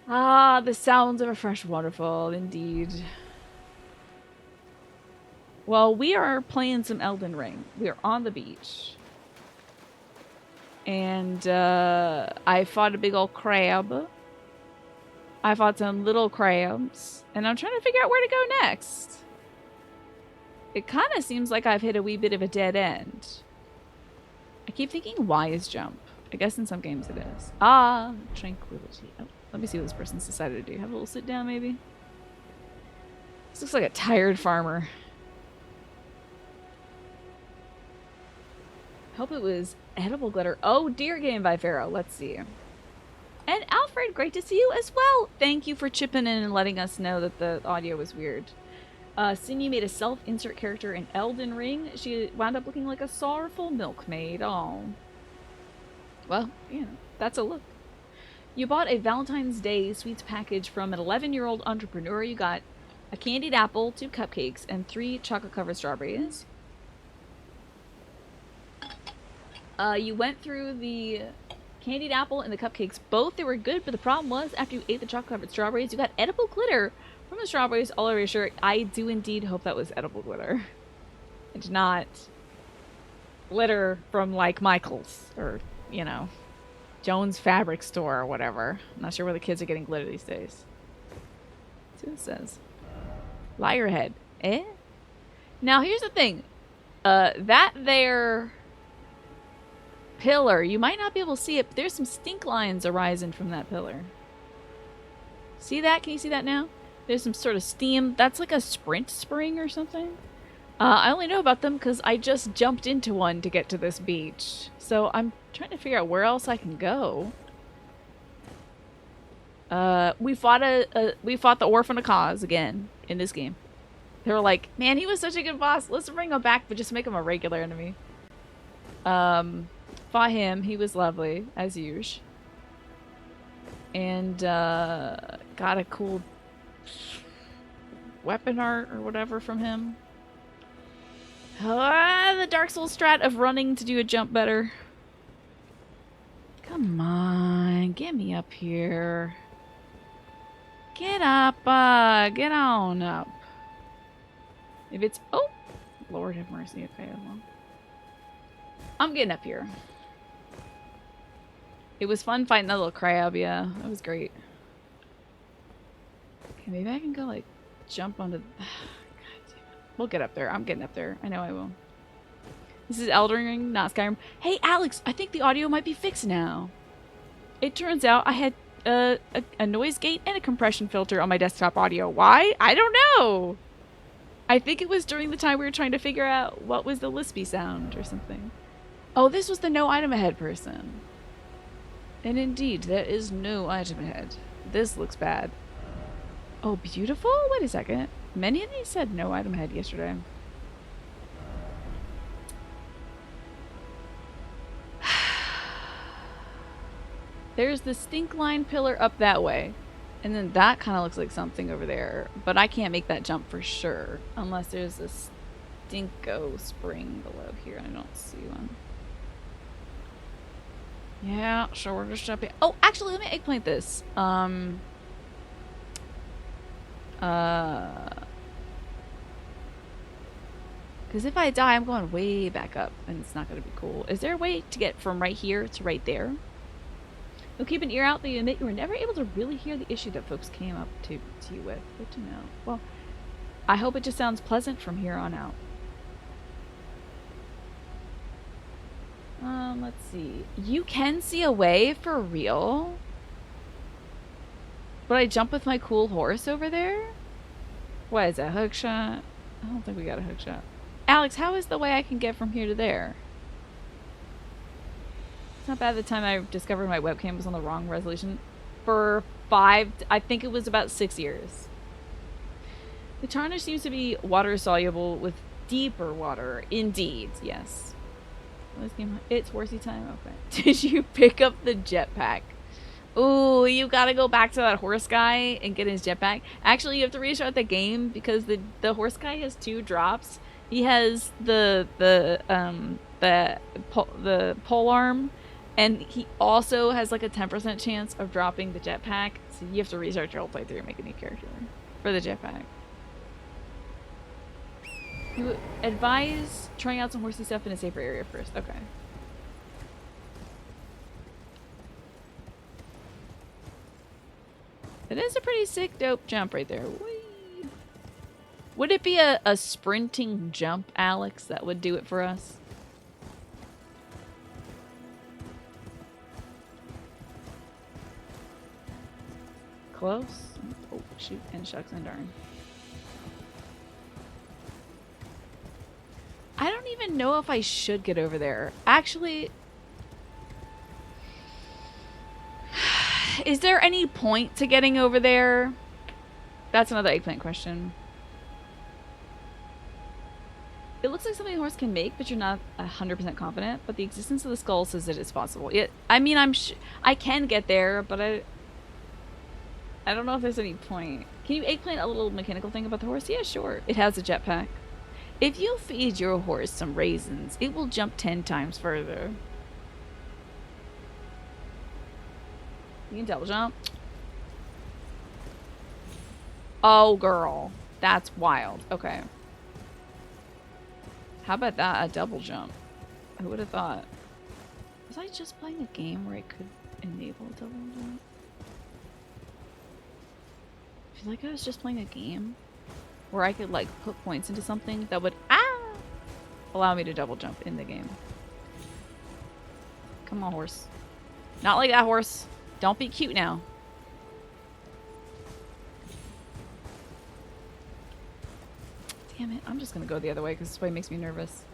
Ah, the sounds of a fresh waterfall, indeed. Well, we are playing some Elden Ring. We are on the beach. And I fought a big old crab. I fought some little crabs. And I'm trying to figure out where to go next. It kind of seems like I've hit a wee bit of a dead end. I keep thinking Y is jump. I guess in some games it is. Ah, tranquility. Oh, let me see what this person's decided to do. Have a little sit down, maybe? This looks like a tired farmer. Hope it was edible glitter. Oh, dear game by Pharaoh. Let's see. And Alfred, great to see you as well. Thank you for chipping in and letting us know that the audio was weird. Sinyu made a self-insert character in Elden Ring. She wound up looking like a sorrowful milkmaid. Oh. Well, you know, that's a look. You bought a Valentine's Day sweets package from an 11-year-old entrepreneur. You got a candied apple, 2 cupcakes, and 3 chocolate-covered strawberries. You went through the candied apple and the cupcakes. Both, they were good, but the problem was after you ate the chocolate-covered strawberries, you got edible glitter from the strawberries all over your shirt. I do indeed hope that was edible glitter. And not glitter from, like, Michael's or, you know, Jones Fabric Store or whatever. I'm not sure where the kids are getting glitter these days. Let's see what it says. Liarhead. Eh? Now, here's the thing. That there pillar, you might not be able to see it, but there's some stink lines arising from that pillar. See that? Can you see that now? There's some sort of steam. That's like a sprint spring or something. I only know about them because I just jumped into one to get to this beach. So I'm trying to figure out where else I can go. We fought the Orphan of Cause again in this game. They were like, man, he was such a good boss. Let's bring him back, but just make him a regular enemy. Fought him. He was lovely, as usual. And got a cool weapon art or whatever from him. The Dark Souls strat of running to do a jump better. Come on, get me up here. Get up, get on up. If it's, oh, Lord have mercy. Okay, well, I'm getting up here. It was fun fighting that little crab, yeah. That was great. Okay, maybe I can go, like, jump onto... God damn it. We'll get up there. I'm getting up there. I know I will. This is Elden Ring, not Skyrim. Hey, Alex, I think the audio might be fixed now. It turns out I had a noise gate and a compression filter on my desktop audio. Why? I don't know. I think it was during the time we were trying to figure out what was the lispy sound or something. Oh, this was the no item ahead person. And indeed, there is no item ahead. This looks bad. Oh, beautiful? Wait a second. Many of these said no item ahead yesterday. There's the stink line pillar up that way. And then that kind of looks like something over there. But I can't make that jump for sure. Unless there's a stinko spring below here. I don't see one. Yeah, sure, we're just jumping. Oh, actually, let me eggplant this. Because if I die, I'm going way back up, and it's not going to be cool. Is there a way to get from right here to right there? You'll keep an ear out, though you admit you were never able to really hear the issue that folks came up to you with. Good to know. Well, I hope it just sounds pleasant from here on out. Let's see. You can see a way for real? But I jump with my cool horse over there? What is that, hook shot? I don't think we got a hook shot. Alex, how is the way I can get from here to there? It's not bad the time I discovered my webcam was on the wrong resolution. For I think it was about 6 years. The tarnish seems to be water soluble with deeper water. Indeed, yes. It's horsey time. Okay. Did you pick up the jetpack? Ooh, you gotta go back to that horse guy and get his jetpack. Actually, you have to restart the game because the horse guy has 2 drops. He has the pole arm And he also has like a 10% chance of dropping the jetpack. So you have to restart your whole playthrough and make a new character for the jetpack. You advise trying out some horsey stuff in a safer area first. Okay. It is a pretty sick, dope jump right there. Whee! Would it be a sprinting jump, Alex, that would do it for us? Close? Oh, shoot. And shucks and darn. I don't even know if I should get over there. Actually, is there any point to getting over there? That's another eggplant question. It looks like something a horse can make, but you're not 100% confident. But the existence of the skull says that it's possible. I mean, I can get there, but I don't know if there's any point. Can you eggplant a little mechanical thing about the horse? Yeah, sure. It has a jetpack. If you feed your horse some raisins, it will jump 10 times further. You can double jump. Oh, girl. That's wild. Okay. How about that? A double jump. Who would have thought? Was I just playing a game where I could enable a double jump? I feel like I was just playing a game where I could like put points into something that would allow me to double jump in the game. Come on, horse. Not like that, horse. Don't be cute now. Damn it. I'm just gonna go the other way because this way makes me nervous.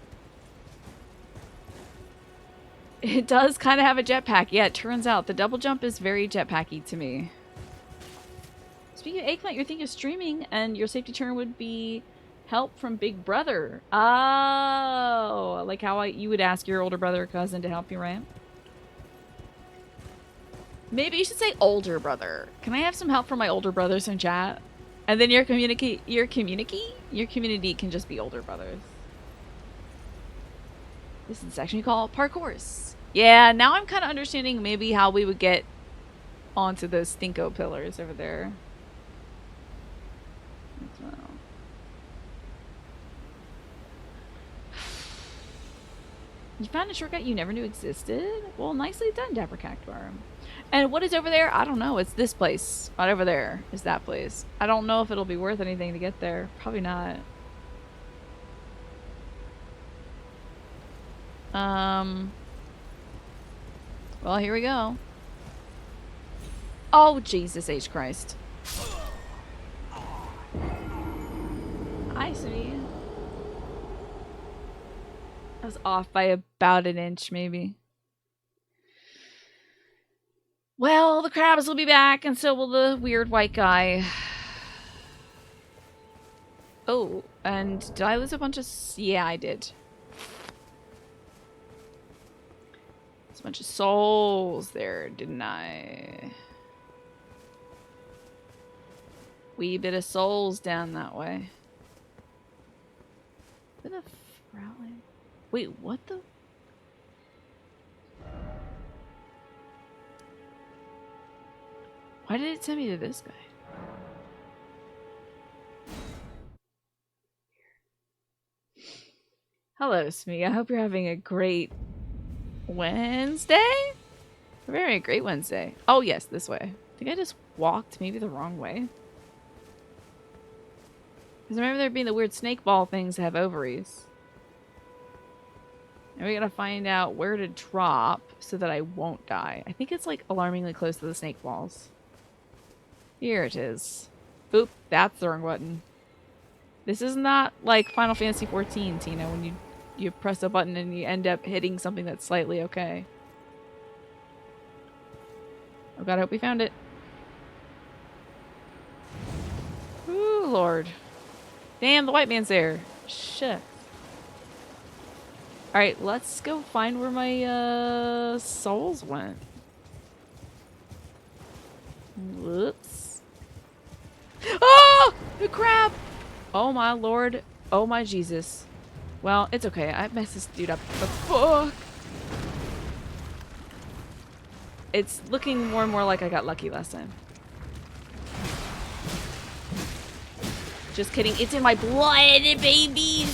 It does kind of have a jetpack. Yeah, it turns out the double jump is very jetpacky to me. Speaking of eggplant, you're thinking of streaming, and your safety turn would be help from Big Brother. Oh, like how you would ask your older brother or cousin to help you, right? Maybe you should say older brother. Can I have some help from my older brothers in chat? And then your community can just be older brothers. This is the section you call parkours. Yeah, now I'm kind of understanding maybe how we would get onto those stinko pillars over there. You found a shortcut you never knew existed? Well, nicely done, Dapper Cactuar. And what is over there? I don't know. It's this place. Right over there is that place. I don't know if it'll be worth anything to get there. Probably not. Well, here we go. Oh, Jesus H. Christ. I see. I was off by about an inch, maybe. Well, the crabs will be back, and so will the weird white guy. Oh, and did I lose a bunch of... Yeah, I did. There's a bunch of souls there, didn't I? Wee bit of souls down that way. Bit of rally. Wait, what the... Why did it send me to this guy? Hello, Smee. I hope you're having a great Wednesday? A very great Wednesday. Oh, yes, this way. I think I just walked maybe the wrong way. Because I remember there being the weird snake ball things that have ovaries. And we gotta find out where to drop so that I won't die. I think it's like alarmingly close to the snake balls. Here it is. Oop, that's the wrong button. This is not like Final Fantasy XIV, Tina, when you press a button and you end up hitting something that's slightly okay. Oh god, I hope we found it. Ooh, Lord. Damn, the white man's there. Shit. Alright, let's go find where my souls went. Whoops. Oh! The crab! Oh my lord. Oh my Jesus. Well, it's okay. I messed this dude up. But fuck! It's looking more and more like I got lucky last time. Just kidding. It's in my blood, baby.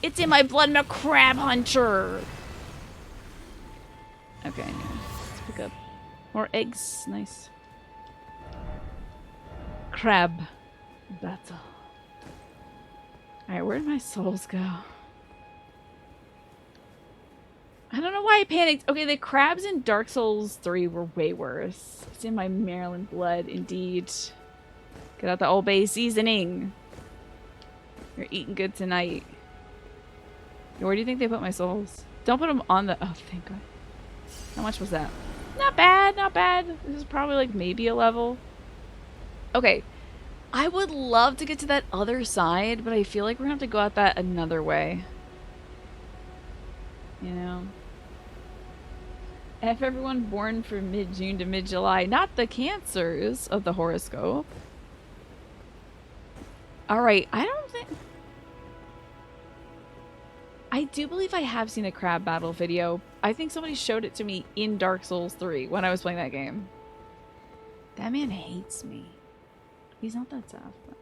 It's in my blood. I'm a crab hunter. Okay, anyway. Let's pick up more eggs. Nice. Crab battle. Alright, where did my souls go? I don't know why I panicked. Okay, the crabs in Dark Souls 3 were way worse. It's in my Maryland blood, indeed. Get out the Old Bay seasoning. You're eating good tonight. Where do you think they put my souls? Don't put them on the... Oh, thank God. How much was that? Not bad, not bad. This is probably like maybe a level. Okay. I would love to get to that other side, but I feel like we're gonna have to go out that another way. You know? F everyone born from mid-June to mid-July. Not the cancers of the horoscope. Alright, I don't think... I do believe I have seen a crab battle video. I think somebody showed it to me in Dark Souls 3 when I was playing that game. That man hates me. He's not that tough. But...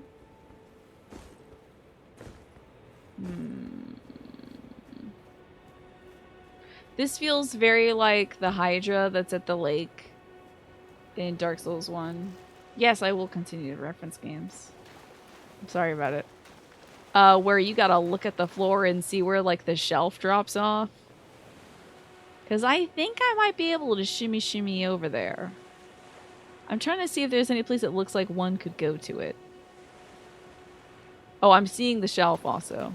This feels very like the Hydra that's at the lake in Dark Souls 1. Yes, I will continue to reference games. I'm sorry about it. Where you gotta look at the floor and see where, like, the shelf drops off. Because I think I might be able to shimmy over there. I'm trying to see if there's any place that looks like one could go to it. Oh, I'm seeing the shelf also.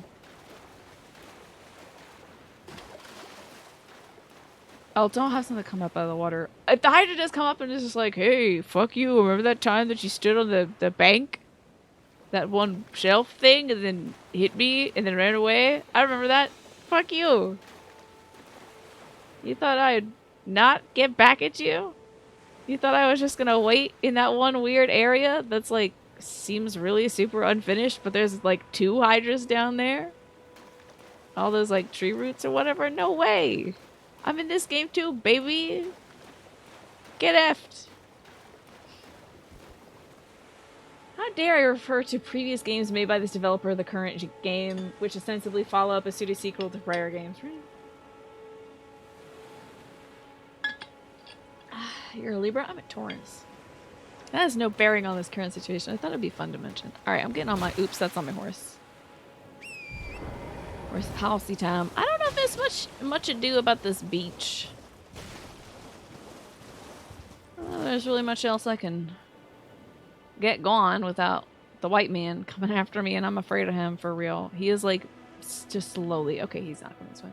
Oh, don't have something come up out of the water. If the Hydra does come up and is just like, hey, fuck you, remember that time that you stood on the bank? That one shelf thing and then hit me and then ran away? I remember that. Fuck you. You thought I'd not get back at you? You thought I was just gonna wait in that one weird area that's like, seems really super unfinished, but there's like 2 Hydras down there? All those like tree roots or whatever? No way. I'm in this game too, baby. Get effed. How dare I refer to previous games made by this developer of the current game, which ostensibly follow up a pseudo-sequel to prior games, right? You're a Libra? I'm a Taurus. That has no bearing on this current situation. I thought it'd be fun to mention. Alright, I'm getting on my... Oops, that's on my horse. Horse policy time. I don't know if there's much ado about this beach. I don't know if there's really much else I can get gone without the white man coming after me, and I'm afraid of him for real. He is like just slowly... Okay, he's not coming this way.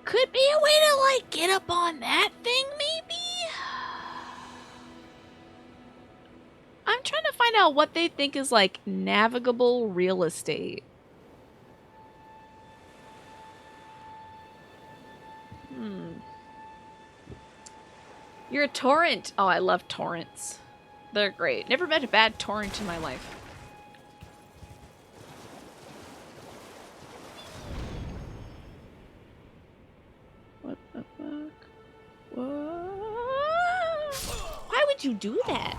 Could be a way to like get up on that thing, maybe? I'm trying to find out what they think is like navigable real estate. You're a torrent. Oh, I love torrents. They're great. Never met a bad torrent in my life. What the fuck? What? Why would you do that?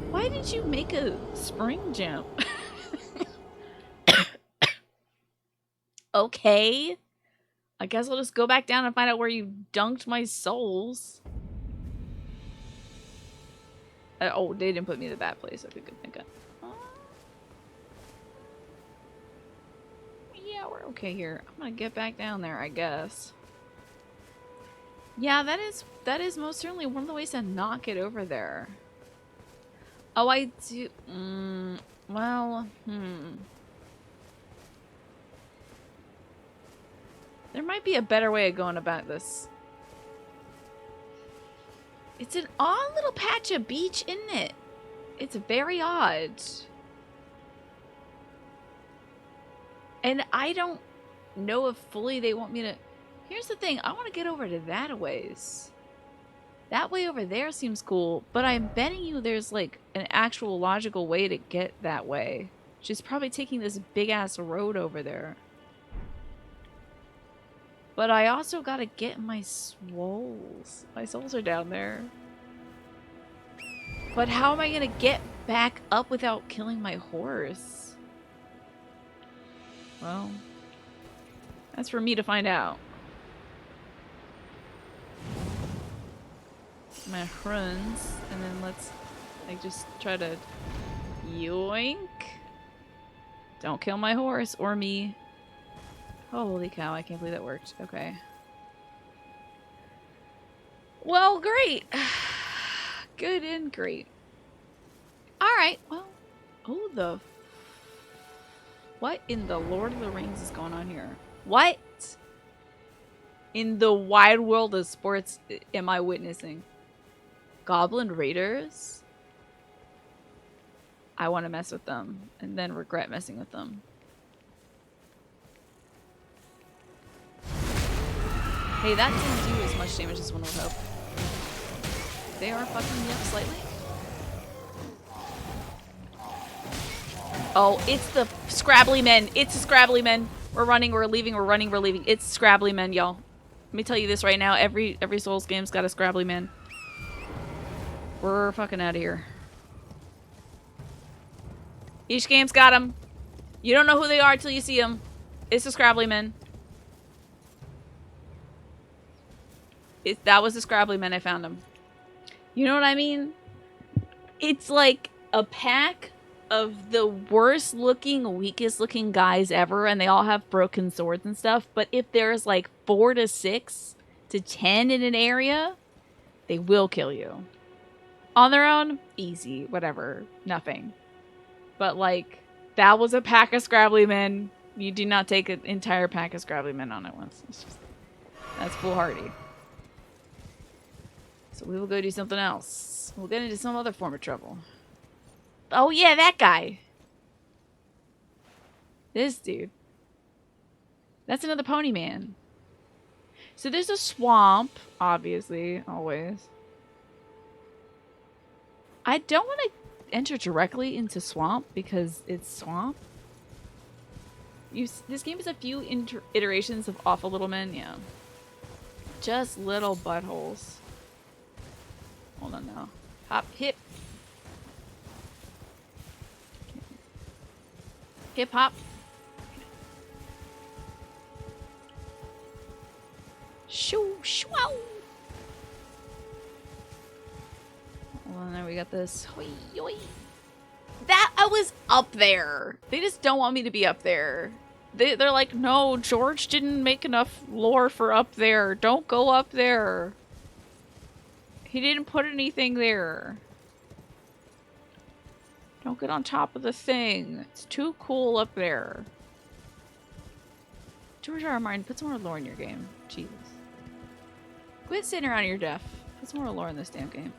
Why did you make a spring jump? Okay. I guess I'll just go back down and find out where you dunked my souls. Oh, they didn't put me in the bad place. Okay, good. Thank God. Yeah, we're okay here. I'm gonna get back down there, I guess. Yeah, that is most certainly one of the ways to not get over there. Oh, I do. Well, There might be a better way of going about this. It's an odd little patch of beach, isn't it? It's very odd. And I don't know if fully they want me to... Here's the thing. I want to get over to that ways. That way over there seems cool, but I'm betting you there's like an actual logical way to get that way. She's probably taking this big-ass road over there. But I also gotta get my souls. My souls are down there. But how am I gonna get back up without killing my horse? Well, that's for me to find out. My runs, and then let's like just try to yoink. Don't kill my horse or me. Holy cow, I can't believe that worked. Okay. Well, great. Good and great. Alright, well. Oh, the... What in the Lord of the Rings is going on here? What in the wide world of sports am I witnessing? Goblin Raiders? I want to mess with them and then regret messing with them. Hey, that didn't do as much damage as one would hope. They are fucking me up slightly. Oh, it's the Scrabbly Men. It's the Scrabbly Men. We're running, we're leaving, we're running, we're leaving. It's Scrabbly Men, y'all. Let me tell you this right now. Every Souls game's got a Scrabbly Man. We're fucking out of here. Each game's got them. You don't know who they are until you see them. It's the Scrabbly Men. That was the Scrabbly Men. I found them. You know what I mean? It's like a pack of the worst looking, weakest looking guys ever, and they all have broken swords and stuff. But if there's like 4 to 6 to 10 in an area, they will kill you. On their own, easy, whatever, nothing. But like, that was a pack of Scrabbly Men. You do not take an entire pack of Scrabbly Men on at once. It's just, that's foolhardy. So we will go do something else. We'll get into some other form of trouble. Oh yeah, that guy. This dude. That's another pony man. So there's a swamp, obviously, always. I don't want to enter directly into swamp because it's swamp. This game has a few iterations of awful little men, yeah. Just little buttholes. Hold on now. Hop, hip. Hip hop. Shoo, shoo. Well, there we got this. Hoi, hoi. That I was up there. They just don't want me to be up there. They're like, no, George didn't make enough lore for up there. Don't go up there. He didn't put anything there. Don't get on top of the thing. It's too cool up there. George R. R. Martin, put some more lore in your game. Jesus. Quit sitting around your deaf. Put some more lore in this damn game.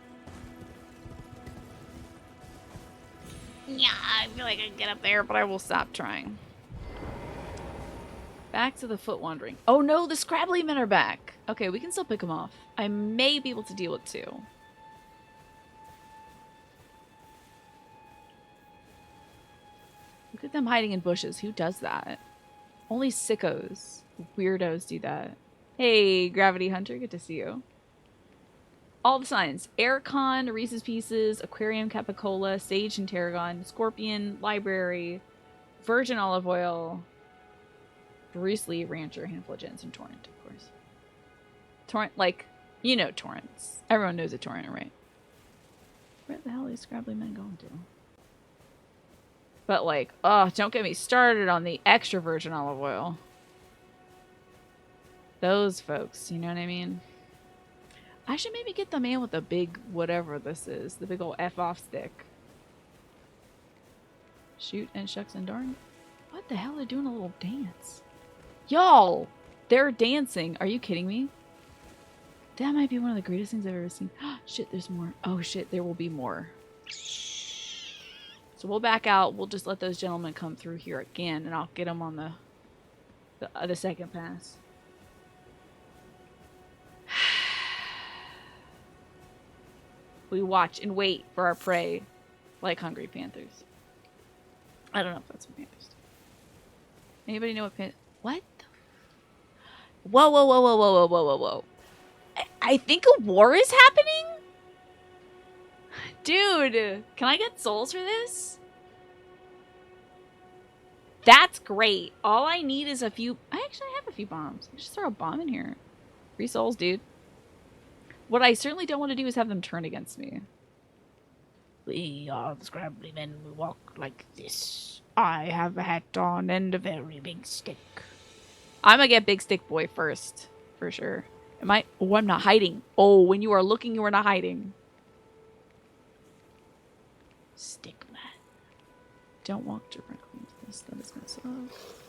Yeah, I feel like I can get up there, but I will stop trying. Back to the foot wandering. Oh no, the Scrabbly Men are back. Okay, we can still pick them off. I may be able to deal with 2. Look at them hiding in bushes. Who does that? Only sickos. Weirdos do that. Hey, Gravity Hunter. Good to see you. All the signs. Aircon, Reese's Pieces, Aquarium Capicola, Sage and Tarragon, Scorpion, Library, Virgin Olive Oil, Bruce Lee, Rancher, Handful of Gents, and Torrent, of course. Torrent, like, you know torrents. Everyone knows a torrent, right? Where the hell is Scrabbly Men going to? But like, oh, don't get me started on the extra virgin olive oil. Those folks, you know what I mean? I should maybe get the man with the big whatever this is. The big old F-off stick. Shoot and shucks and darn. What the hell? They're doing a little dance. Y'all! They're dancing. Are you kidding me? That might be one of the greatest things I've ever seen. Shit, there's more. Oh shit, there will be more. So we'll back out. We'll just let those gentlemen come through here again, and I'll get them on the second pass. We watch and wait for our prey like hungry panthers. I don't know if that's what panthers do. Anybody know what What? Whoa, whoa, whoa, whoa, whoa, whoa, whoa, whoa, whoa. I think a war is happening? Dude, can I get souls for this? That's great. All I need is a few... I actually have a few bombs. I just throw a bomb in here. 3 souls, dude. What I certainly don't want to do is have them turn against me. We are the scrabbly men. We walk like this. I have a hat on and a very big stick. I'm gonna get big stick boy first. For sure. Am I? Oh, I'm not hiding. Oh, when you are looking, you are not hiding. Stick man. Don't walk directly into this. That is gonna suck.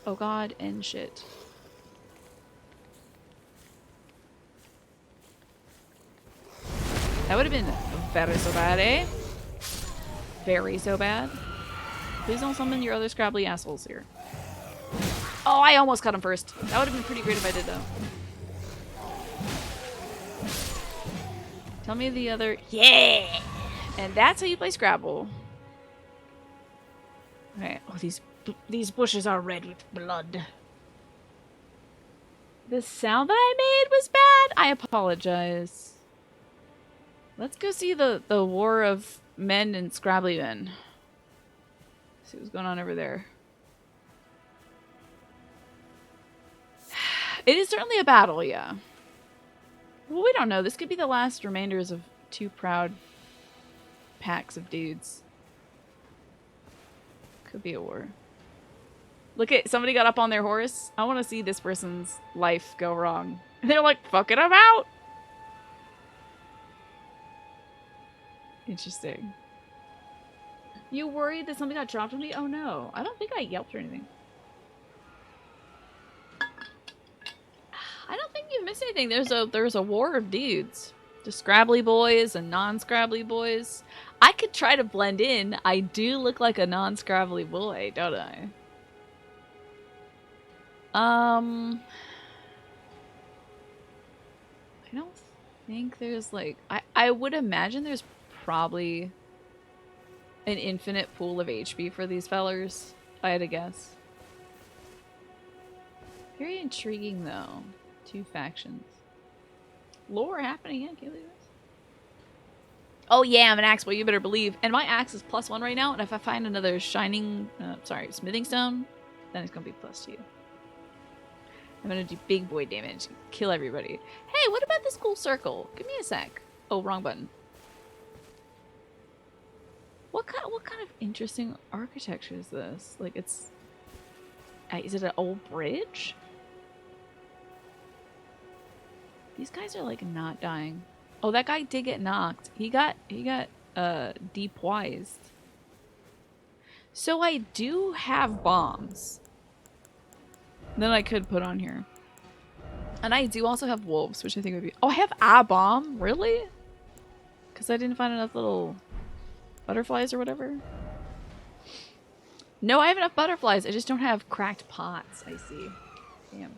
Oh god, and shit. That would have been very so bad, eh? Very so bad. Please don't summon your other scrabbly assholes here. Oh, I almost cut him first. That would have been pretty great if I did, though. Tell me the other... Yeah! And that's how you play Scrabble. Okay. Oh, these bushes are red with blood. The sound that I made was bad? I apologize. Let's go see the war of men and Scrabbly men. See what's going on over there. It is certainly a battle, yeah. Well, we don't know. This could be the last remainders of 2 proud packs of dudes. Could be a war. Look at somebody got up on their horse. I want to see this person's life go wrong. They're like fucking them out. Interesting. You worried that something got dropped on me? Oh no. I don't think I yelped or anything. I don't think you missed anything. There's a war of dudes. The Scrabbly boys and non-Scrabbly boys. I could try to blend in. I do look like a non-Scrabbly boy, don't I? I don't think there's like... I would imagine there's probably an infinite pool of HP for these fellers, if I had to guess. Very intriguing, though. 2 factions. Lore happening, yeah, can't believe this. Oh yeah, I'm an axe boy, you better believe. And my axe is +1 right now, and if I find another smithing stone, then it's gonna be +2. I'm gonna do big boy damage, kill everybody. Hey, what about this cool circle? Give me a sec. Oh, wrong button. What kind of interesting architecture is this? Like, it's... is it an old bridge? These guys are, like, not dying. Oh, that guy did get knocked. He got depoised. So I do have bombs. That I could put on here. And I do also have wolves, which I think would be... Oh, I have a bomb? Really? Because I didn't find enough little butterflies or whatever. No, I have enough butterflies. I just don't have cracked pots. I see. Damn.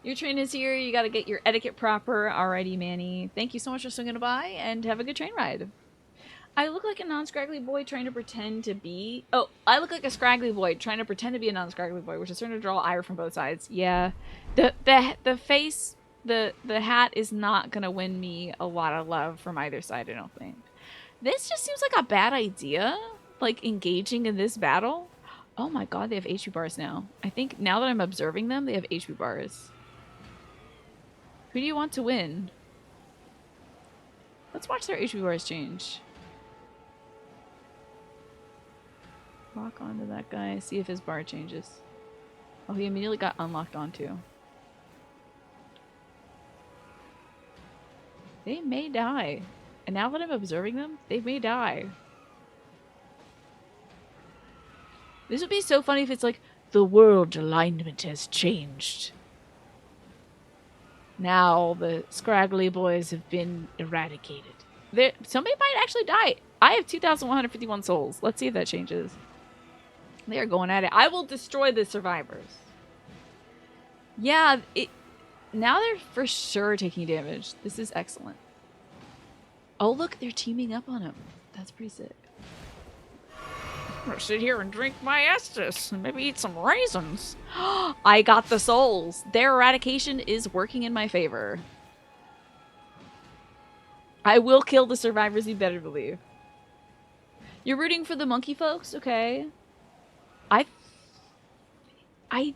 Your train is here. You gotta get your etiquette proper. Alrighty, Manny. Thank you so much for swinging by, and have a good train ride. I look like a non-scraggly boy trying to pretend to be... Oh, I look like a scraggly boy trying to pretend to be a non-scraggly boy, which is starting to draw ire from both sides. Yeah. The face, the hat is not gonna win me a lot of love from either side, I don't think. This just seems like a bad idea. Like, engaging in this battle. Oh my god, they have HP bars now. I think now that I'm observing them, they have HP bars. Who do you want to win? Let's watch their HP bars change. Lock onto that guy, see if his bar changes. Oh, he immediately got unlocked onto. They may die. And now that I'm observing them, they may die. This would be so funny if it's like, the world alignment has changed. Now the scraggly boys have been eradicated. Somebody might actually die. I have 2,151 souls. Let's see if that changes. They are going at it. I will destroy the survivors. Yeah, now they're for sure taking damage. This is excellent. Oh, look, they're teaming up on him. That's pretty sick. gonna sit here and drink my Estus and maybe eat some raisins. I got the souls. Their eradication is working in my favor. I will kill the survivors, you better believe. You're rooting for the monkey folks? Okay. I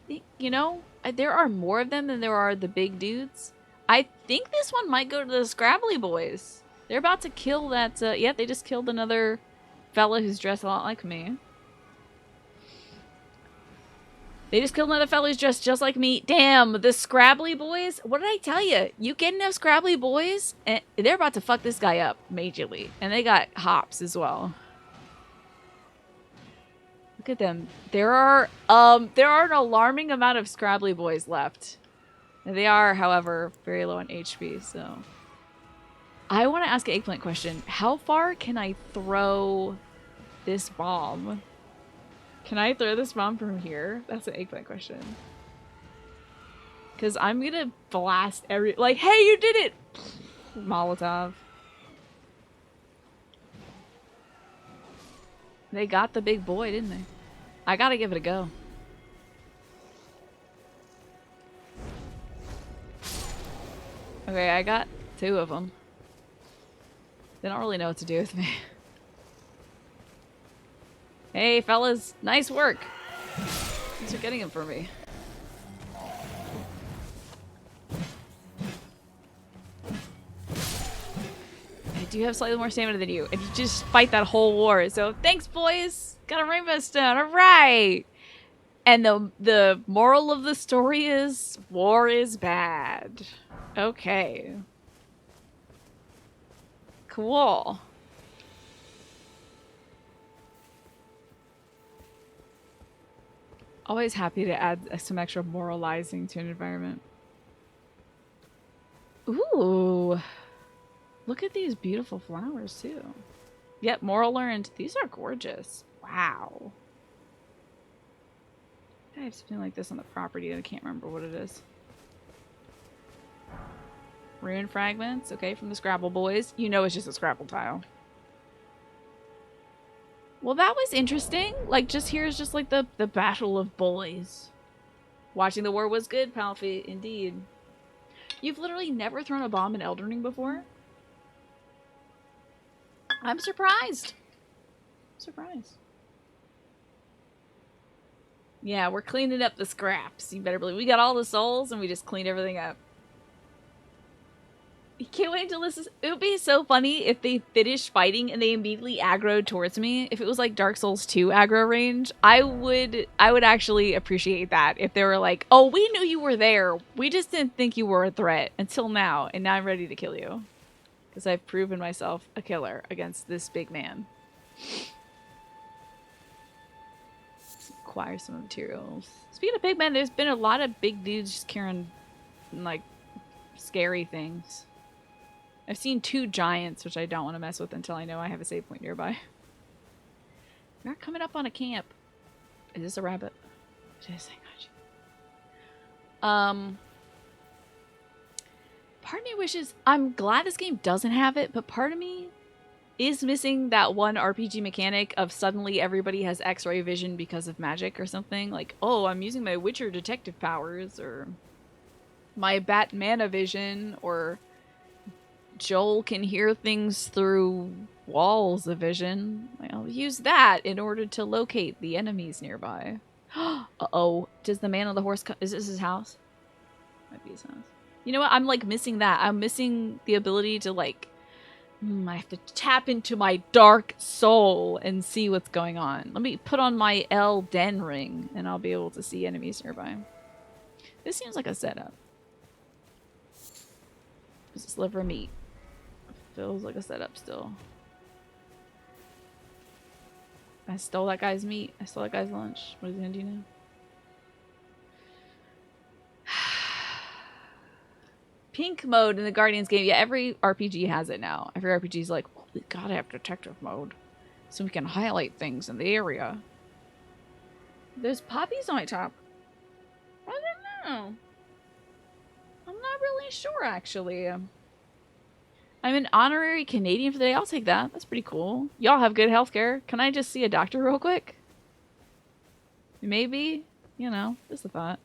think, you know, there are more of them than there are the big dudes. I think this one might go to the Scrabbly boys. They're about to kill that, yeah, they just killed another fella who's dressed a lot like me. They just killed another fella who's dressed just like me. Damn, the Scrabbly boys. What did I tell you? You get enough Scrabbly boys, and they're about to fuck this guy up majorly. And they got hops as well. Look at them. There are an alarming amount of Scrabbly boys left. And they are, however, very low on HP, so. I want to ask an eggplant question. How far can I throw this bomb? Can I throw this bomb from here? That's an eggplant question. Because I'm going to blast every... Like, hey, you did it! Molotov. They got the big boy, didn't they? I gotta give it a go. Okay, I got 2 of them. They don't really know what to do with me. Hey, fellas. Nice work. Thanks for getting him for me. I do have slightly more stamina than you, and you just fight that whole war. So thanks, boys. Got a rainbow stone. All right. And the moral of the story is war is bad. Okay. Cool. Always happy to add some extra moralizing to an environment. Ooh. Look at these beautiful flowers, too. Yep, moral learned. These are gorgeous. Wow. I have something like this on the property and I can't remember what it is. Rune fragments. Okay, from the Scrabble boys. You know it's just a Scrabble tile. Well, that was interesting. Like, just here's just like the battle of boys. Watching the war was good, Palfy. Indeed. You've literally never thrown a bomb in Elden Ring before? I'm surprised. Surprised. Yeah, we're cleaning up the scraps. You better believe. We got all the souls and we just cleaned everything up. You can't wait until this is... It would be so funny if they finished fighting and they immediately aggroed towards me. If it was like Dark Souls 2 aggro range, I would actually appreciate that. If they were like, oh, we knew you were there. We just didn't think you were a threat until now. And now I'm ready to kill you. Because I've proven myself a killer against this big man. Let's acquire some materials. Speaking of big men, there's been a lot of big dudes just carrying, like, scary things. I've seen 2 giants, which I don't want to mess with until I know I have a save point nearby. We're coming up on a camp. Is this a rabbit? It is. I got you. Part of me wishes... I'm glad this game doesn't have it, but part of me is missing that one RPG mechanic of suddenly everybody has X-ray vision because of magic or something. Like, oh, I'm using my Witcher detective powers, or my Batmana vision, or Joel can hear things through walls of vision. I'll use that in order to locate the enemies nearby. Uh-oh. Does the man on the horse... Is this his house? Might be his house. You know what? I'm, like, missing that. I'm missing the ability to, like... I have to tap into my dark soul and see what's going on. Let me put on my Elden ring, and I'll be able to see enemies nearby. This seems like a setup. This is liver meat. Feels like a setup still. I stole that guy's meat. I stole that guy's lunch. What is he gonna do now? Pink mode in the Guardians game. Yeah, every RPG has it now. Every RPG's like, well, we gotta have detective mode so we can highlight things in the area. There's poppies on my top. I don't know. I'm not really sure, actually. I'm an honorary Canadian for the day. I'll take that. That's pretty cool. Y'all have good healthcare. Can I just see a doctor real quick? Maybe, you know, just a thought.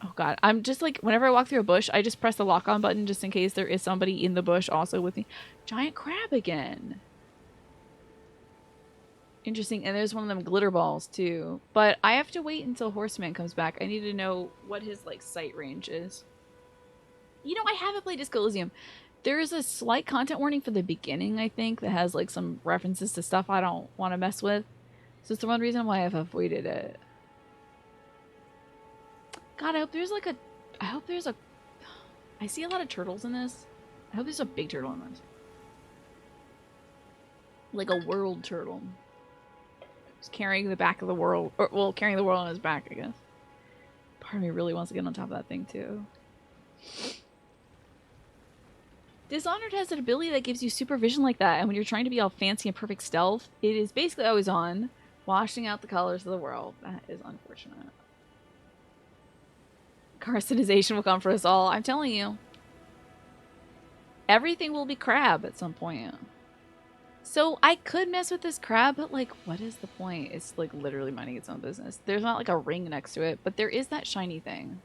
Oh god, I'm just like, whenever I walk through a bush, I just press the lock on button just in case there is somebody in the bush also with me. Giant crab again. Interesting, and there's one of them glitter balls too. But I have to wait until Horseman comes back. I need to know what his like sight range is. You know, I haven't played Disco Elysium. There is a slight content warning for the beginning, I think, that has like some references to stuff I don't want to mess with. So it's the one reason why I've avoided it. God, I hope there's like a... I hope there's a... I see a lot of turtles in this. I hope there's a big turtle in this. Like a world turtle. Just carrying the back of the world. Or, well, carrying the world on his back, I guess. Part of me really wants to get on top of that thing, too. Dishonored has an ability that gives you supervision like that, and when you're trying to be all fancy and perfect stealth, it is basically always on, washing out the colors of the world. That is unfortunate. Carcinization will come for us all. I'm telling you. Everything will be crab at some point. So I could mess with this crab, but like, what is the point? It's like literally minding its own business. There's not like a ring next to it, but there is that shiny thing.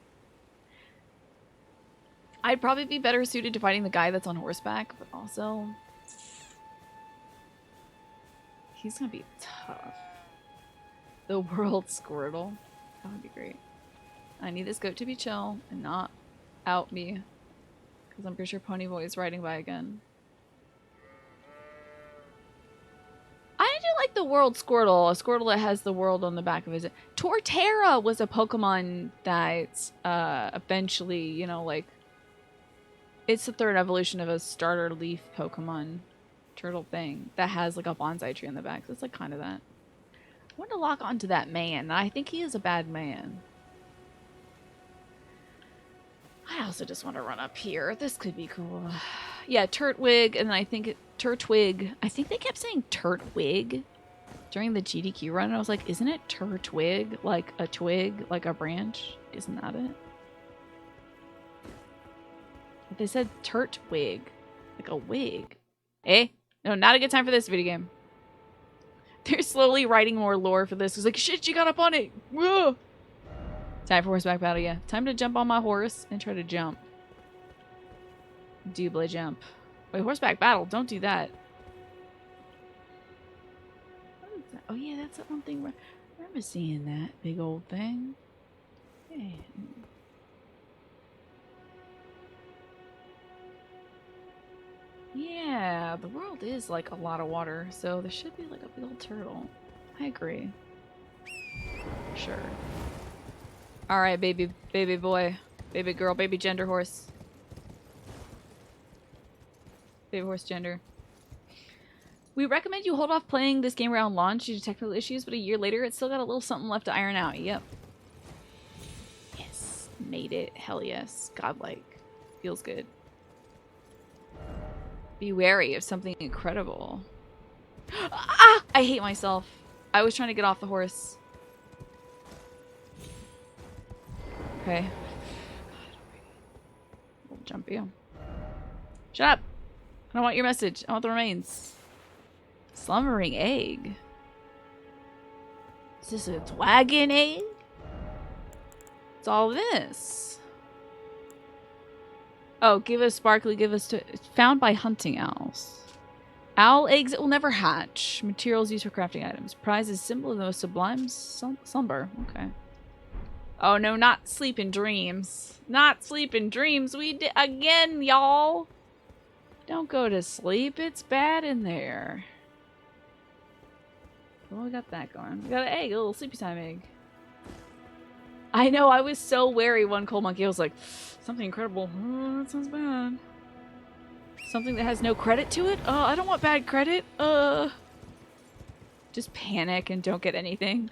I'd probably be better suited to fighting the guy that's on horseback, but also... he's gonna be tough. The world Squirtle. That would be great. I need this goat to be chill and not out me. Because I'm pretty sure Ponyboy is riding by again. I do like the world Squirtle. A Squirtle that has the world on the back of his... Torterra was a Pokemon that eventually, you know, like... It's the third evolution of a starter leaf Pokemon turtle thing that has like a bonsai tree on the back. So it's like kind of that. I want to lock onto that man. I think he is a bad man. I also just want to run up here. This could be cool. Yeah, Turtwig, and then I think Turtwig. I think they kept saying Turtwig during the GDQ run. And I was like, isn't it Turtwig? Like a twig, like a branch? Isn't that it? They said Turtwig. Like a wig. Eh? No, not a good time for this video game. They're slowly writing more lore for this. It's like, shit, you got up on it. Whoa. Time for horseback battle, yeah. Time to jump on my horse and try to jump. Double jump. Wait, horseback battle. Don't do that. What is that? Oh, yeah, that's that one thing. I remember seeing that big old thing. Yeah. Yeah, the world is like a lot of water, so there should be like a big old turtle. I agree. Sure. Alright, baby boy, baby girl, baby gender horse. Baby horse gender. We recommend you hold off playing this game around launch due to technical issues, but a year later it's still got a little something left to iron out. Yep. Yes. Made it. Hell yes. Godlike. Feels good. Be wary of something incredible. Ah! I hate myself. I was trying to get off the horse. Okay. We'll jump you. Shut up! I don't want your message. I want the remains. Slumbering egg. Is this a dragon egg? It's all this. Oh, give us sparkly, give us to... Found by hunting owls. Owl eggs that will never hatch. Materials used for crafting items. Prize is symbol of the most sublime slumber. Okay. Oh no, not sleep in dreams. Not sleep in dreams. We did again, y'all. Don't go to sleep. It's bad in there. Well, we got that going. We got an egg, a little sleepy time egg. I know, I was so wary one cold monkey. I was like, something incredible. Oh, that sounds bad. Something that has no credit to it? I don't want bad credit. Just panic and don't get anything.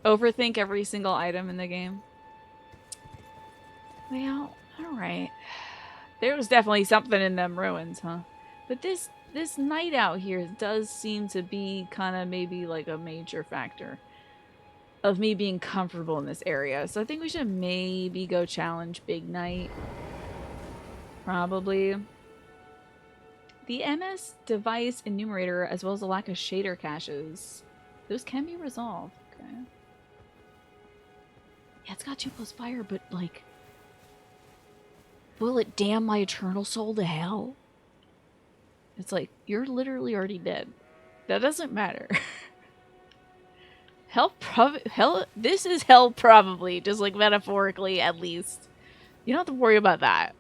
Overthink every single item in the game. Well, alright. There was definitely something in them ruins, huh? But this night out here does seem to be kind of maybe like a major factor of me being comfortable in this area. So I think we should maybe go challenge Big Night. Probably. The MS device enumerator, as well as the lack of shader caches, Those can be resolved. Okay. Yeah, it's got 2+ fire, but like, will it damn my eternal soul to hell? It's like, you're literally already dead. That doesn't matter. Hell, this is hell probably, just like metaphorically at least. You don't have to worry about that.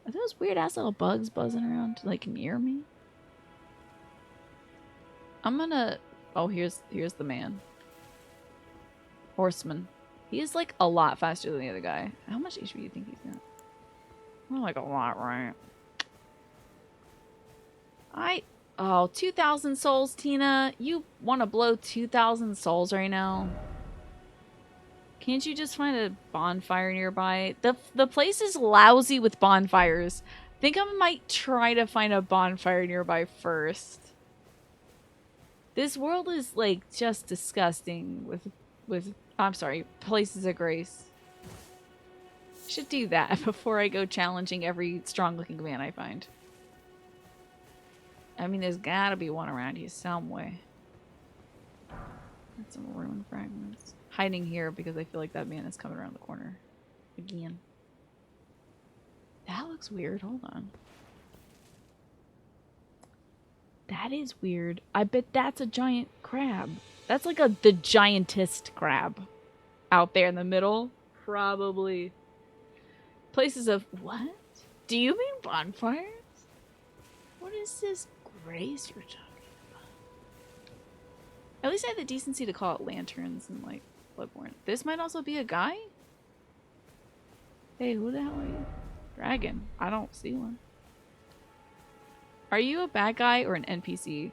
Are those weird ass little bugs buzzing around like near me? I'm gonna... Oh, here's the man. Horseman. He is like a lot faster than the other guy. How much HP do you think he's got? Not like a lot, right? Oh, 2,000 souls, Tina. You want to blow 2,000 souls right now? Can't you just find a bonfire nearby? The place is lousy with bonfires. I think I might try to find a bonfire nearby first. This world is like just disgusting with I'm sorry, places of grace. Should do that before I go challenging every strong looking man I find. I mean, there's gotta be one around here some way. Got some ruin fragments. Hiding here because I feel like that man is coming around the corner. Again. That looks weird. Hold on. That is weird. I bet that's a giant crab. That's like the giantest crab. Out there in the middle. Probably. Places of... What? Do you mean bonfires? What is this grace you're talking about? At least I had the decency to call it lanterns and like Bloodborne. This might also be a guy? Hey, who the hell are you? Dragon. I don't see one. Are you a bad guy or an NPC?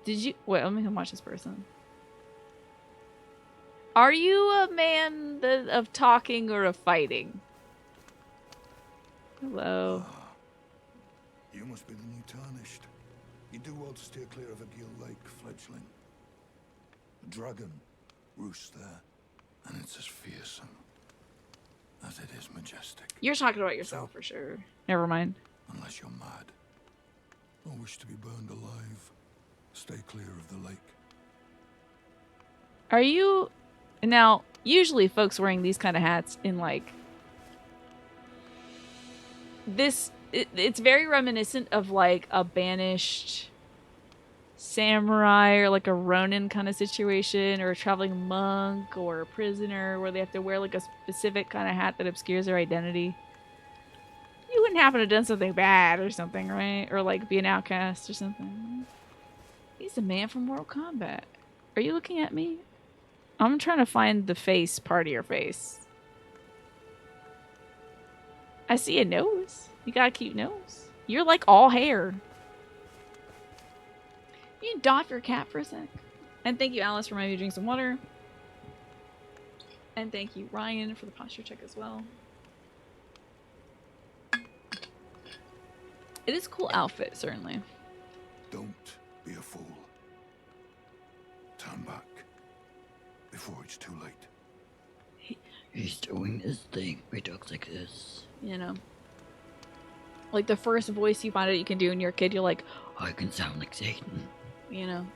Did you... Wait, let me watch this person. Are you a man of talking or of fighting? Hello. You must be the new Tarnished. You do well to steer clear of a gill-like fledgling. The dragon roosts there, and it's as fearsome as it is majestic. You're talking about yourself for sure. Never mind. Unless you're mad or wish to be burned alive, stay clear of the lake. Are you... Now, usually folks wearing these kind of hats in like... This... It's very reminiscent of like a banished samurai or like a ronin kind of situation, or a traveling monk or a prisoner where they have to wear like a specific kind of hat that obscures their identity. You wouldn't happen to have done something bad or something, right? Or like be an outcast or something. He's the man from Mortal Kombat. Are you looking at me? I'm trying to find the face part of your face. I see a nose. You got a cute nose. You're like all hair. You doff your cap for a sec. And thank you, Alice, for letting me drink some water. And thank you, Ryan, for the posture check as well. It is a cool outfit, certainly. Don't be a fool. Turn back before it's too late. He's doing his thing. He talks like this. You know. Like the first voice you find out you can do when you're a kid, you're like, I can sound like Satan. You know.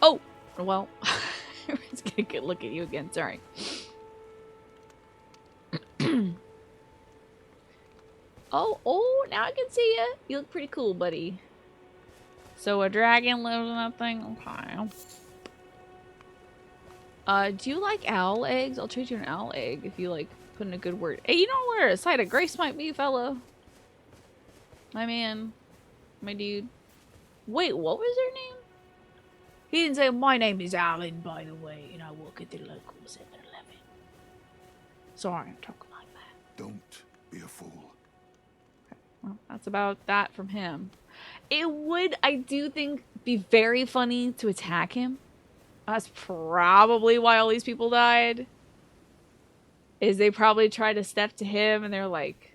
Oh! Well, let's get a good look at you again. Sorry. Oh, now I can see you. You look pretty cool, buddy. So a dragon lives in that thing? Okay. Do you like owl eggs? I'll trade you an owl egg if you like put in a good word. Hey, you know where a site of grace might be, fella? My man. My dude. Wait, what was their name? He didn't say, my name is Alan, by the way, and I work at the local 7-Eleven. Sorry, I'm talking like that. Don't be a fool. Okay. Well, that's about that from him. It would, I do think, be very funny to attack him. That's probably why all these people died. Is they probably tried to step to him and they're like,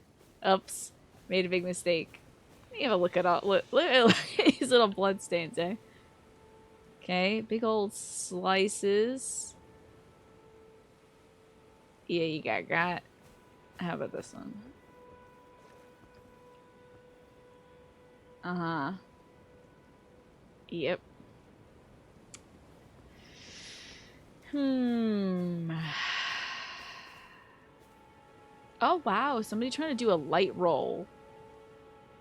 oops, made a big mistake. Let me have a look at all, look at these little blood stains, eh? Okay, big old slices. Yeah, you got. How about this one? Uh-huh. Yep. Hmm. Oh, wow. Somebody trying to do a light roll.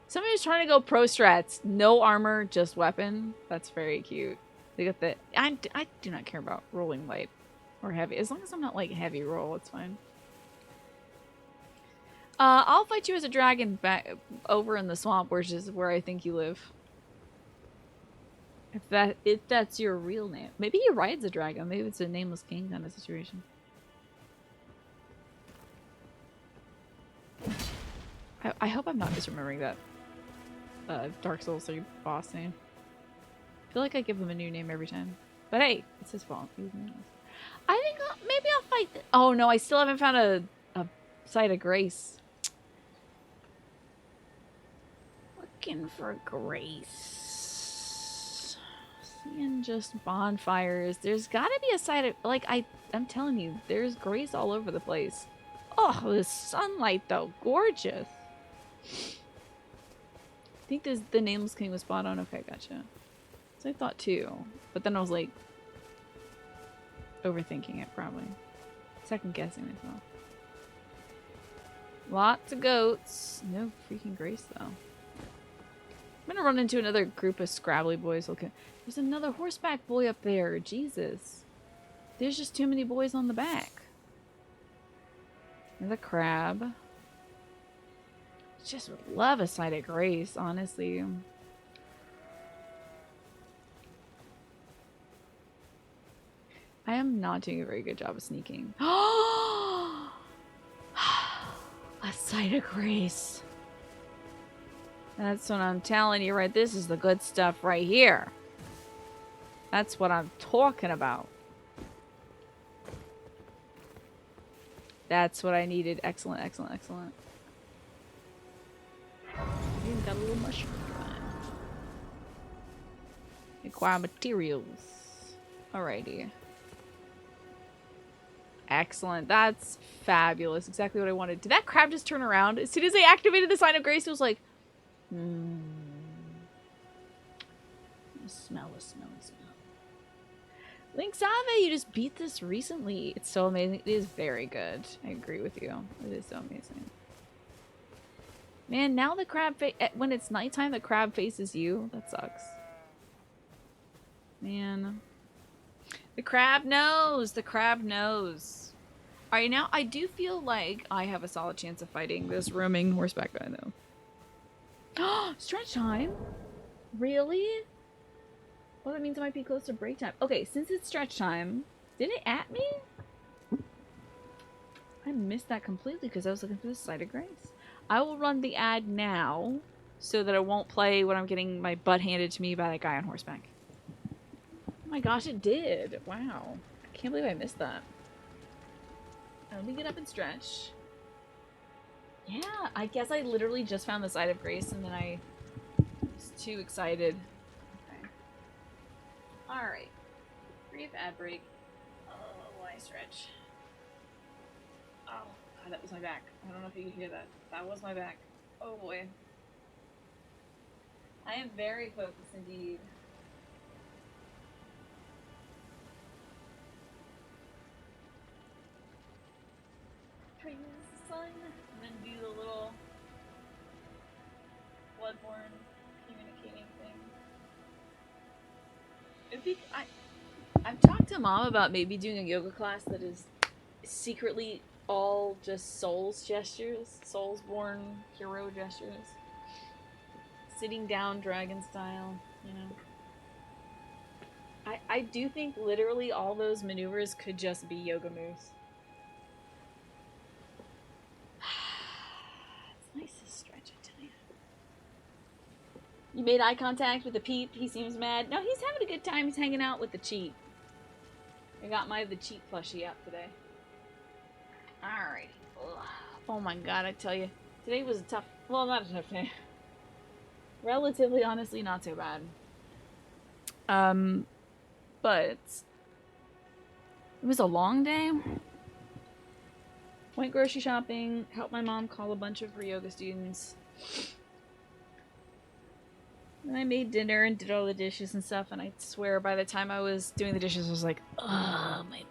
Somebody's trying to go pro strats. No armor, just weapon. That's very cute. They got the... I do not care about rolling light or heavy. As long as I'm not, like, heavy roll, it's fine. I'll fight you as a dragon back over in the swamp, which is where I think you live. If that's your real name. Maybe he rides a dragon. Maybe it's a nameless king kind of situation. I hope I'm not misremembering that Dark Souls 3 boss name. I feel like I give him a new name every time. But hey, it's his fault. I think maybe I'll fight oh no, I still haven't found a site of grace. Looking for grace. Seeing just bonfires. There's gotta be a site of like I'm telling you, there's grace all over the place. Oh, the sunlight though, gorgeous. I think the Nameless King was spot on. Okay, gotcha. So I thought too, but then I was like overthinking it probably. Second guessing myself. Lots of goats. No freaking grace though. I'm gonna run into another group of scrabbly boys looking. There's another horseback boy up there. Jesus. There's just too many boys on the back. And the crab. Just would love a sight of grace, honestly. I am not doing a very good job of sneaking. A sight of grace. That's what I'm telling you, right? This is the good stuff right here. That's what I'm talking about. That's what I needed. Excellent, excellent, excellent. Even got a little mushroom drawing. Acquire materials. Alrighty. Excellent. That's fabulous. Exactly what I wanted. Did that crab just turn around? As soon as I activated the sign of grace, it was like, smell. Link's Ave, you just beat this recently. It's so amazing. It is very good. I agree with you. It is so amazing. Man, now the crab when it's nighttime, the crab faces you. That sucks. Man. The crab knows. The crab knows. Alright, now I do feel like I have a solid chance of fighting this roaming horseback guy, though. Stretch time? Really? Well, that means it might be close to break time. Okay, since it's stretch time, did it at me? I missed that completely because I was looking for the site of grace. I will run the ad now so that I won't play when I'm getting my butt handed to me by that guy on horseback. Oh my gosh, it did. Wow. I can't believe I missed that. Let me get up and stretch. Yeah, I guess I literally just found the site of grace and then I was too excited. Okay. Alright. Brief ad break. Oh, why stretch? Oh, God, that was my back. I don't know if you can hear that. That was my back. Oh boy. I am very focused indeed. Praise the sun, and then do the little bloodborne communicating thing. It'd be, I've talked to Mom about maybe doing a yoga class that is secretly all just souls gestures, soulsborne hero gestures. Sitting down dragon style, you know. I do think literally all those maneuvers could just be yoga moves. It's nice to stretch, I tell you. You made eye contact with the Pete. He seems mad. No, he's having a good time. He's hanging out with the cheat. I got the cheat plushie out today. Alright. Oh my god, I tell you. Today was a tough... Well, not a tough day. Relatively, honestly, not so bad. But... It was a long day. Went grocery shopping. Helped my mom call a bunch of her yoga students. Then I made dinner and did all the dishes and stuff, and I swear by the time I was doing the dishes, I was like, oh, my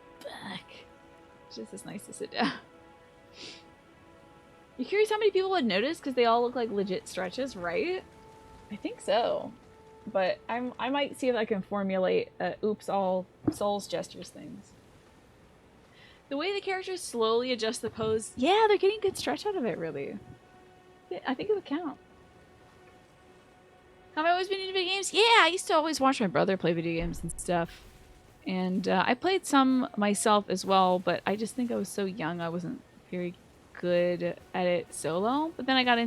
It's just nice to sit down. You curious how many people would notice because they all look like legit stretches, right? I think so. But I might see if I can formulate oops all souls gestures things. The way the characters slowly adjust the pose, yeah, they're getting good stretch out of it, really. I think it would count. Have I always been into video games? Yeah, I used to always watch my brother play video games and stuff. And I played some myself as well, but I just think I was so young I wasn't very good at it solo. But then I got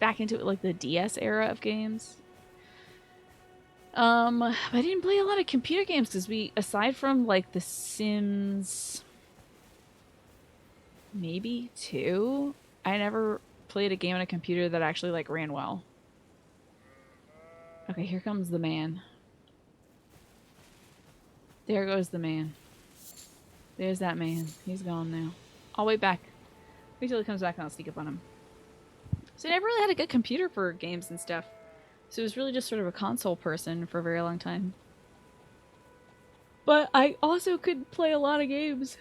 back into it like the DS era of games. I didn't play a lot of computer games because aside from like The Sims, maybe 2, I never played a game on a computer that actually like ran well. Okay, here comes the man. There goes the man. There's that man. He's gone now. I'll wait back. Wait till he comes back and I'll sneak up on him. So I never really had a good computer for games and stuff. So it was really just sort of a console person for a very long time. But I also could play a lot of games.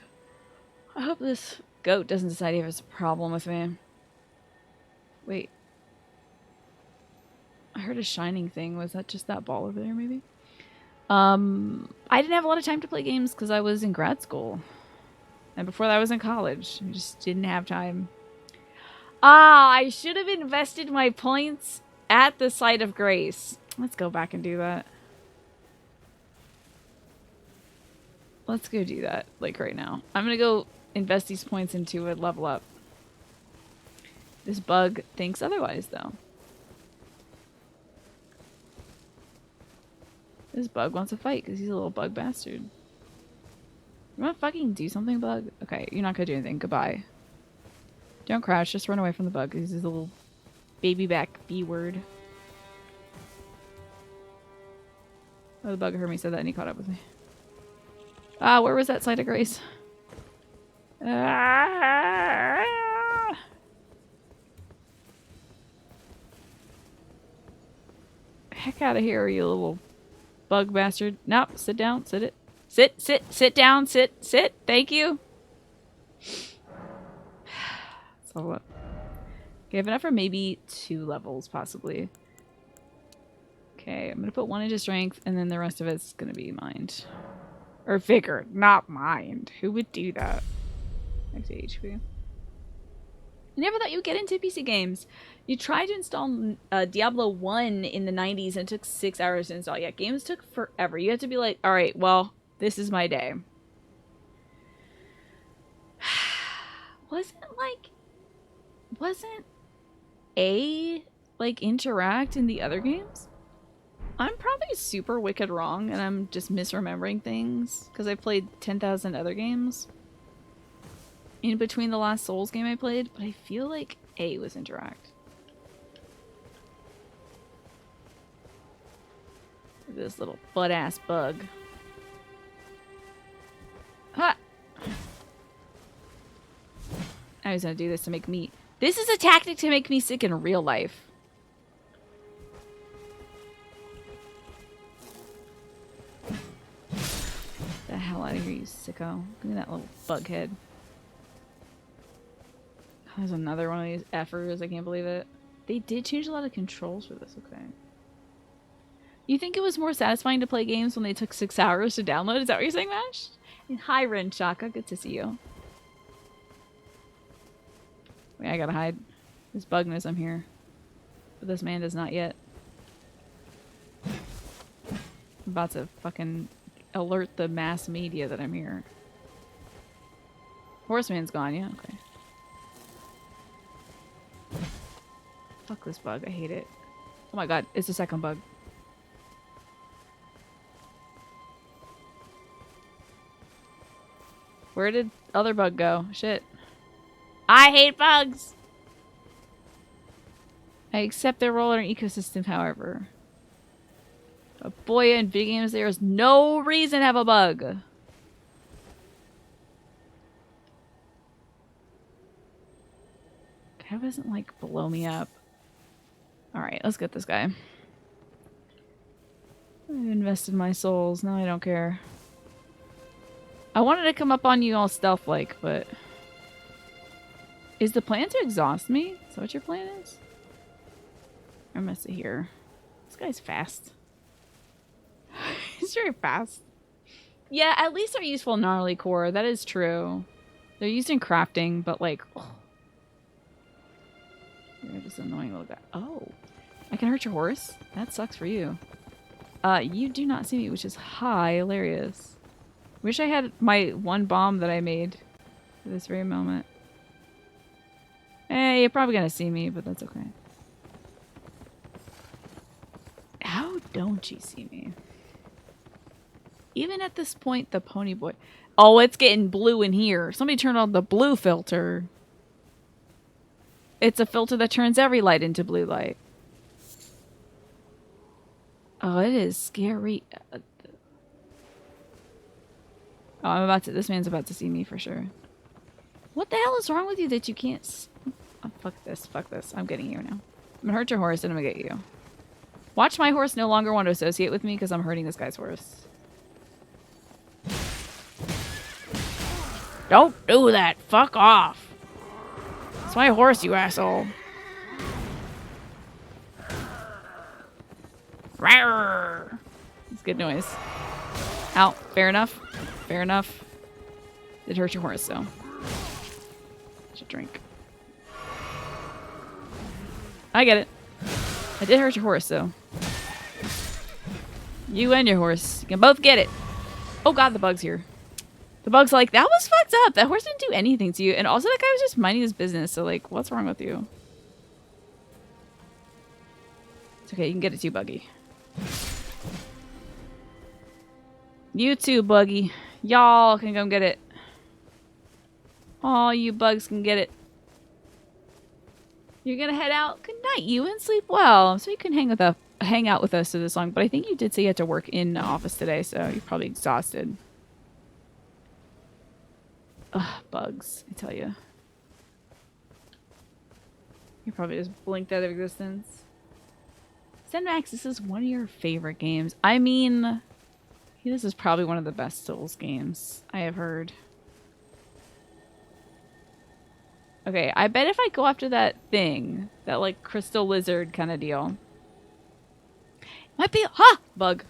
I hope this goat doesn't decide he has a problem with me. Wait. I heard a shining thing. Was that just that ball over there, maybe? I didn't have a lot of time to play games because I was in grad school. And before that I was in college. I just didn't have time. Ah, I should have invested my points at the site of grace. Let's go back and do that. Let's go do that, like right now. I'm gonna go invest these points into a level up. This bug thinks otherwise, though. This bug wants to fight because he's a little bug bastard. You wanna fucking do something, bug? Okay, you're not gonna do anything. Goodbye. Don't crouch, just run away from the bug. He's a little baby back B word. Oh, the bug heard me say that and he caught up with me. Ah, where was that site of grace? Ah! Heck out of here, you little bug bastard. Nope, sit down, sit it. Sit down, sit. Thank you. So what? Okay, I have enough for maybe 2 levels, possibly. Okay, I'm gonna put 1 into strength, and then the rest of it's gonna be mind. Or vigor, not mind. Who would do that? Next to HP. I never thought you'd get into PC games. You tried to install Diablo 1 in the 90s and it took 6 hours to install. Yeah, games took forever. You have to be like, alright, well, this is my day. Wasn't A, like, interact in the other games? I'm probably super wicked wrong and I'm just misremembering things because I played 10,000 other games in between the last Souls game I played, but I feel like A was interact. This little butt-ass bug. Ha! I was gonna do this to make me... This is a tactic to make me sick in real life. The hell out of here, you sicko. Look at that little bug head. There's another one of these effers. I can't believe it. They did change a lot of controls for this, okay. You think it was more satisfying to play games when they took 6 hours to download? Is that what you're saying, Mash? And hi, Ren Shaka. Good to see you. Wait, I gotta hide. This bug knows I'm here. But this man does not yet. I'm about to fucking alert the mass media that I'm here. Horseman's gone, yeah? Okay. Fuck this bug. I hate it. Oh my god, it's the second bug. Where did other bug go? Shit. I hate bugs! I accept their role in our ecosystem, however. But boy, in video games there is no reason to have a bug. That doesn't, like, blow me up. Alright, let's get this guy. I've invested my souls. Now I don't care. I wanted to come up on you all stealth-like, but... Is the plan to exhaust me? Is that what your plan is? Or am I here? This guy's fast. He's very fast. Yeah, at least they're useful gnarly core. That is true. They're used in crafting, but like... Oh. You're just an annoying little guy. Oh. I can hurt your horse? That sucks for you. You do not see me, which is hilarious. Wish I had my one bomb that I made for this very moment. Hey, you're probably gonna see me, but that's okay. How don't you see me? Even at this point, the pony boy... Oh, it's getting blue in here. Somebody turned on the blue filter. It's a filter that turns every light into blue light. Oh, it is scary. Oh, I'm about to... This man's about to see me for sure. What the hell is wrong with you that you can't... Oh, fuck this. Fuck this. I'm getting you now. I'm gonna hurt your horse and I'm gonna get you. Watch my horse no longer want to associate with me because I'm hurting this guy's horse. Don't do that. Fuck off. It's my horse, you asshole. Rawr. It's good noise. Ow. Fair enough. Fair enough. Did hurt your horse, though. Should drink. I get it. I did hurt your horse, though. You and your horse. You can both get it. Oh god, the bug's here. The bug's like, that was fucked up. That horse didn't do anything to you. And also that guy was just minding his business. So like, what's wrong with you? It's okay, you can get it too, Buggy. You too, Buggy. Y'all can come get it. All you bugs can get it. You're gonna head out. Good night, you, and sleep well. So you can hang out with us for this long. But I think you did say you had to work in the office today, so you're probably exhausted. Ugh, bugs, I tell you. You probably just blinked out of existence. Max, this is one of your favorite games. I mean, this is probably one of the best Souls games I have heard. Okay, I bet if I go after that thing, that like crystal lizard kind of deal. Might be, ha! Bug.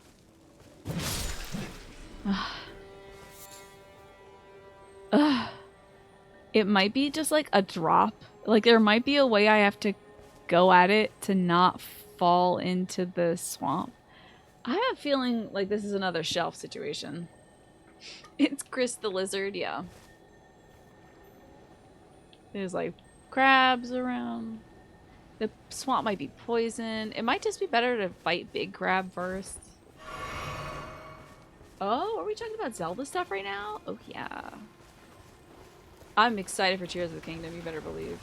It might be just like a drop. Like there might be a way I have to go at it to not fall into the swamp. I have a feeling like this is another shelf situation. It's Chris the lizard, yeah. There's like crabs around. The swamp might be poison. It might just be better to fight big crab first. Oh, are we talking about Zelda stuff right now? Oh yeah. I'm excited for Tears of the Kingdom, you better believe.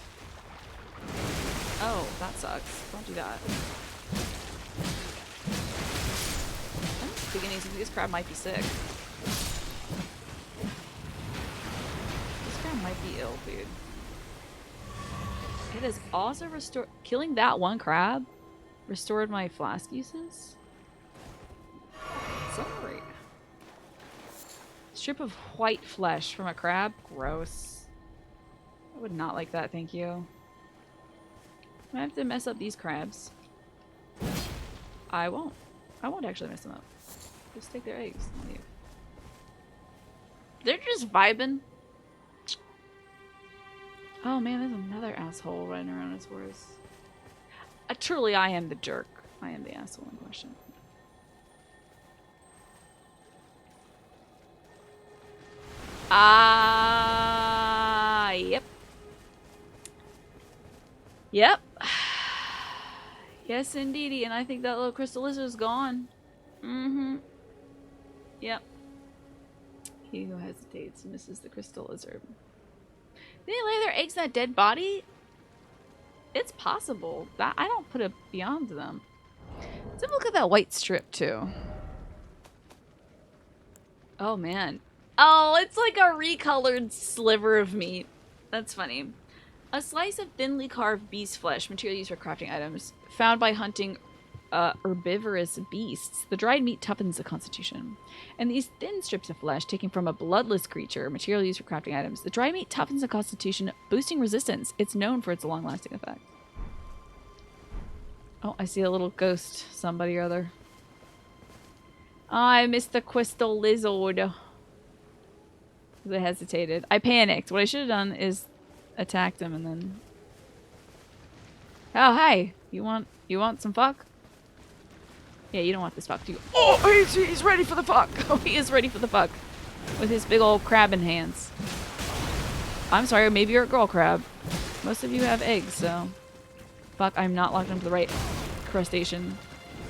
Oh, that sucks. Don't do that. I'm beginning to think this crab might be sick. This crab might be ill, dude. It has also restored... Killing that one crab restored my flask uses? So great. Strip of white flesh from a crab? Gross. I would not like that, thank you. I have to mess up these crabs. I won't. I won't actually mess them up. Just take their eggs and leave. They're just vibing. Oh man, there's another asshole running around his horse. Truly, I am the jerk. I am the asshole in question. Yep. Yep. Yes, indeedy. And I think that little crystal lizard is gone. Mm-hmm. Yep. He who hesitates misses the crystal lizard. Did they lay their eggs in that dead body? It's possible. That I don't put it beyond them. Let's have a look at that white strip, too. Oh, man. Oh, it's like a recolored sliver of meat. That's funny. A slice of thinly carved beast flesh, material used for crafting items, found by hunting herbivorous beasts. The dried meat toughens the constitution. And these thin strips of flesh taken from a bloodless creature, material used for crafting items. The dried meat toughens the constitution, boosting resistance. It's known for its long-lasting effect. Oh, I see a little ghost. Somebody or other. I missed the crystal lizard. I hesitated. I panicked. What I should have done is attacked him and then... Oh, hey! You want some fuck? Yeah, you don't want this fuck, do you? Oh, he's ready for the fuck! Oh, he is ready for the fuck. With his big old crab in hands. I'm sorry, maybe you're a girl crab. Most of you have eggs, so... Fuck, I'm not locked onto the right crustacean.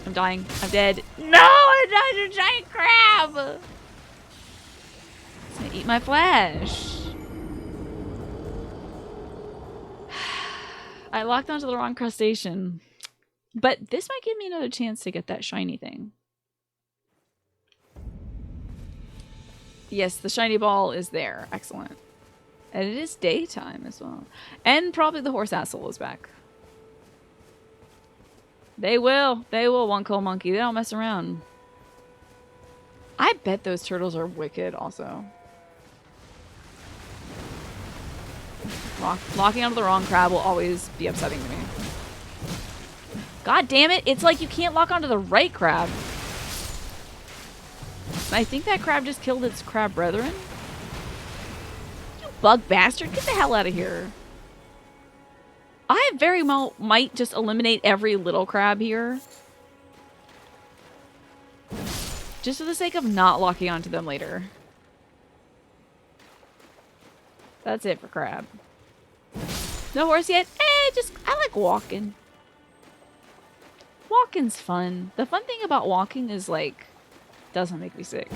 I'm dying. I'm dead. No! I died to a giant crab! It's gonna eat my flesh. I locked onto the wrong crustacean. But this might give me another chance to get that shiny thing. Yes, the shiny ball is there. Excellent. And it is daytime as well. And probably the horse asshole is back. They will. They will, one coal monkey. They don't mess around. I bet those turtles are wicked also. Locking onto the wrong crab will always be upsetting to me. God damn it. It's like you can't lock onto the right crab. I think that crab just killed its crab brethren. You bug bastard. Get the hell out of here. I very well might just eliminate every little crab here. Just for the sake of not locking onto them later. That's it for crab. No horse yet? I like walking. Walking's fun. The fun thing about walking is, like, doesn't make me sick.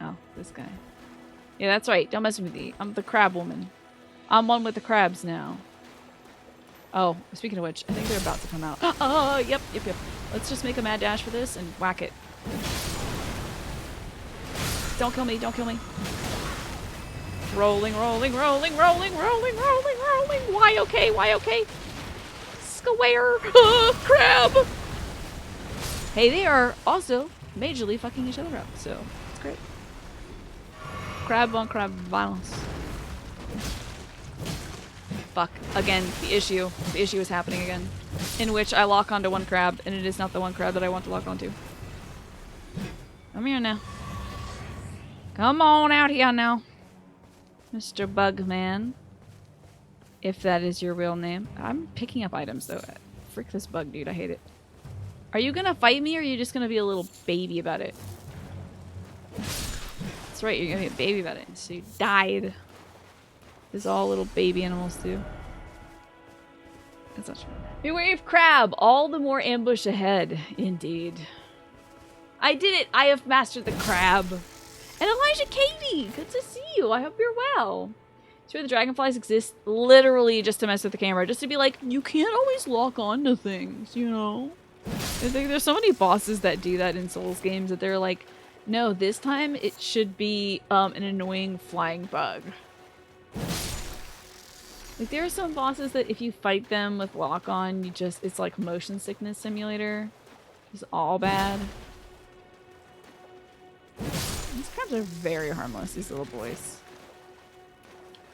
Oh, this guy. Yeah, that's right. Don't mess with me. I'm the crab woman. I'm one with the crabs now. Oh, speaking of which, I think they're about to come out. Oh, yep. Let's just make a mad dash for this and whack it. Don't kill me. Don't kill me. Rolling. Why okay? Square. Crab. Hey, they are also majorly fucking each other up, so it's great. Crab on crab violence. Fuck. Again, the issue. The issue is happening again. In which I lock onto one crab, and it is not the one crab that I want to lock onto. Come here now. Come on out here now. Mr. Bugman. If that is your real name. I'm picking up items, though. Frick this bug, dude. I hate it. Are you gonna fight me, or are you just gonna be a little baby about it? That's right, you're gonna be a baby about it. So you died. As all little baby animals do. That's not true. Beware of crab! All the more ambush ahead. Indeed. I did it! I have mastered the crab! And Elijah Katie! Good to see you! I hope you're well. Sure, the dragonflies exist literally just to mess with the camera. Just to be like, you can't always lock onto things, you know? I think there's so many bosses that do that in Souls games that they're like, no, this time it should be an annoying flying bug. Like, there are some bosses that if you fight them with lock on, it's like motion sickness simulator. It's all bad. These crabs are very harmless, these little boys.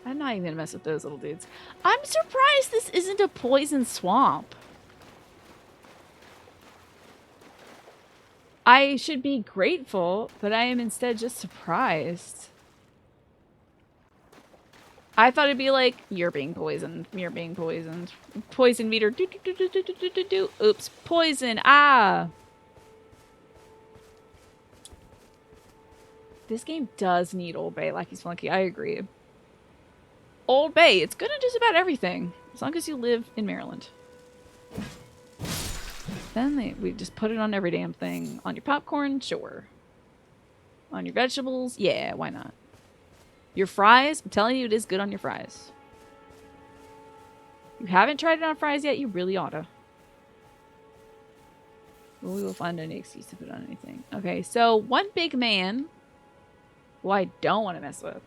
I'm not even gonna mess with those little dudes. I'm surprised this isn't a poison swamp. I should be grateful, but I am instead just surprised. I thought it'd be like, you're being poisoned. You're being poisoned. Poison meter. Oops. Poison. Ah. This game does need Old Bay, like he's flunky. I agree. Old Bay. It's good at just about everything. As long as you live in Maryland. Then we just put it on every damn thing. On your popcorn? Sure. On your vegetables? Yeah, why not? Your fries? I'm telling you, it is good on your fries. You haven't tried it on fries yet? You really oughta. Well, we will find any excuse to put on anything. Okay, so one big man who I don't want to mess with.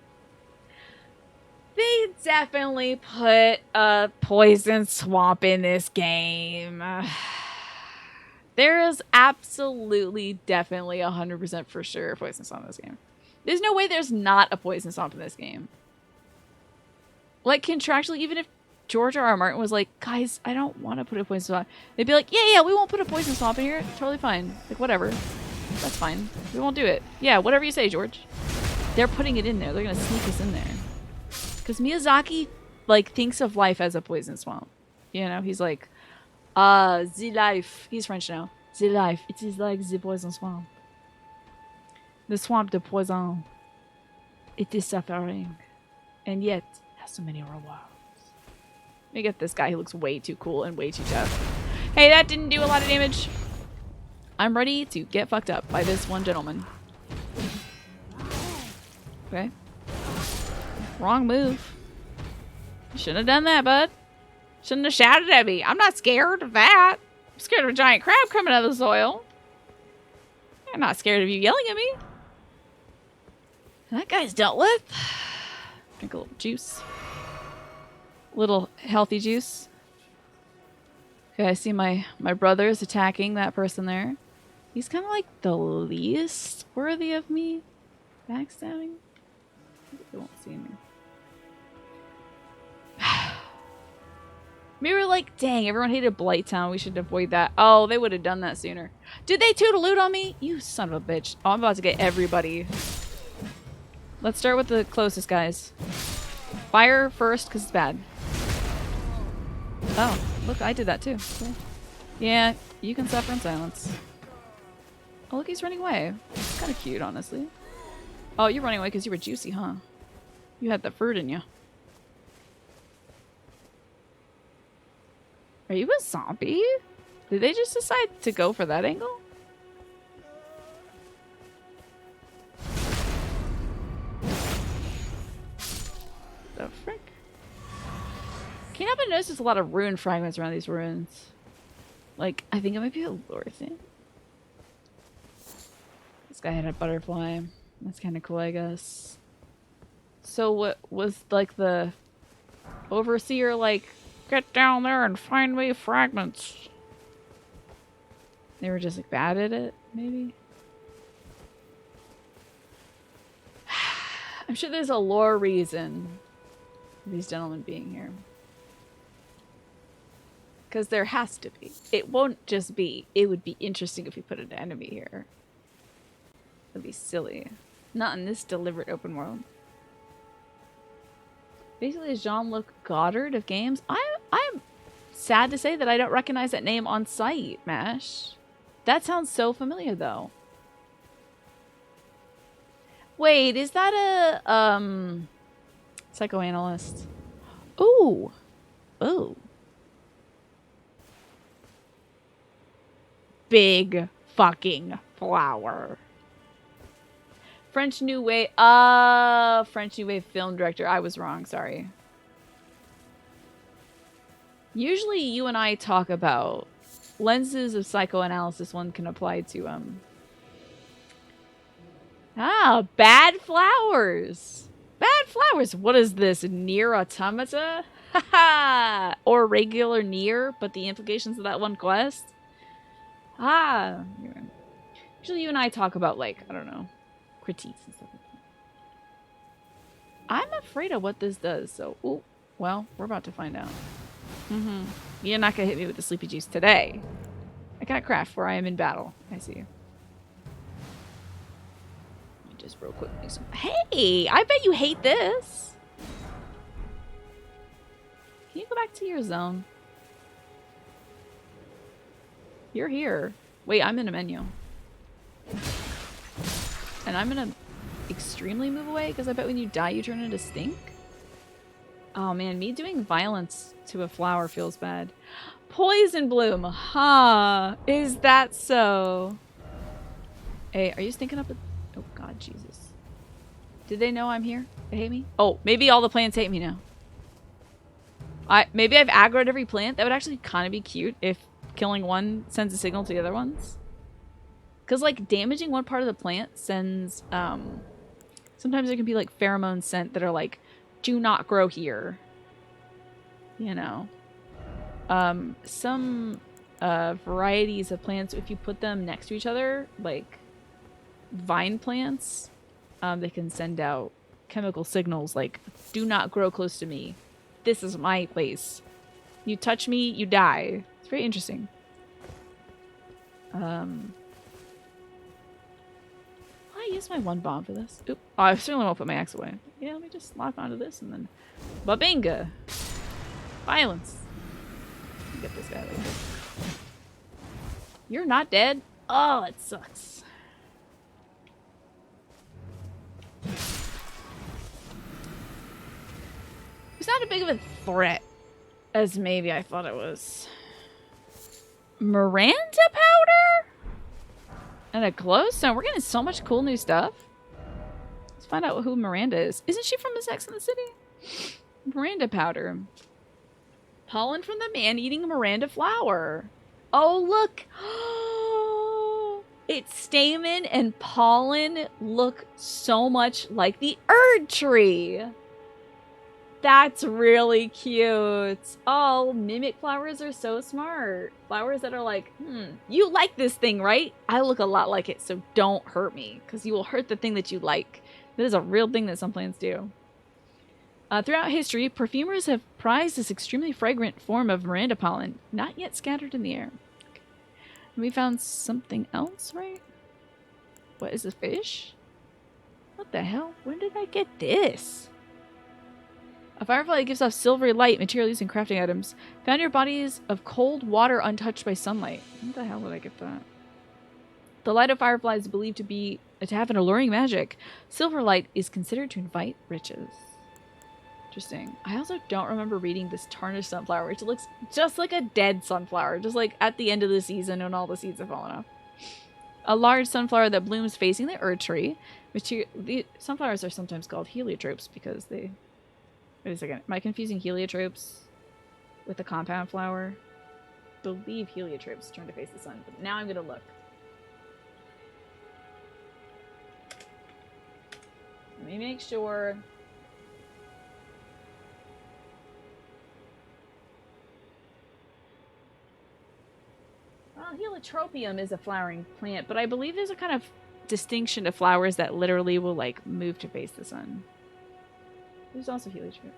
They definitely put a poison swamp in this game. There is absolutely, definitely, 100% for sure a poison swamp in this game. There's no way there's not a poison swamp in this game. Like, contractually, even if George R. R. Martin was like, guys, I don't want to put a poison swamp, they'd be like, yeah, we won't put a poison swamp in here. Totally fine. Like, whatever. That's fine. We won't do it. Yeah, whatever you say, George. They're putting it in there. They're going to sneak us in there. Because Miyazaki, like, thinks of life as a poison swamp. You know, he's like, the life. He's French now. The life. It is like the poison swamp. The swamp de poison. It is suffering. And yet, has so many rewards. Let me get this guy who looks way too cool and way too tough. Hey, that didn't do a lot of damage. I'm ready to get fucked up by this one gentleman. Okay. Wrong move. You shouldn't have done that, bud. Shouldn't have shouted at me. I'm not scared of that. I'm scared of a giant crab coming out of the soil. I'm not scared of you yelling at me. That guy's dealt with. Drink a little juice. Little healthy juice. Okay, I see my brother is attacking that person there. He's kind of like the least worthy of me backstabbing. They won't see me. We were like, dang, everyone hated Blighttown. We should avoid that. Oh, they would have done that sooner. Did they toodaloot on me? You son of a bitch. Oh, I'm about to get everybody. Let's start with the closest guys. Fire first, because it's bad. Oh, look, I did that too. Cool. Yeah, you can suffer in silence. Oh, look, he's running away. It's kind of cute, honestly. Oh, you're running away because you were juicy, huh? You had the fruit in you. Are you a zombie? Did they just decide to go for that angle? The frick? Can't help but notice there's a lot of rune fragments around these ruins. Like, I think it might be a lore thing. This guy had a butterfly. That's kind of cool, I guess. So what was, like, the overseer, like, get down there and find me fragments? They were just, like, bad at it, maybe? I'm sure there's a lore reason for these gentlemen being here. Because there has to be. It won't just be. It would be interesting if we put an enemy here. It'd be silly. Not in this deliberate open world. Basically, Jean-Luc Godard of games. I'm sad to say that I don't recognize that name on sight, Mash. That sounds so familiar, though. Wait, is that a psychoanalyst? Ooh. Ooh. Big fucking flower. French New Wave. French New Wave film director. I was wrong. Sorry. Usually you and I talk about lenses of psychoanalysis one can apply to, bad flowers. Bad flowers. What is this? Near automata? Haha. Or regular near, but the implications of that one quest? Usually you and I talk about, like, I don't know, critiques and stuff like that. I'm afraid of what this does, so, ooh, well, we're about to find out. You're not gonna hit me with the sleepy juice today. I got craft where I am in battle. I see you. Let me just real quick make some. Hey, I bet you hate this. Can you go back to your zone? You're here. Wait, I'm in a menu. And I'm gonna extremely move away because I bet when you die you turn into stink. Oh man, me doing violence to a flower feels bad. Poison bloom, huh? Is that so? Hey, are you stinking up? Oh god, Jesus. Did they know I'm here? They hate me? Oh, maybe all the plants hate me now. Maybe I've aggroed every plant. That would actually kind of be cute if killing one sends a signal to the other ones. Because, like, damaging one part of the plant sends, sometimes there can be, like, pheromone scent that are, like, do not grow here. You know. Some varieties of plants, if you put them next to each other, like vine plants, they can send out chemical signals like, do not grow close to me. This is my place. You touch me, you die. It's very interesting. I use my one bomb for this. Oop. Oh, I certainly won't put my axe away. Yeah, let me just lock onto this and then babinga. Violence. Get this guy out of here. You're not dead? Oh, it sucks. It's not as big of a threat as maybe I thought it was. Miranda powder? And a glowstone. We're getting so much cool new stuff. Let's find out who Miranda is. Isn't she from the Sex and the City? Miranda powder. Pollen from the man-eating Miranda flower. Oh, look. Its stamen and pollen look so much like the Erd tree. That's really cute. Oh, mimic flowers are so smart. Flowers that are like, you like this thing, right? I look a lot like it, so don't hurt me, because you will hurt the thing that you like. That is a real thing that some plants do. Throughout history, perfumers have prized this extremely fragrant form of Miranda pollen, not yet scattered in the air. Okay. We found something else, right? What is a fish? What the hell? When did I get this? A firefly gives off silvery light, material used in crafting items. Found near bodies of cold water untouched by sunlight. When the hell did I get that? The light of fireflies is believed to have an alluring magic. Silver light is considered to invite riches. Interesting. I also don't remember reading this tarnished sunflower, which looks just like a dead sunflower, just like at the end of the season when all the seeds have fallen off. A large sunflower that blooms facing the Erd tree. The sunflowers are sometimes called heliotropes because they... Wait a second. Am I confusing heliotropes with the compound flower? I believe heliotropes turn to face the sun, but now I'm going to look. Let me make sure... Well, heliotropium is a flowering plant, but I believe there's a kind of distinction to flowers that literally will, like, move to face the sun. There's also heliotropes.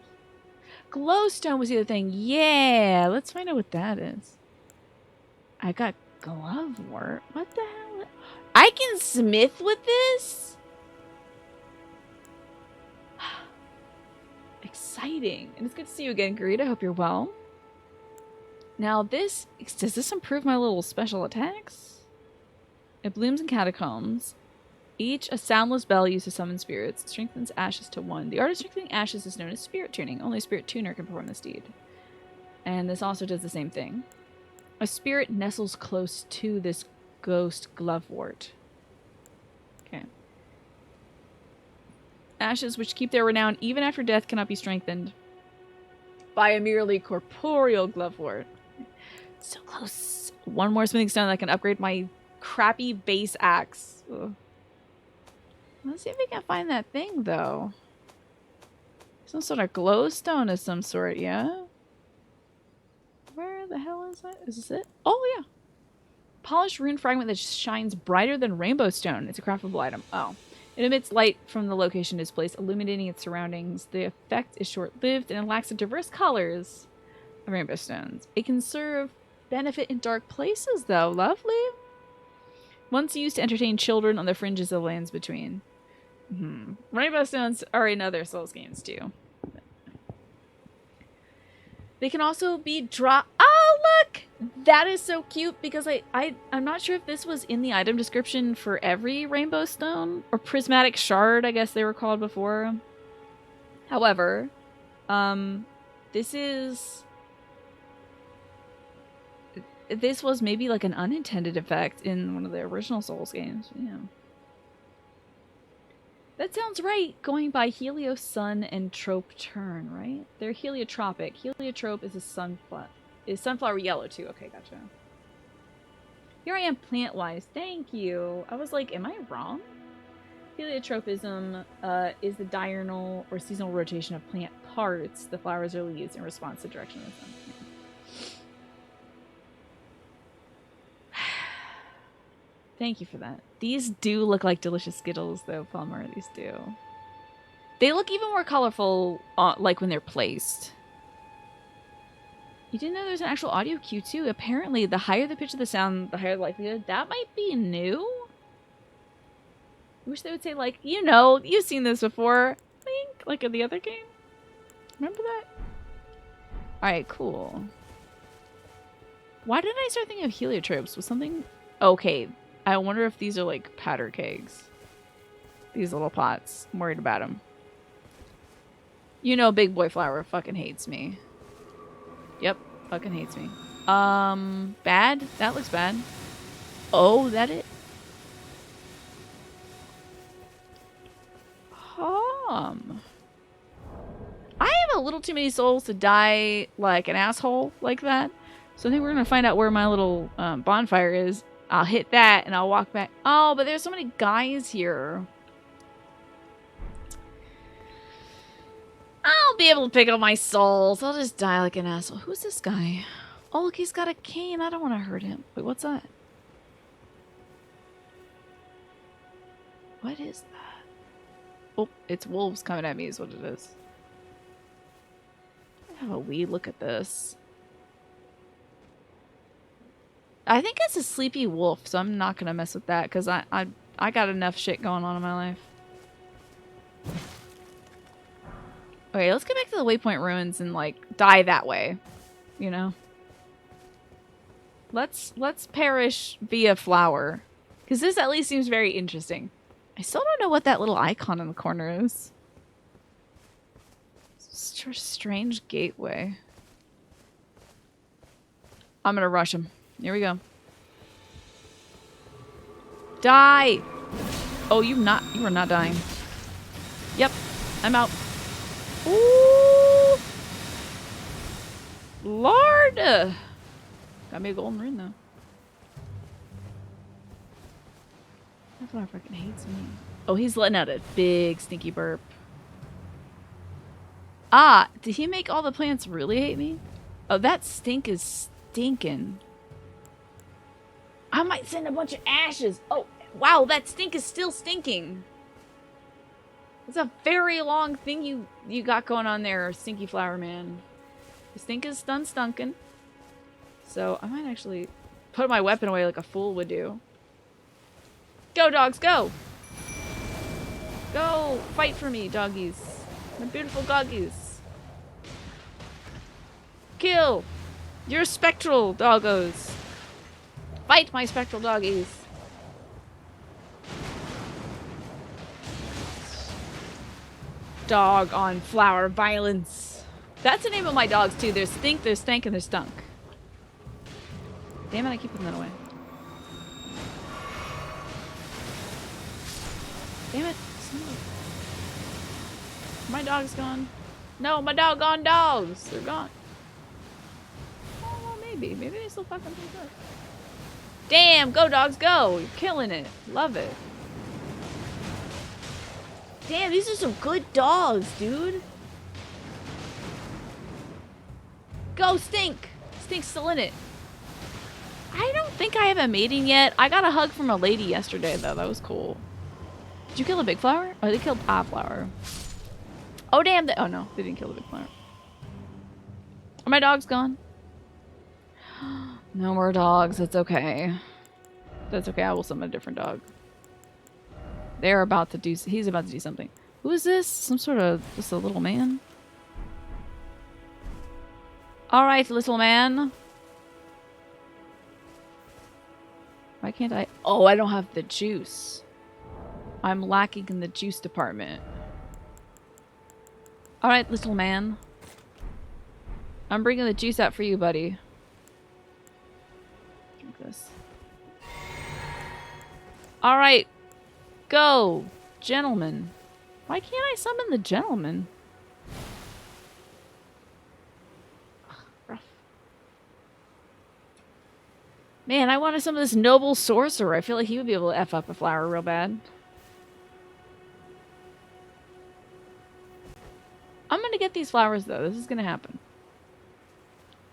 Glowstone was the other thing. Yeah, let's find out what that is. I got glovewort. What the hell? I can smith with this? Exciting. And it's good to see you again, Greed. I hope you're well. Now does this improve my little special attacks? It blooms in catacombs. Each a soundless bell used to summon spirits. Strengthens ashes to 1. The art of strengthening ashes is known as spirit tuning. Only a spirit tuner can perform this deed. And this also does the same thing. A spirit nestles close to this ghost glovewort. Okay. Ashes which keep their renown even after death cannot be strengthened by a merely corporeal glovewort. So close. One more smithing stone that can upgrade my crappy base axe. Ugh. Let's see if we can find that thing, though. Some sort of glowstone of some sort, yeah? Where the hell is that? Is this it? Oh, yeah. Polished rune fragment that shines brighter than rainbow stone. It's a craftable item. Oh. It emits light from the location it is placed, illuminating its surroundings. The effect is short-lived and it lacks the diverse colors of rainbow stones. It can serve benefit in dark places, though. Lovely. Once used to entertain children on the fringes of the lands between. Rainbow stones are in other Souls games, too. They can also be Oh, look! That is so cute because I'm not sure if this was in the item description for every rainbow stone or prismatic shard, I guess they were called before. However, this was maybe like an unintended effect in one of the original Souls games. Yeah. That sounds right, going by Helios, Sun, and Trope Turn, right? They're heliotropic. Heliotrope is a sunflower. Is sunflower yellow too? Okay, gotcha. Here I am plant-wise. Thank you. I was like, am I wrong? Heliotropism is the diurnal or seasonal rotation of plant parts. The flowers are leaves in response to the direction of the sun. Thank you for that. These do look like delicious Skittles, though, Palmer. These do. They look even more colorful, like when they're placed. You didn't know there's an actual audio cue, too. Apparently, the higher the pitch of the sound, the higher the likelihood. That might be new? I wish they would say, like, you know, you've seen this before. Link, like in the other game. Remember that? Alright, cool. Why did I start thinking of heliotropes? Was something... Okay, I wonder if these are, like, powder kegs. These little pots. I'm worried about them. You know Big Boy Flower fucking hates me. Yep, fucking hates me. Bad? That looks bad. Oh, that it? I have a little too many souls to die like an asshole like that. So I think we're gonna find out where my little bonfire is. I'll hit that and I'll walk back. Oh, but there's so many guys here. I'll be able to pick up my souls. I'll just die like an asshole. Who's this guy? Oh, look, he's got a cane. I don't want to hurt him. Wait, what's that? What is that? Oh, it's wolves coming at me is what it is. Have a wee look at this. I think it's a sleepy wolf, so I'm not going to mess with that because I got enough shit going on in my life. Okay, let's get back to the Waypoint Ruins and, like, die that way. You know? Let's perish via flower. Because this at least seems very interesting. I still don't know what that little icon in the corner is. It's a strange gateway. I'm gonna rush him. Here we go. Die! Oh, you are not dying. Yep, I'm out. Ooh! Lord! Got me a golden rune, though. That flower fucking hates me. Oh, he's letting out a big stinky burp. Ah, did he make all the plants really hate me? Oh, that stink is stinking. I might send a bunch of ashes. Oh, wow, that stink is still stinking. It's a very long thing you got going on there, Stinky Flower Man. The stink is done stunkin'. So I might actually put my weapon away like a fool would do. Go, dogs, go! Go! Fight for me, doggies. My beautiful doggies. Kill! You're spectral, doggos. Fight, my spectral doggies. Dog on flower violence. That's the name of my dogs, too. There's stink, there's stank, and there's stunk. Damn it, I keep putting that away. Damn it. My dog's gone. No, my doggone dogs. They're gone. Oh, well, maybe. Maybe they still fucking pick up. Damn, go dogs, go. You're killing it. Love it. Damn, these are some good dogs, dude. Go, Stink. Stink's still in it. I don't think I have a mating yet. I got a hug from a lady yesterday, though. That was cool. Did you kill a big flower? Oh, they killed a flower. Oh, damn. Oh, no. They didn't kill the big flower. Are my dogs gone? No more dogs. That's okay. That's okay. I will summon a different dog. They're about to do... He's about to do something. Who is this? Some sort of... Just a little man? Alright, little man. Why can't I... Oh, I don't have the juice. I'm lacking in the juice department. Alright, little man. I'm bringing the juice out for you, buddy. Drink this. Alright. Go, gentlemen. Why can't I summon the gentleman? Ugh, rough. Man, I wanted some of this noble sorcerer. I feel like he would be able to F up a flower real bad. get these flowers, though. This is gonna happen.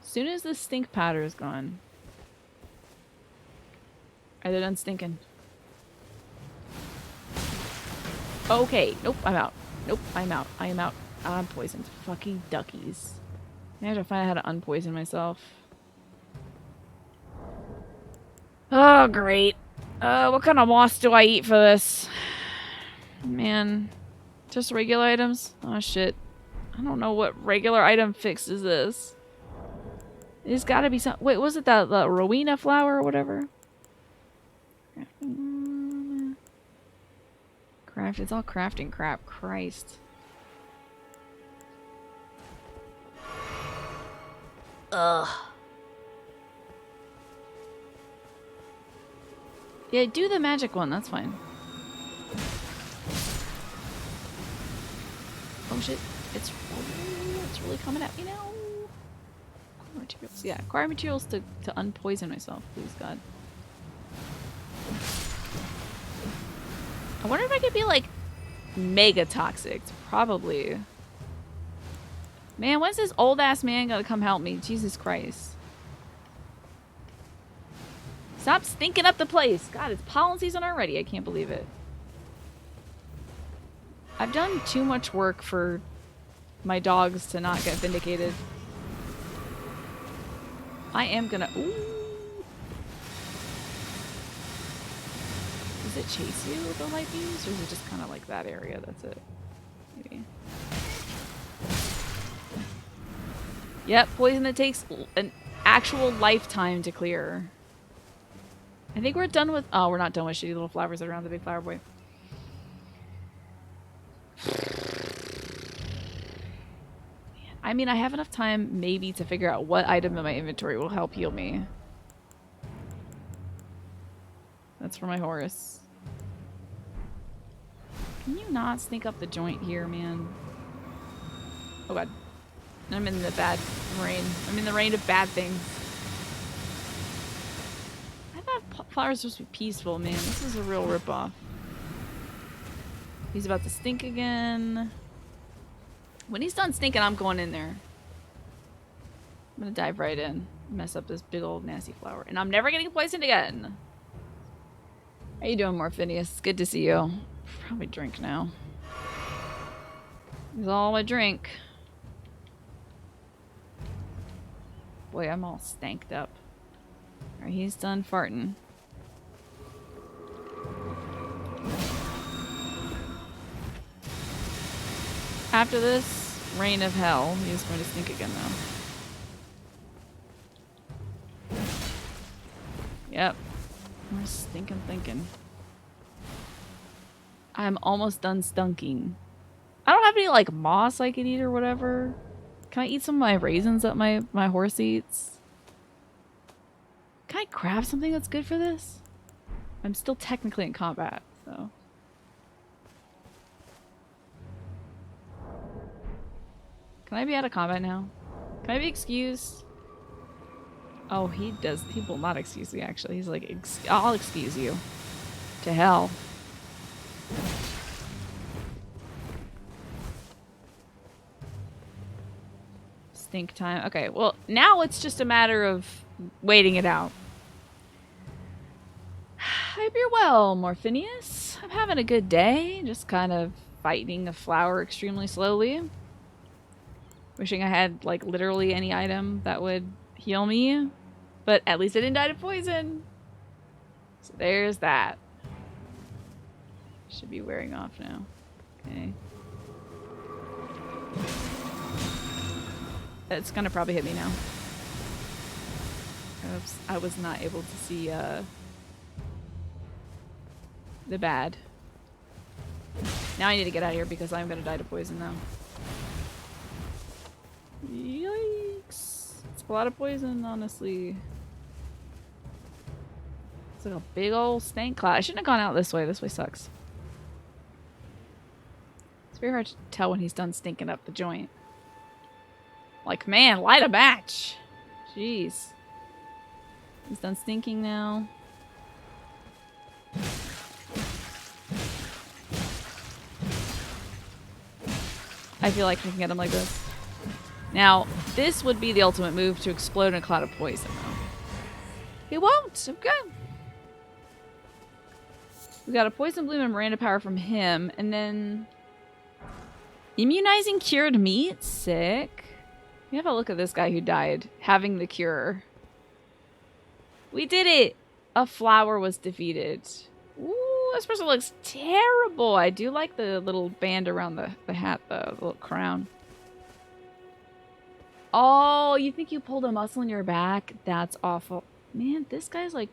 As soon as the stink powder is gone. Are they done stinking? Okay. Nope, I'm out. Nope, I'm out. I am out. I'm poisoned. Fucking duckies. I have to find out how to unpoison myself. Oh, great. What kind of moss do I eat for this? Man. Just regular items? Oh, shit. I don't know what regular item fixes this. There's gotta be some... Wait, was it that the Rowena flower or whatever? Craft. It's all crafting crap. Christ. Ugh. Yeah, do the magic one. That's fine. Oh shit. It's really coming at me now. Acquire materials. Yeah, acquire materials to unpoison myself. Please, God. I wonder if I could be like mega toxic. Probably. Man, when's this old ass man gonna come help me? Jesus Christ. Stop stinking up the place. God, it's pollen season already. I can't believe it. I've done too much work for my dogs to not get vindicated. I am gonna... Ooh. Does it chase you with the light beams? Or is it just kind of like that area? That's it. Maybe. Yep, poison that takes an actual lifetime to clear. I think we're done with... Oh, we're not done with shitty little flowers that are around the big flower boy. I mean, I have enough time maybe to figure out what item in my inventory will help heal me. That's for my horse. Can you not sneak up the joint here, man? Oh god. I'm in the bad rain. I'm in the rain of bad things. I thought flowers were supposed to be peaceful, man. This is a real ripoff. He's about to stink again. When he's done stinking, I'm going in there. I'm gonna dive right in. Mess up this big old nasty flower. And I'm never getting poisoned again. How you doing, Morphinius? Good to see you. Probably drink now. This is all I drink. Boy, I'm all stanked up. Alright, he's done farting. After this rain of hell, he's going to stink again, though. Yep. We're stinking thinking. I'm almost done stunking. I don't have any, like, moss I can eat or whatever. Can I eat some of my raisins that my horse eats? Can I craft something that's good for this? I'm still technically in combat, so... Can I be out of combat now? Can I be excused? Oh, he does. He will not excuse me, actually. He's like, I'll excuse you. To hell. Stink time. Okay, well, now it's just a matter of waiting it out. I hope you're well, Morphinius. I'm having a good day. Just kind of fighting a flower extremely slowly. Wishing I had, like, literally any item that would heal me. But at least I didn't die to poison. So there's that. Should be wearing off now. Okay. It's gonna probably hit me now. Oops. I was not able to see, the bad. Now I need to get out of here because I'm gonna die to poison now. Yikes. It's a lot of poison, honestly. It's like a big old stank cloud. I shouldn't have gone out this way. This way sucks. It's very hard to tell when he's done stinking up the joint. Like, man, light a match. Jeez. He's done stinking now. I feel like we can get him like this. Now, this would be the ultimate move to explode in a cloud of poison, though. He won't. Okay. We got a poison bloom and Miranda power from him, and then immunizing cured meat. Sick. You have a look at this guy who died having the cure. We did it. A flower was defeated. Ooh, this person looks terrible. I do like the little band around the hat, though, the little crown. Oh, you think you pulled a muscle in your back? That's awful. Man, this guy's like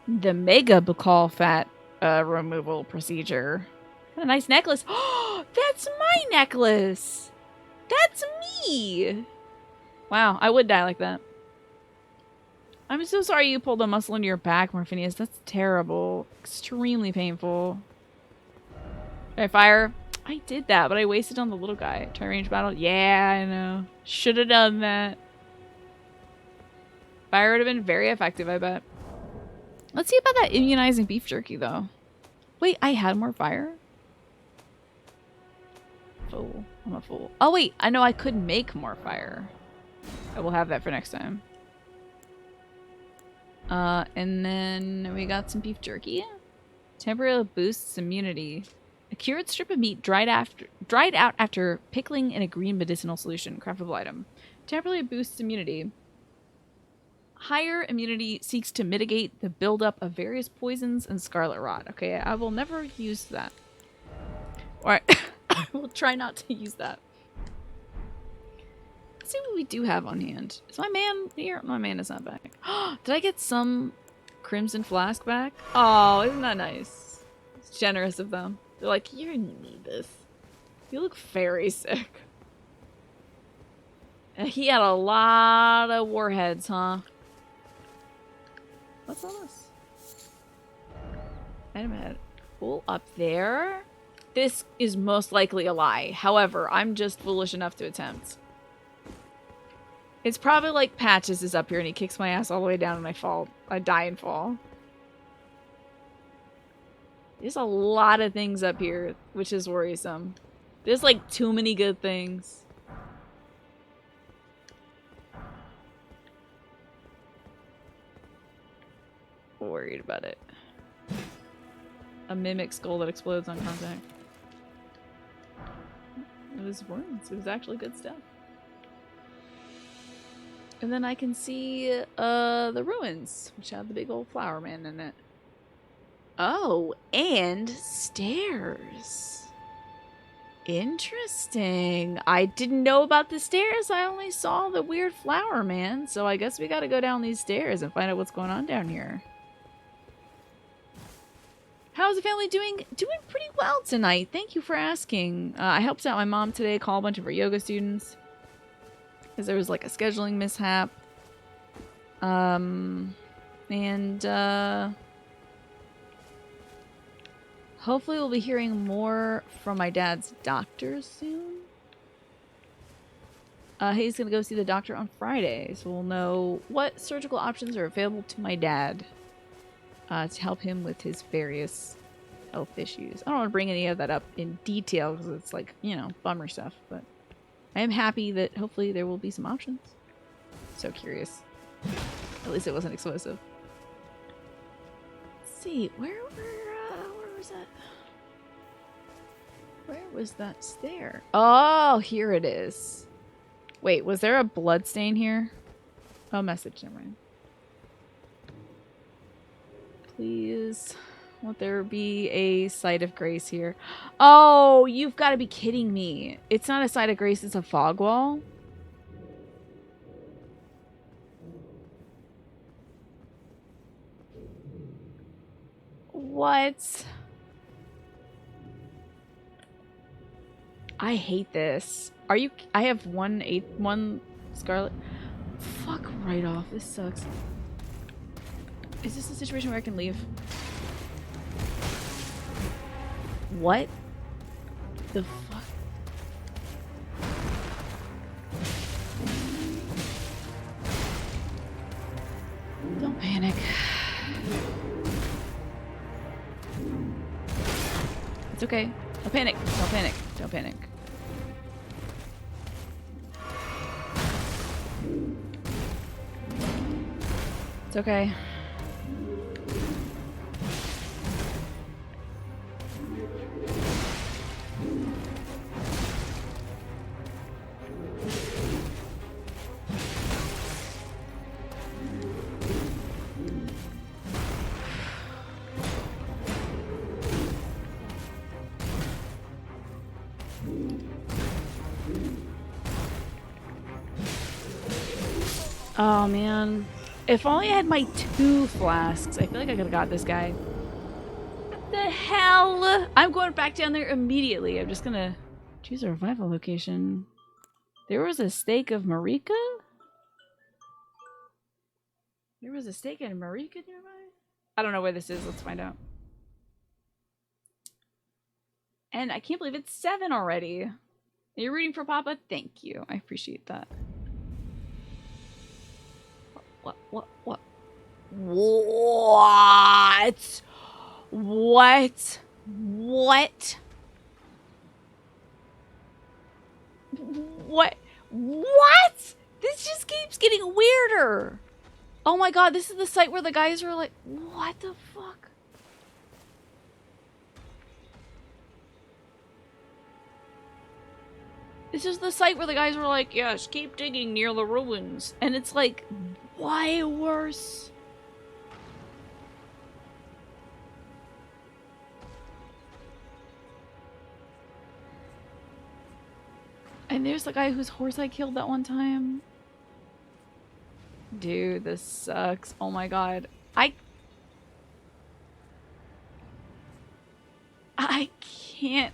the mega Bacall fat removal procedure. What a nice necklace. Oh, that's my necklace. That's me. Wow, I would die like that. I'm so sorry you pulled a muscle into your back, Morphinius. That's terrible. Extremely painful. Did I fire? I did that, but I wasted on the little guy. Try range battle? Yeah, I know. Should have done that. Fire would have been very effective, I bet. Let's see about that immunizing beef jerky, though. Wait, I had more fire? Fool. I'm a fool. Oh, wait. I know I could make more fire. I will have that for next time. And then we got some beef jerky. Temporarily boosts immunity. A cured strip of meat dried out after pickling in a green medicinal solution. Craftable item. Temporarily boosts immunity. Higher immunity seeks to mitigate the buildup of various poisons and scarlet rot. Okay, I will never use that. Alright, I will try not to use that. Let's see what we do have on hand. Is my man here? My man is not back. Did I get some Crimson Flask back? Oh, isn't that nice? It's generous of them. They're like, you need this. You look very sick. And he had a lot of warheads, huh? What's all this? Item ahead. Cool, up there. This is most likely a lie. However, I'm just foolish enough to attempt. It's probably like Patches is up here and he kicks my ass all the way down and I fall. I die and fall. There's a lot of things up here, which is worrisome. There's like too many good things. Worried about it. A mimic skull that explodes on contact. It was worms. It was actually good stuff. And then I can see the ruins, which have the big old flower man in it. Oh, and stairs. Interesting. I didn't know about the stairs. I only saw the weird flower man. So I guess we gotta go down these stairs and find out what's going on down here. How's the family doing? Doing pretty well tonight. Thank you for asking. I helped out my mom today, call a bunch of her yoga students. Because there was like a scheduling mishap. Hopefully we'll be hearing more from my dad's doctor soon. He's going to go see the doctor on Friday. So we'll know what surgical options are available to my dad. To help him with his various health issues. I don't want to bring any of that up in detail because it's like, you know, bummer stuff. But I am happy that hopefully there will be some options. So curious. At least it wasn't explosive. Let's see, where was that? Where was that stair? Oh, here it is. Wait, was there a blood stain here? Oh, message, never mind. Please, won't there be a site of grace here? Oh, you've got to be kidding me. It's not a site of grace, it's a fog wall. What? I hate this. Are you? I have one scarlet. Fuck right off. This sucks. Is this a situation where I can leave? What the fuck? Don't panic. It's okay. Don't panic. Don't panic. Don't panic. It's okay. Oh man. If only I had my 2 flasks. I feel like I could have got this guy. What the hell? I'm going back down there immediately. I'm just gonna choose a revival location. There was a stake of Marika? There was a stake in Marika nearby? I don't know where this is. Let's find out. And I can't believe it's 7 already. You're rooting for Papa? Thank you. I appreciate that. What? What? What? What? What? What? What? What? This just keeps getting weirder. Oh my god, this is the site where the guys were like, what the fuck? This is the site where the guys were like, yes, keep digging near the ruins. And it's like, why worse? And there's the guy whose horse I killed that one time. Dude, this sucks. Oh my god. I can't.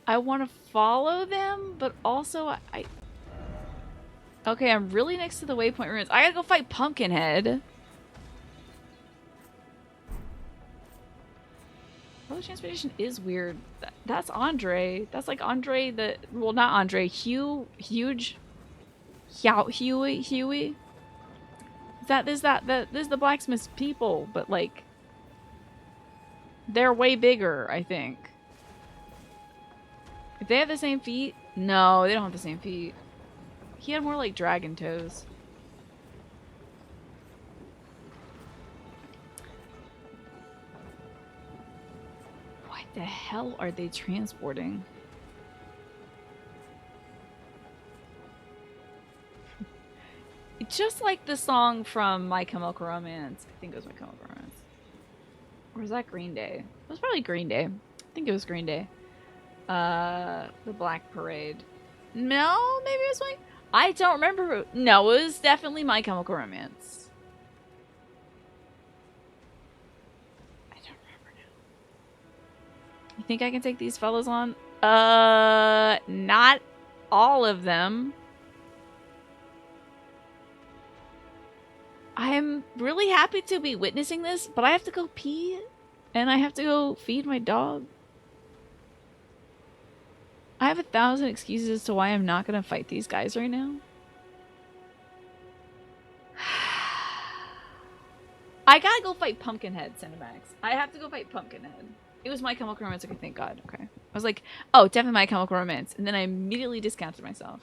I want to follow them, but also I... Okay, I'm really next to the waypoint ruins. I gotta go fight Pumpkinhead. Roller Transportation is weird. That's Andre. That's like Andre the... Well, not Andre. Huge... Huey? This is the blacksmith's people, but like... They're way bigger, I think. If they have the same feet... No, they don't have the same feet. He had more like dragon toes. What the hell are they transporting? Just like the song from My Chemical Romance. I think it was My Chemical Romance. Or was that Green Day? It was probably Green Day. I think it was Green Day. The Black Parade. No, maybe it was like... I don't remember. No, it was definitely My Chemical Romance. I don't remember now. You think I can take these fellas on? Not all of them. I'm really happy to be witnessing this, but I have to go pee. And I have to go feed my dog. I have 1,000 excuses as to why I'm not going to fight these guys right now. I gotta go fight Pumpkinhead, Cinemax. I have to go fight Pumpkinhead. It was My Chemical Romance. Okay, thank God. Okay. I was like, oh, definitely My Chemical Romance. And then I immediately discounted myself.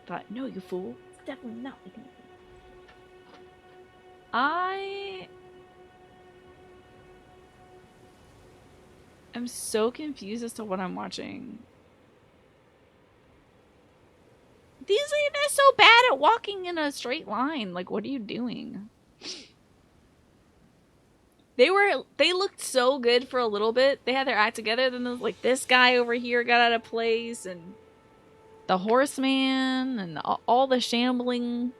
But no, you fool. It's definitely not My Chemical Romance. I'm so confused as to what I'm watching. They're so bad at walking in a straight line. Like, what are you doing? They looked so good for a little bit. They had their act together. Then there was like this guy over here got out of place, and the horseman, and all the shambling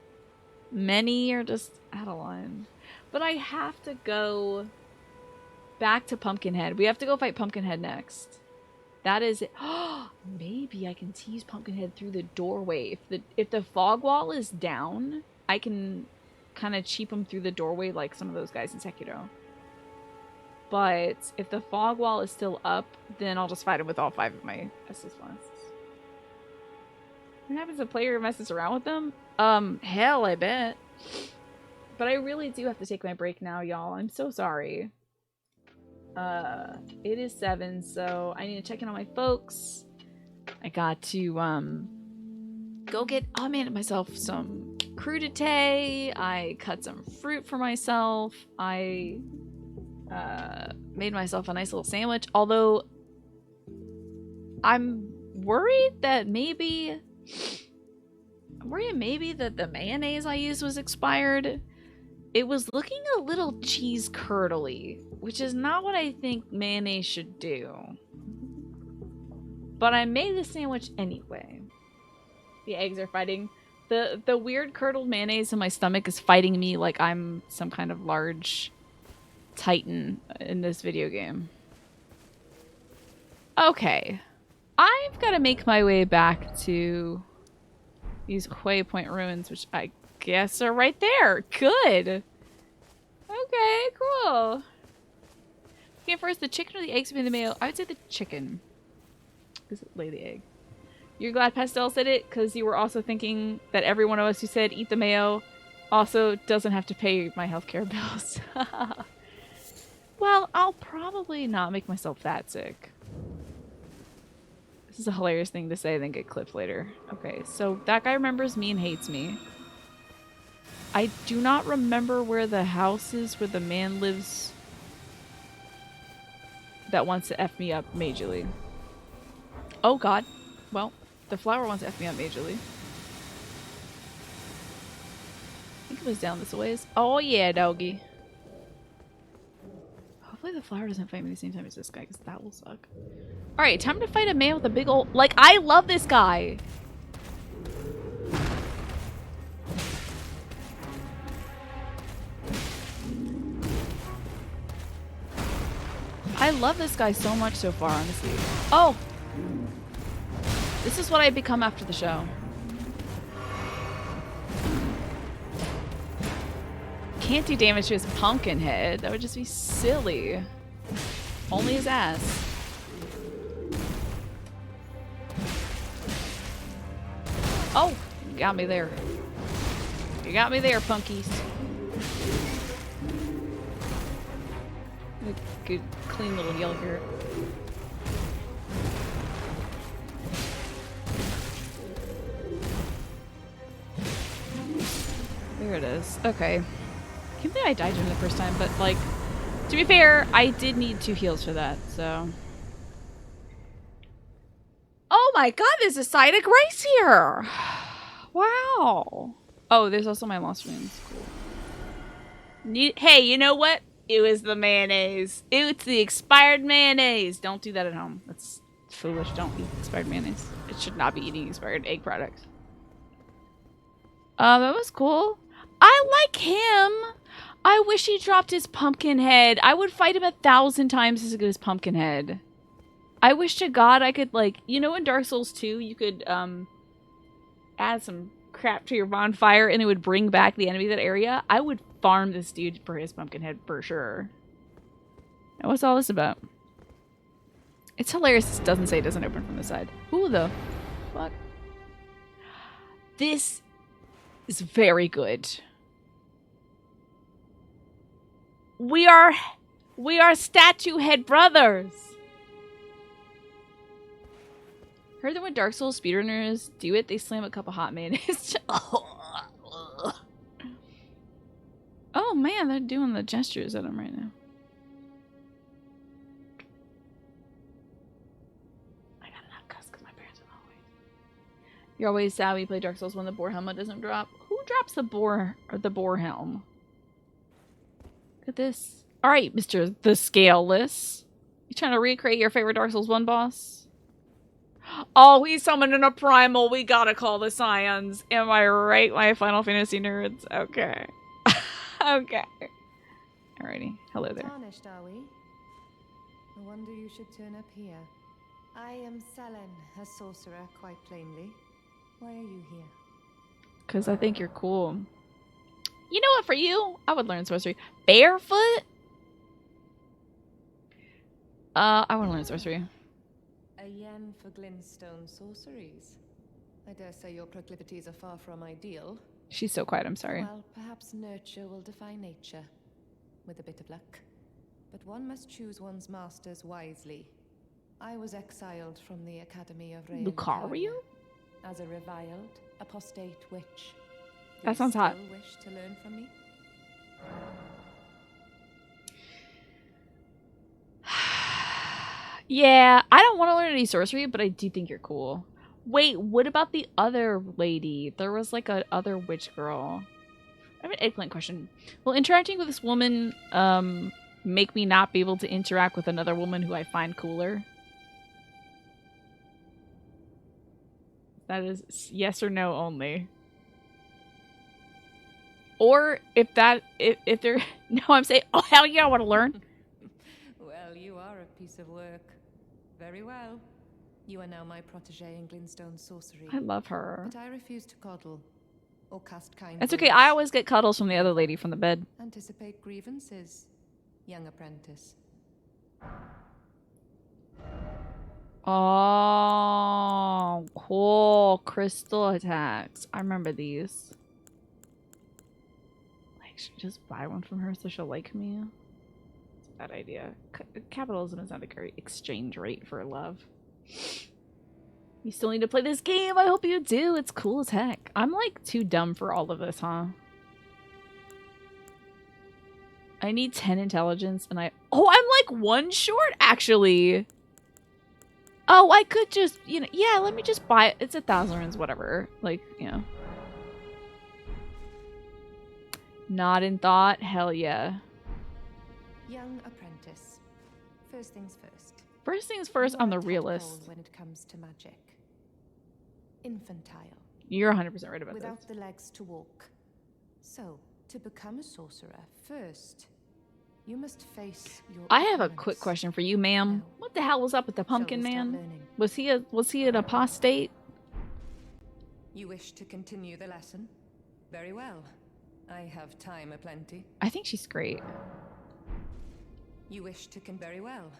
many are just out of line. But I have to go back to Pumpkinhead. We have to go fight Pumpkinhead next. That is it. Maybe I can tease Pumpkinhead through the doorway. If the fog wall is down, I can kind of cheap him through the doorway like some of those guys in Sekiro. But if the fog wall is still up, then I'll just fight him with all 5 of my Estus flasks. What happens if a player messes around with them? Hell, I bet. But I really do have to take my break now, y'all. I'm so sorry. It is 7, so I need to check in on my folks. I got to go get, I made myself some crudité. I cut some fruit for myself. I made myself a nice little sandwich. Although I'm worried that maybe that the mayonnaise I used was expired. It was looking a little cheese curdly, which is not what I think mayonnaise should do. But I made the sandwich anyway. The eggs are fighting. The weird curdled mayonnaise in my stomach is fighting me like I'm some kind of large titan in this video game. Okay. I've got to make my way back to these Waypoint ruins, which I guess are right there. Good. Okay, cool. Okay, first, the chicken or the eggs between the mayo? I would say the chicken. Because it lay the egg. You're glad Pastel said it because you were also thinking that every one of us who said eat the mayo also doesn't have to pay my healthcare bills. Well, I'll probably not make myself that sick. This is a hilarious thing to say, then get clipped later. Okay, so that guy remembers me and hates me. I do not remember where the house is where the man lives that wants to F me up majorly. Oh god. Well, the flower wants to F me up majorly. I think it was down this ways. Oh yeah, doggy. Hopefully the flower doesn't fight me the same time as this guy, because that will suck. Alright, time to fight a man with a big old... Like, I love this guy! I love this guy so much so far, honestly. Oh! This is what I become after the show. Can't do damage to his pumpkin head. That would just be silly. Only his ass. Oh! You got me there. You got me there, punkies. A good, clean little heal here. There it is. Okay. I can't believe I died to him the first time, but like, to be fair, I did need 2 heals for that, so. Oh my god, there's a side of grace here! Wow. Oh, there's also my lost wounds. Cool. Hey, you know what? It was the mayonnaise. It's the expired mayonnaise. Don't do that at home. That's foolish. Don't eat expired mayonnaise. It should not be eating expired egg products. That was cool. I like him. I wish he dropped his pumpkin head. I would fight him 1,000 times as good as pumpkin head. I wish to God I could, like, you know in Dark Souls 2 you could add some crap to your bonfire and it would bring back the enemy to that area? I would farm this dude for his pumpkin head for sure. And what's all this about? It's hilarious this doesn't say it doesn't open from the side. Who the fuck? This is very good. We are statue head brothers. Heard that when Dark Souls speedrunners do it, they slam a cup of hot mayonnaise. Oh man, they're doing the gestures at him right now. I got enough cuss because my parents are always. You're always sad when you play Dark Souls when the boar helmet doesn't drop. Who drops the boar helm? Look at this. All right, Mr. The Scaleless. You trying to recreate your favorite Dark Souls 1 boss? Oh, he's summoning a primal. We gotta call the Scions. Am I right, my Final Fantasy nerds? Okay. Okay. Alrighty. Hello there. Tarnished, are we? No wonder you should turn up here. I am Selen, a sorcerer, quite plainly. Why are you here? Because I think you're cool. You know what, for you, I would learn sorcery. Barefoot? I want to learn sorcery. A yen for glintstone sorceries. I dare say your proclivities are far from ideal. She's so quiet, I'm sorry. Well, perhaps nurture will defy nature, with a bit of luck. But one must choose one's masters wisely. I was exiled from the Academy of Rey. Lucario? as a reviled, apostate witch. Do That you sounds hot. still wish to learn from me? Yeah, I don't want to learn any sorcery, but I do think you're cool. Wait, what about the other lady? There was like a other witch girl. I have an eggplant question. Will interacting with this woman make me not be able to interact with another woman who I find cooler? That is yes or no only. Or if they're no, I'm saying, oh hell yeah, I want to learn. Well, you are a piece of work. Very well. You are now my protege in Glintstone sorcery. I love her. But I refuse to coddle or cast kind It's okay. words. I always get cuddles from the other lady from the bed. Anticipate grievances, young apprentice. Oh, cool. Crystal attacks. I remember these. Like, should I just buy one from her so she'll like me? It's a bad idea. Capitalism is not a great exchange rate for love. You still need to play this game. I hope you do. It's cool as heck. I'm like too dumb for all of this, huh? I need 10 intelligence and oh, I'm like one short actually. Oh, I could just, you know, yeah, let me just buy it. It's 1,000 runes, whatever. Like, you know. Not in thought. Hell yeah. Young apprentice. First things first. First things first You on are the a real tadpole list. when it comes to magic. Infantile. You're 100% right about Without this. the legs to walk. So, to become a sorcerer, first, you must face your I have a opponents. quick question for you, ma'am. Now, What the hell was up with the shall we pumpkin start man? learning? Was he an apostate? You wish to continue the lesson? Very well. I have time aplenty. I think she's great. You wish to very well.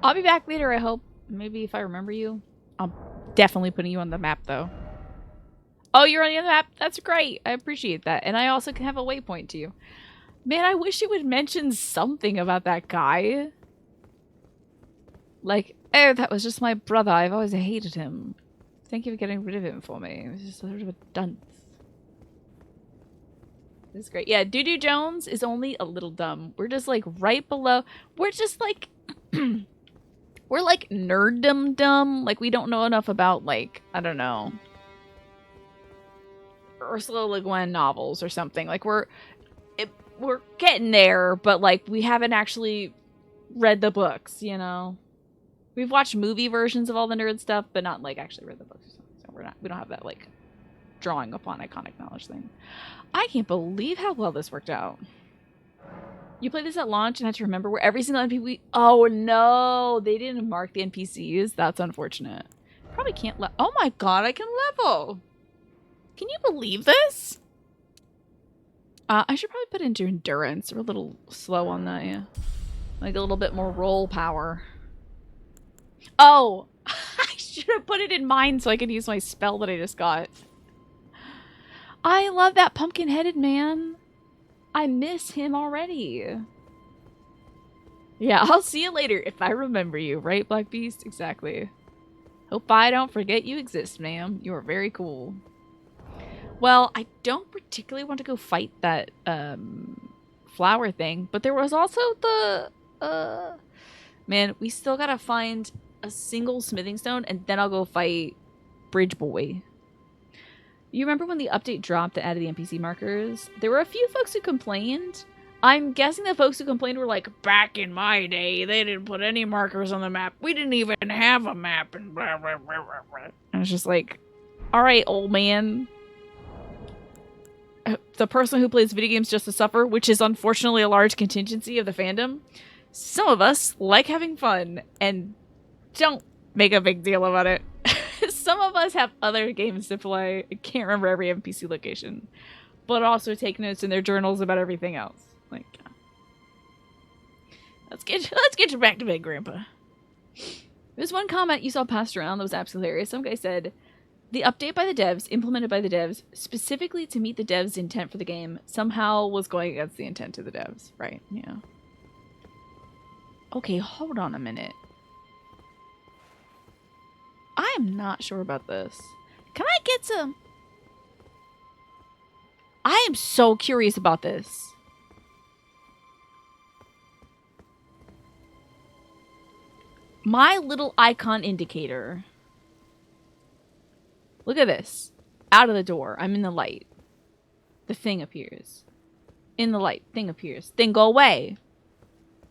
I'll be back later, I hope. Maybe if I remember you. I'm definitely putting you on the map, though. Oh, you're on the map? That's great. I appreciate that. And I also can have a waypoint to you. Man, I wish you would mention something about that guy. Like, oh, that was just my brother. I've always hated him. Thank you for getting rid of him for me. It was just sort of a dunce. This is great. Yeah, Doo-Doo Jones is only a little dumb. We're just like right below. We're just like... we're like nerddom dumb. Like we don't know enough about like, I don't know, Ursula Le Guin novels or something. Like we're getting there, but like we haven't actually read the books, you know? We've watched movie versions of all the nerd stuff, but not like actually read the books or something. So we don't have that like drawing upon iconic knowledge thing. I can't believe how well this worked out. You played this at launch and had to remember where every single NPC... Oh no, they didn't mark the NPCs. That's unfortunate. Probably can't oh my god, I can level. Can you believe this? I should probably put into endurance. We're a little slow on that, yeah. Like a little bit more roll power. Oh, I should have put it in mine so I could use my spell that I just got. I love that pumpkin-headed man. I miss him already. Yeah, I'll see you later if I remember you, right, Black Beast? Exactly. Hope I don't forget you exist, ma'am. You are very cool. Well, I don't particularly want to go fight that flower thing, but there was also the man, we still gotta find a single smithing stone and then I'll go fight Bridge Boy. You remember when the update dropped that added the NPC markers? There were a few folks who complained. I'm guessing the folks who complained were like, back in my day, they didn't put any markers on the map. We didn't even have a map and blah, blah, blah, blah, blah. And it's just like, all right, old man. The person who plays video games just to suffer, which is unfortunately a large contingency of the fandom. Some of us like having fun and don't make a big deal about it. Some of us have other games to play. I can't remember every NPC location, but also take notes in their journals about everything else. Like, let's get you back to bed, Grandpa. There's one comment you saw passed around that was absolutely hilarious. Some guy said, the update by the devs, implemented by the devs, specifically to meet the devs' intent for the game, somehow was going against the intent of the devs. Right, yeah. Okay, hold on a minute. I am not sure about this. Can I get some? I am so curious about this. My little icon indicator. Look at this. Out of the door. I'm in the light. The thing appears. In the light. Thing appears. Thing go away.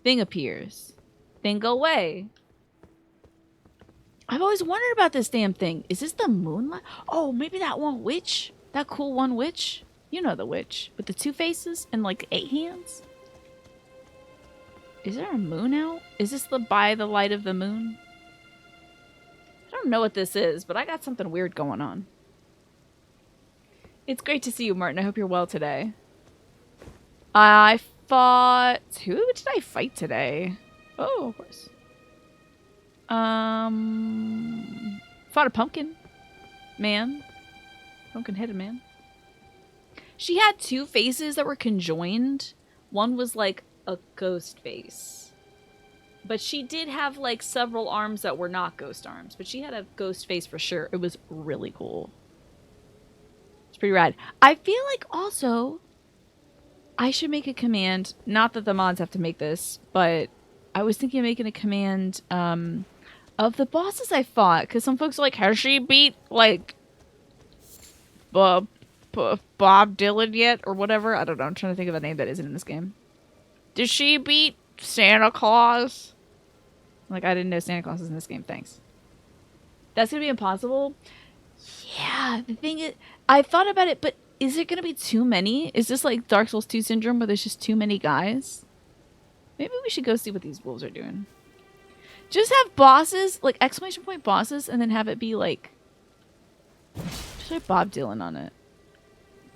Thing appears. Thing go away. I've always wondered about this damn thing. Is this the moonlight? Oh, maybe that one witch? That cool one witch? You know the witch. With the 2 faces and like 8 hands? Is there a moon out? Is this the by the light of the moon? I don't know what this is, but I got something weird going on. It's great to see you, Martin. I hope you're well today. I fought... Who did I fight today? Oh, of course. Fought a pumpkin man. Pumpkin-headed man. She had 2 faces that were conjoined. One was like a ghost face. But she did have like several arms that were not ghost arms. But she had a ghost face for sure. It was really cool. It's pretty rad. I feel like also I should make a command. Not that the mods have to make this, but I was thinking of making a command of the bosses I fought. Because some folks are like, has she beat like Bob Dylan yet? Or whatever. I don't know. I'm trying to think of a name that isn't in this game. Did she beat Santa Claus? Like, I didn't know Santa Claus was in this game. Thanks. That's going to be impossible? Yeah, the thing is, I thought about it, but is it going to be too many? Is this like Dark Souls 2 syndrome where there's just too many guys? Maybe we should go see what these wolves are doing. Just have bosses, like exclamation point bosses, and then have it be like... Just have Bob Dylan on it.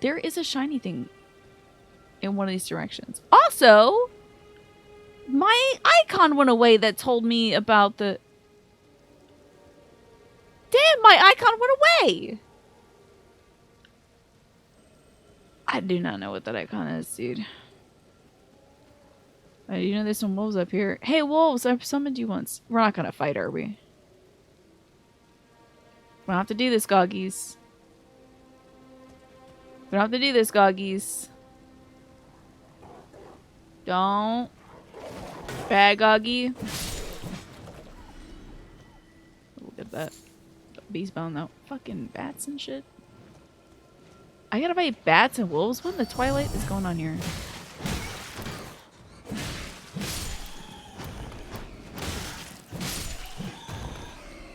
There is a shiny thing in one of these directions. Also, my icon went away that told me about the... Damn, my icon went away! I do not know what that icon is, dude. You know there's some wolves up here. Hey, wolves, I've summoned you once. We're not gonna fight, are we? We don't have to do this, Goggies. We don't have to do this, Goggies. Don't. Bad Goggy. Look at that. Beast bone, though. Fucking bats and shit. I gotta fight bats and wolves? What in the twilight is going on here?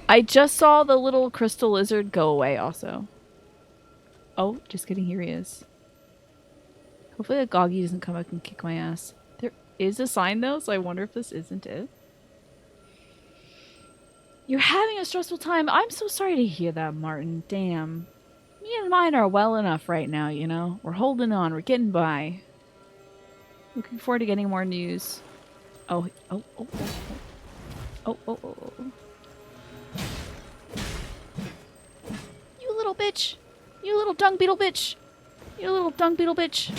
I just saw the little crystal lizard go away also. Oh, just kidding. Here he is. Hopefully the Goggy doesn't come up and kick my ass. There is a sign though, so I wonder if this isn't it. You're having a stressful time. I'm so sorry to hear that, Martin. Damn. Me and mine are well enough right now, you know? We're holding on. We're getting by. Looking forward to getting more news. Oh, oh, oh, oh. Oh, oh, oh, oh. You little bitch. You little dung beetle bitch. You little dung beetle bitch.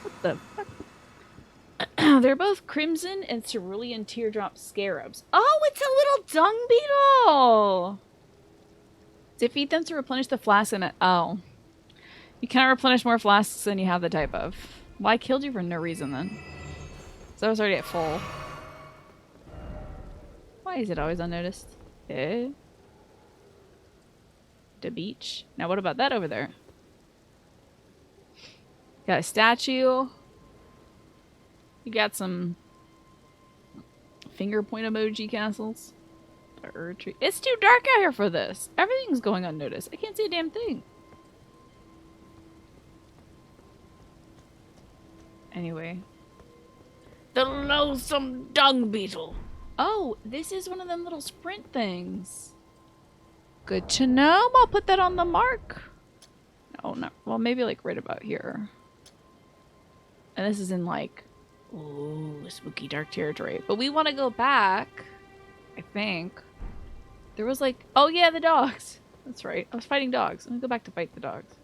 What the fuck? They're both crimson and cerulean teardrop scarabs. Oh, it's a little dung beetle! Defeat them to replenish the flask and oh. You cannot replenish more flasks than you have the type of. Well, I killed you for no reason then. So I was already at full. Why is it always unnoticed? Eh? The beach. Now what about that over there? Got a statue. You got some finger point emoji castles. It's too dark out here for this. Everything's going unnoticed. I can't see a damn thing. Anyway. The loathsome dung beetle. Oh, this is one of them little sprint things. Good to know. I'll put that on the mark. No, not well, maybe like right about here. And this is in like ooh, spooky dark territory. But we want to go back. I think. There was like oh yeah, the dogs. That's right. I was fighting dogs. I'm gonna go back to fight the dogs.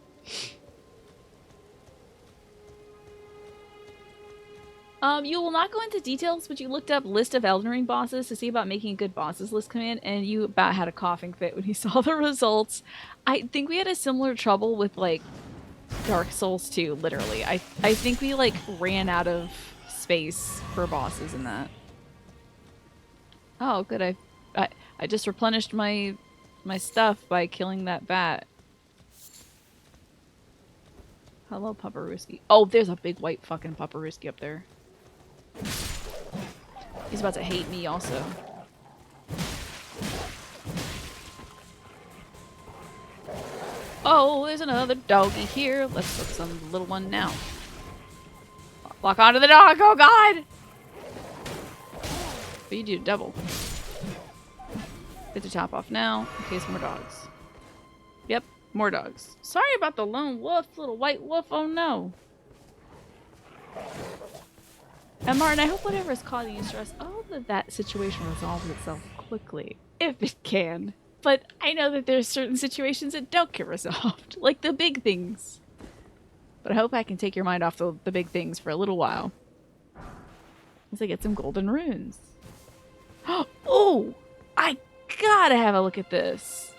You will not go into details, but you looked up list of Elden Ring bosses to see about making a good bosses list command, and you about had a coughing fit when you saw the results. I think we had a similar trouble with like Dark Souls 2, literally. I think we like ran out of space for bosses in that. Oh, good. I just replenished my stuff by killing that bat. Hello, Pupperooski. Oh, there's a big white fucking Pupperooski up there. He's about to hate me also. Oh, there's another doggy here. Let's look some little one now. Lock onto the dog. Oh, God. But you do double. Get the top off now. In case more dogs. Yep, more dogs. Sorry about the lone wolf, little white wolf. Oh, no. And Martin, I hope whatever is causing you stress, I hope that situation resolves itself quickly, if it can. But I know that there's certain situations that don't get resolved, like the big things. But I hope I can take your mind off the big things for a little while. As I get some golden runes. Oh! I gotta have a look at this.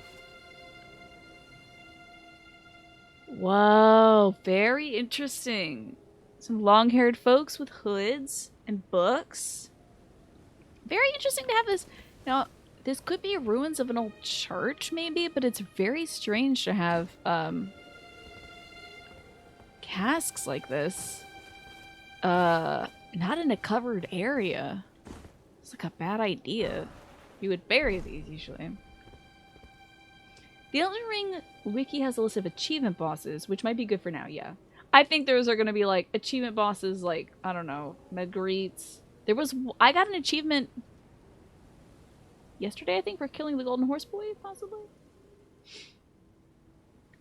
Whoa, very interesting. Some long-haired folks with hoods and books. Very interesting to have this. Now, this could be ruins of an old church, maybe, but it's very strange to have casks like this. Not in a covered area. It's like a bad idea. You would bury these usually. The Elden Ring wiki has a list of achievement bosses, which might be good for now, yeah. I think those are going to be like achievement bosses like, I don't know, Marguerite's. I got an achievement yesterday, I think, for killing the Golden Horse Boy, possibly.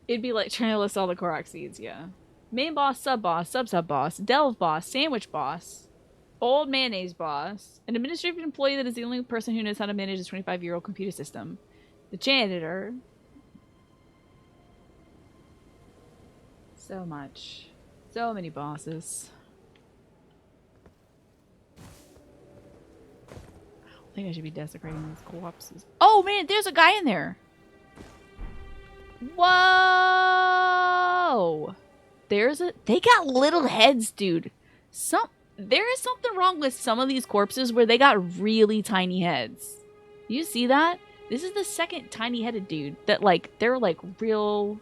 It'd be like trying to list all the Korok seeds, yeah. Main boss, sub-boss, sub-sub-boss, delve boss, sandwich boss, old mayonnaise boss, an administrative employee that is the only person who knows how to manage a 25-year-old computer system, the janitor. So much. So many bosses. I don't think I should be desecrating these corpses. Oh man, there's a guy in there! Whoa! They got little heads, dude. There is something wrong with some of these corpses where they got really tiny heads. You see that? This is the second tiny-headed dude that, like, they're, like, real...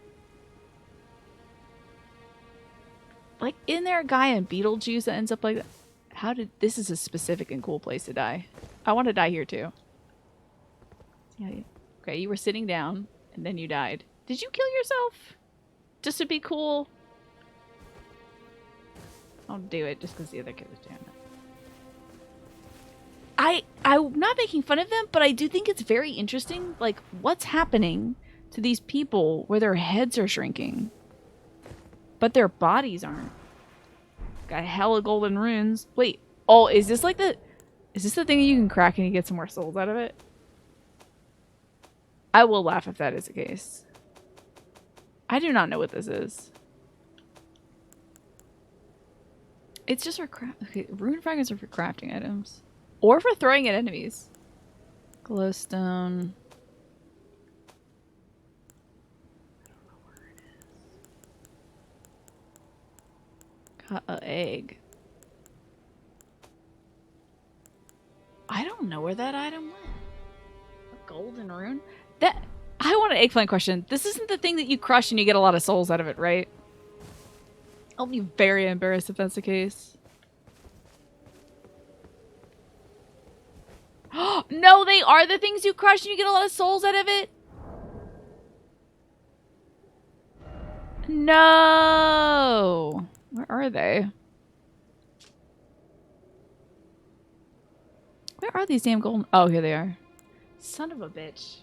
Like, isn't there a guy in Beetlejuice that ends up like that? This is a specific and cool place to die. I want to die here, too. Yeah. Okay, you were sitting down, and then you died. Did you kill yourself? Just to be cool? I'll do it just because the other kid was doing it. I'm not making fun of them, but I do think it's very interesting, like, what's happening to these people where their heads are shrinking, but their bodies aren't. Got hella golden runes. Wait, oh, is this the thing that you can crack and you get some more souls out of it? I will laugh if that is the case. I do not know what this is. It's just for okay, rune fragments are for crafting items. Or for throwing at enemies. Glowstone. I don't know where it is. Got an egg. I don't know where that item went. A golden rune? I want an eggplant question. This isn't the thing that you crush and you get a lot of souls out of it, right? I'll be very embarrassed if that's the case. No, they are the things you crush and you get a lot of souls out of it? No! Where are they? Where are these damn golden... Oh, here they are. Son of a bitch.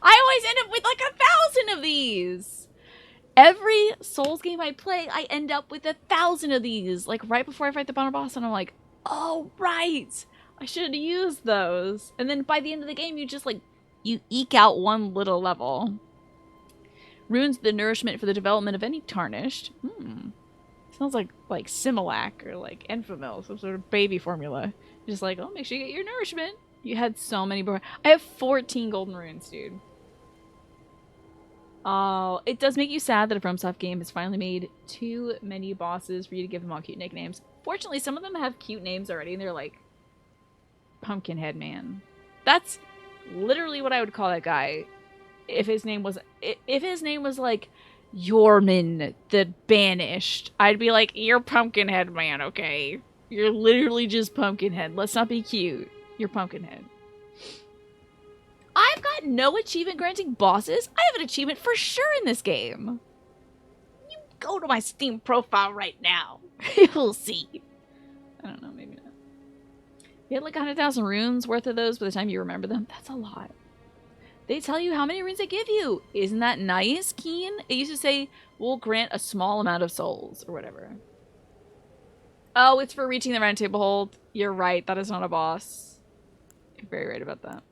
I always end up with like 1,000 of these! Every Souls game I play, I end up with 1,000 of these. Like right before I fight the final boss, and I'm like, oh, right! I should have used those. And then by the end of the game, you just like, you eke out one little level. Runes the nourishment for the development of any tarnished. Smells like Similac or like Enfamil, some sort of baby formula. Just like, oh, make sure you get your nourishment. You had so many. I have 14 golden runes, dude. Oh, it does make you sad that a FromSoft game has finally made too many bosses for you to give them all cute nicknames. Fortunately, some of them have cute names already, and they're like Pumpkinhead Man. That's literally what I would call that guy if his name was like Yorman the Banished. I'd be like, you're Pumpkinhead Man, okay? You're literally just Pumpkinhead. Let's not be cute. You're Pumpkinhead. I've got no achievement granting bosses. I have an achievement for sure in this game. You go to my Steam profile right now. You'll see. I don't know, maybe not. You had like 100,000 runes worth of those by the time you remember them. That's a lot. They tell you how many runes they give you. Isn't that nice, Keen? It used to say, we'll grant a small amount of souls or whatever. Oh, it's for reaching the round table hold. You're right. That is not a boss. You're very right about that.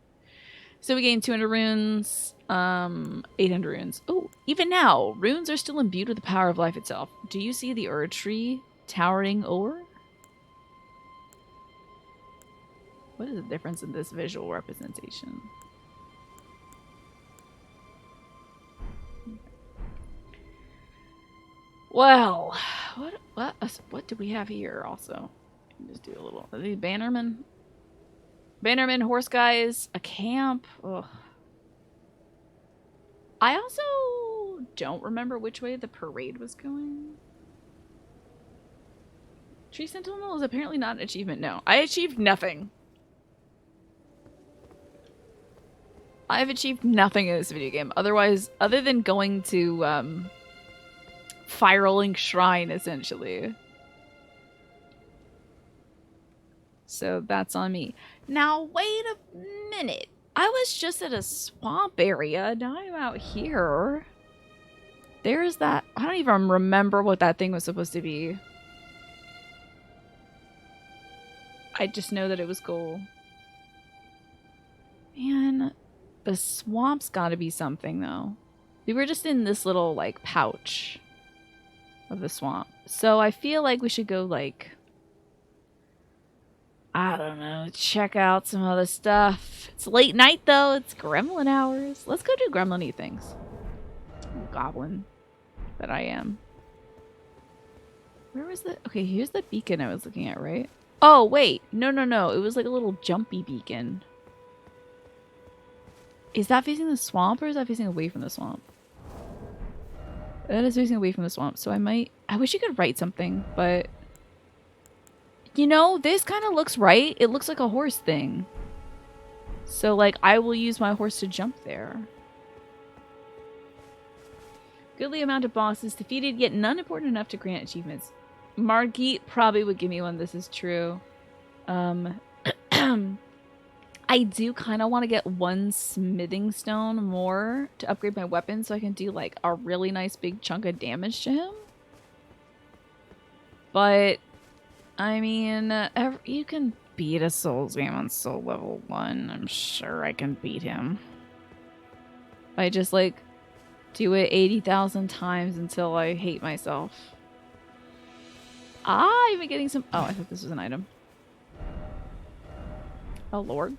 So we gained 200 runes, 800 runes. Oh, even now, runes are still imbued with the power of life itself. Do you see the Erd tree towering over? What is the difference in this visual representation? Well, what do we have here also? Just do a little. Are these bannermen? Bannermen, horse guys, a camp. Ugh. I also don't remember which way the parade was going. Tree Sentinel is apparently not an achievement. No, I achieved nothing. I've achieved nothing in this video game. Otherwise, other than going to Firelink Shrine, essentially. So that's on me. Now, wait a minute. I was just at a swamp area. Now I'm out here. There's that. I don't even remember what that thing was supposed to be. I just know that it was gold. Man, the swamp's gotta be something, though. We were just in this little, like, pouch of the swamp. So I feel like we should go, like, I don't know, check out some other stuff. It's late night, though. It's gremlin hours. Let's go do gremlin-y things. Goblin that I am. Where was the... Okay, here's the beacon I was looking at, right? Oh, wait. No. It was like a little jumpy beacon. Is that facing the swamp or is that facing away from the swamp? That is facing away from the swamp, so I wish you could write something, but... You know, this kind of looks right. It looks like a horse thing. So, like, I will use my horse to jump there. Goodly amount of bosses defeated, yet none important enough to grant achievements. Margit probably would give me one. This is true. I do kind of want to get one smithing stone more to upgrade my weapon so I can do, like, a really nice big chunk of damage to him. But, I mean, you can beat a Souls game on Soul level 1. I'm sure I can beat him. I just, like, do it 80,000 times until I hate myself. Ah, I've been getting some... Oh, I thought this was an item. Oh, Lord.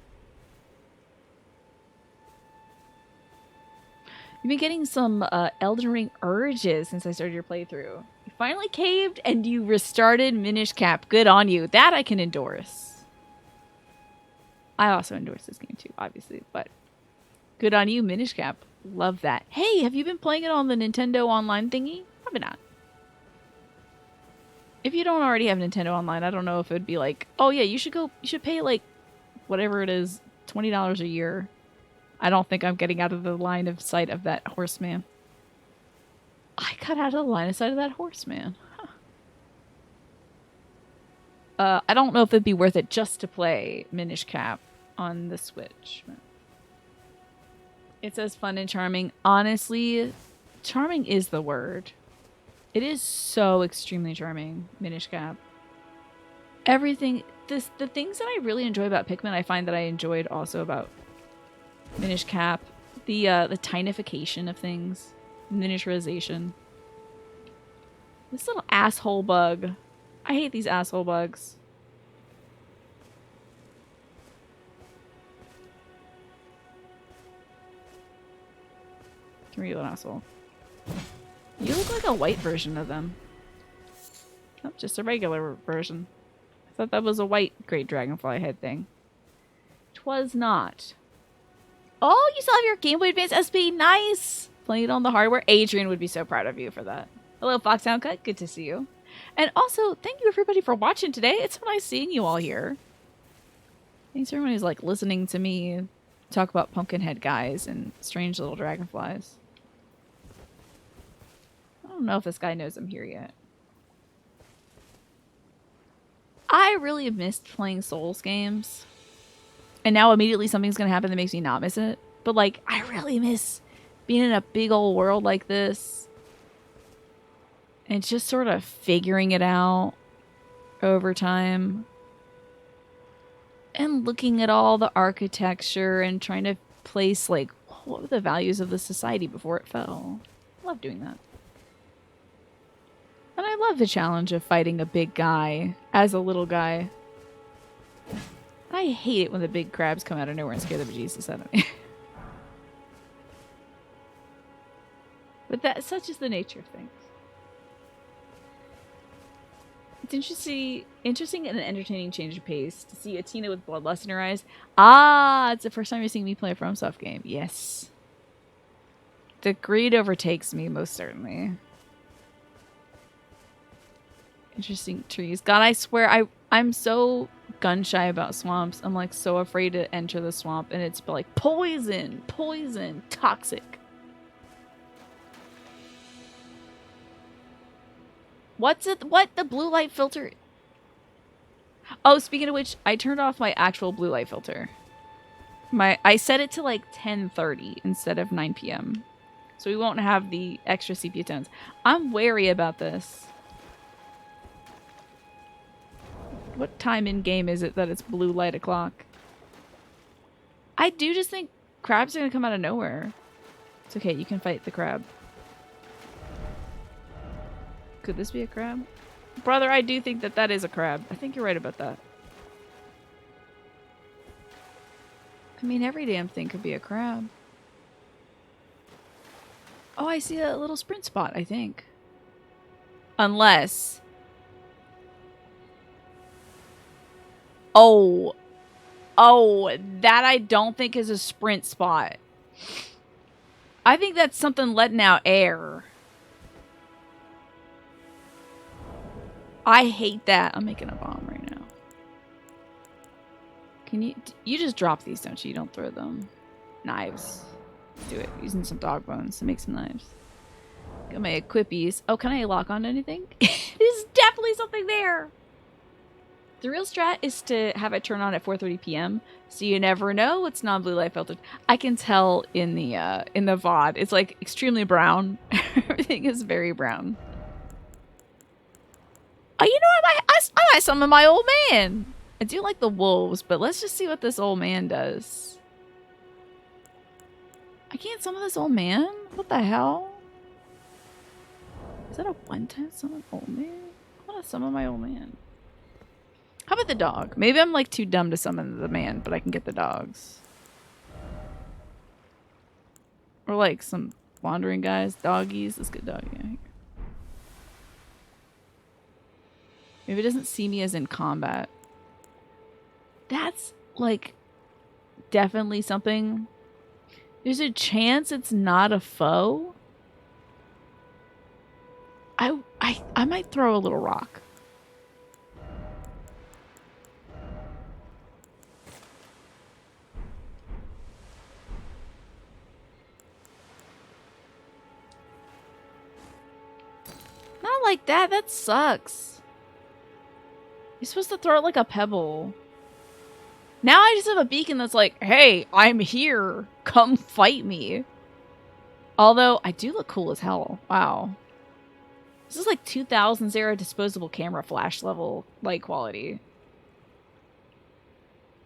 You've been getting some Elden Ring urges since I started your playthrough. You finally caved and you restarted Minish Cap. Good on you. That I can endorse. I also endorse this game too, obviously, but good on you, Minish Cap. Love that. Hey, have you been playing it on the Nintendo Online thingy? Probably not. If you don't already have Nintendo Online, I don't know if it'd be like, oh yeah, you should pay like whatever it is, $20 a year. I don't think I'm getting out of the line of sight of that horseman. I got out of the line of sight of that horseman. Huh. I don't know if it'd be worth it just to play Minish Cap on the Switch. It says fun and charming. Honestly, charming is the word. It is so extremely charming, Minish Cap. Everything, the things that I really enjoy about Pikmin, I find that I enjoyed also about Minish Cap. The tinification of things, miniaturization. This little asshole bug. I hate these asshole bugs. Come here, you little asshole. You look like a white version of them. Nope, just a regular version. I thought that was a white great dragonfly head thing. 'Twas not. Oh, you still have your Game Boy Advance SP. Nice. Playing it on the hardware. Adrian would be so proud of you for that. Hello, Foxhound Cut. Good to see you. And also, thank you everybody for watching today. It's so nice seeing you all here. Thanks to everyone who's like listening to me talk about Pumpkinhead guys and strange little dragonflies. I don't know if this guy knows I'm here yet. I really have missed playing Souls games. And now immediately something's going to happen that makes me not miss it. But like, I really miss being in a big old world like this. And just sort of figuring it out over time. And looking at all the architecture and trying to place like, what were the values of the society before it fell. I love doing that. And I love the challenge of fighting a big guy as a little guy. I hate it when the big crabs come out of nowhere and scare the bejesus out of me. But such is the nature of things. It's interesting and an entertaining change of pace to see Atina with bloodlust in her eyes. Ah, it's the first time you're seeing me play a FromSoft game. Yes. The greed overtakes me, most certainly. Interesting trees. God, I swear, I'm so gun shy about swamps. I'm like so afraid to enter the swamp and it's like poison, poison, toxic. What's it? What? The blue light filter? Oh, speaking of which, I turned off my actual blue light filter. I set it to like 10:30 instead of 9 p.m. So we won't have the extra sepia tones. I'm wary about this. What time in game is it that it's blue light o'clock? I do just think crabs are gonna come out of nowhere. It's okay, you can fight the crab. Could this be a crab? Brother, I do think that that is a crab. I think you're right about that. I mean, every damn thing could be a crab. Oh, I see a little sprint spot, I think. Unless... Oh, that I don't think is a sprint spot. I think that's something letting out air. I hate that. I'm making a bomb right now. Can you just drop these, don't you? You don't throw them. Knives. Let's do it. Using some dog bones to make some knives. Got my equipies. Oh, can I lock on anything? There's definitely something there. The real strat is to have it turn on at 4:30 p.m. so you never know it's non-blue light filtered. I can tell in the VOD. It's like extremely brown. Everything is very brown. Oh, you know, I might summon my old man. I do like the wolves, but let's just see what this old man does. I can't summon this old man? What the hell? Is that a one-time summon old man? I want to summon my old man. How about the dog? Maybe I'm like too dumb to summon the man, but I can get the dogs. Or like some wandering guys, doggies. Let's get doggy. Maybe it doesn't see me as in combat. That's like definitely something. There's a chance it's not a foe. I might throw a little rock. Not like that. That sucks. You're supposed to throw it like a pebble. Now I just have a beacon that's like, hey, I'm here. Come fight me. Although, I do look cool as hell. Wow. This is like 2000 Zero disposable camera flash level light quality.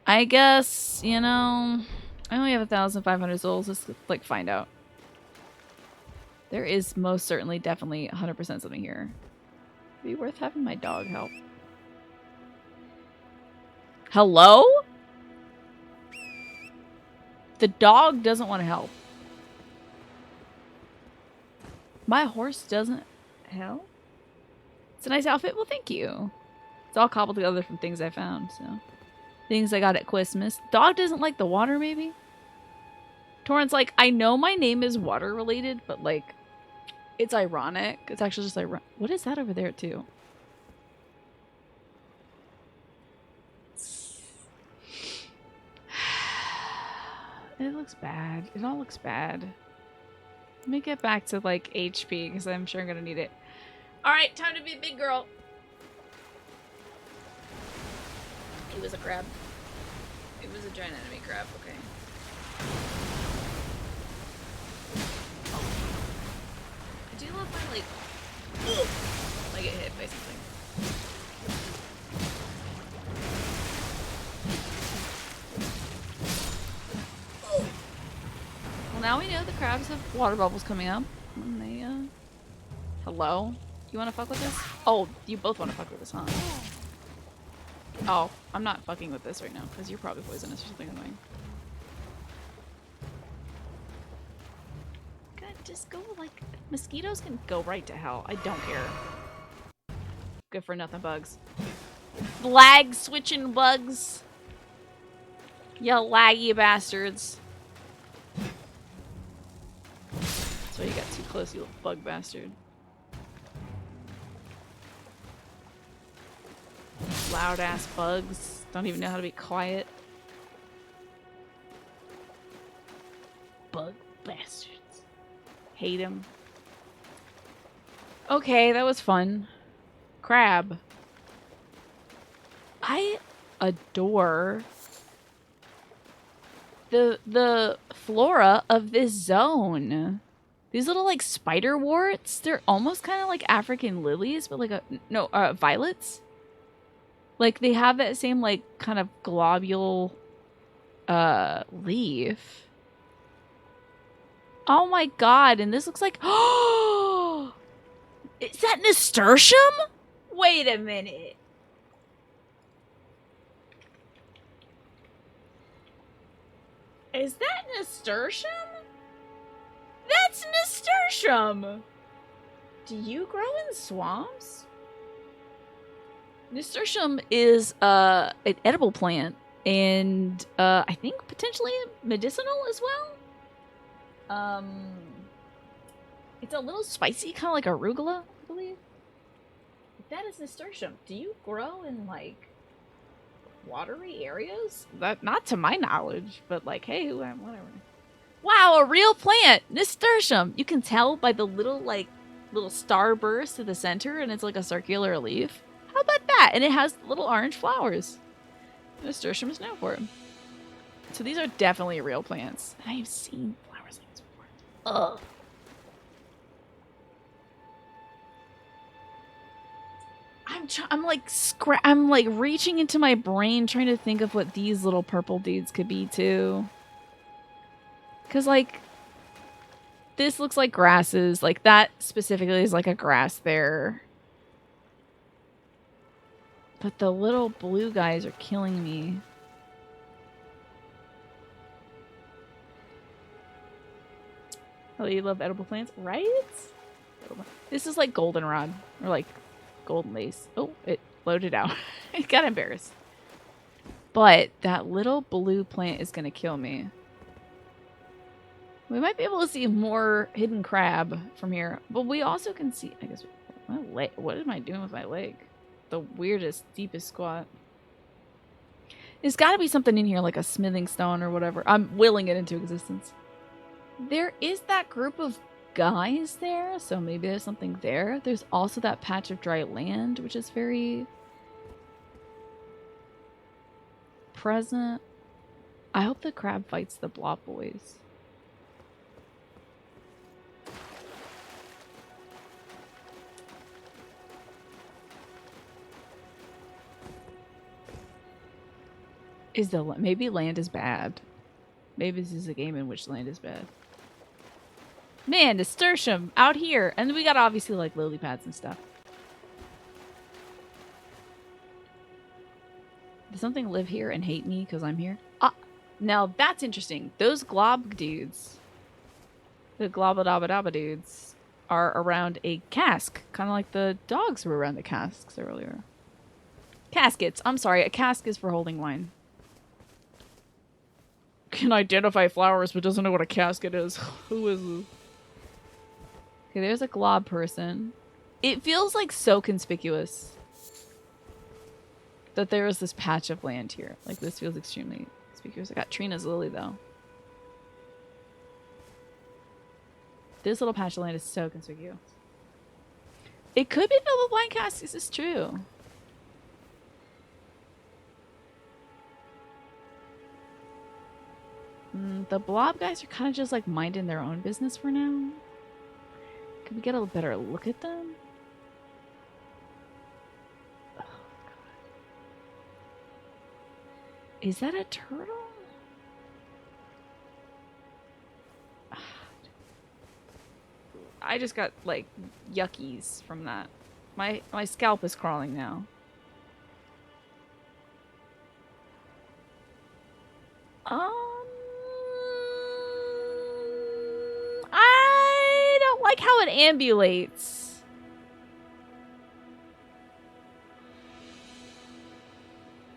I guess, you know, I only have 1,500 souls. Let's like find out. There is most certainly definitely 100% something here. Be worth having my dog help. Hello? The dog doesn't want to help. My horse doesn't help? It's a nice outfit. Well, thank you. It's all cobbled together from things I found, so. Things I got at Christmas. Dog doesn't like the water, maybe? Torrent's like, I know my name is water related, but like, it's ironic. It's actually just like, what is that over there too? It looks bad. It all looks bad. Let me get back to like HP because I'm sure I'm gonna need it. All right, time to be a big girl. It was a crab. It was a giant enemy crab. Okay. I do love my like. I get hit by something. Well, now we know the crabs have water bubbles coming up. And they, hello? You want to fuck with this? Oh, you both want to fuck with this, huh? Oh, I'm not fucking with this right now because you're probably poisonous or something annoying. God, just go like mosquitoes can go right to hell. I don't care. Good for nothing bugs. Lag switching bugs. You laggy bastards. That's why you got too close, you little bug bastard. Loud ass bugs. Don't even know how to be quiet. Bug bastards. Hate them. Okay, that was fun. Crab. I adore the flora of this zone. These little like spider warts, they're almost kind of like African lilies, but like violets. Like they have that same like kind of globule leaf. Oh my god, and this looks like oh, is that nasturtium? Wait a minute. Is that nasturtium? That's nasturtium! Do you grow in swamps? Nasturtium is an edible plant and I think potentially medicinal as well. It's a little spicy, kind of like arugula, I believe. That is nasturtium. Do you grow in like watery areas? That not to my knowledge, but like, hey, whatever. Wow, a real plant, nasturtium. You can tell by the little star burst to the center, and it's like a circular leaf. How about that? And it has little orange flowers. Nasturtium is known for it. So these are definitely real plants. And I've seen flowers like this before. Ugh. I'm like reaching into my brain trying to think of what these little purple dudes could be too. Cause like this looks like grasses. Like that specifically is like a grass there. But the little blue guys are killing me. Oh, you love edible plants, right? This is like goldenrod or like golden lace. Oh, it loaded out. It got embarrassed. But that little blue plant is going to kill me. We might be able to see more hidden crab from here. But we also can see... I guess... What am I doing with my leg? The weirdest, deepest squat. There's got to be something in here like a smithing stone or whatever. I'm willing it into existence. There is that group of guys there, so maybe there's something there. There's also that patch of dry land, which is very present. I hope the crab fights the blob boys. Maybe land is bad. Maybe this is a game in which land is bad. Man, nasturtium out here. And we got obviously like lily pads and stuff. Does something live here and hate me because I'm here? Ah, now that's interesting. Those glob dudes, the globadabadaba dudes, are around a cask, kind of like the dogs were around the casks earlier. Caskets. I'm sorry, a cask is for holding wine. Can identify flowers but doesn't know what a casket is. Who is this? Okay, there's a glob person. It feels like so conspicuous that there is this patch of land here. Like, this feels extremely conspicuous. I got Trina's lily, though. This little patch of land is so conspicuous. It could be filled with wine casks. This is true. The blob guys are kind of just like minding their own business for now. Can we get a better look at them? Oh, God. Is that a turtle? I just got like yuckies from that. My scalp is crawling now. I don't like how it ambulates.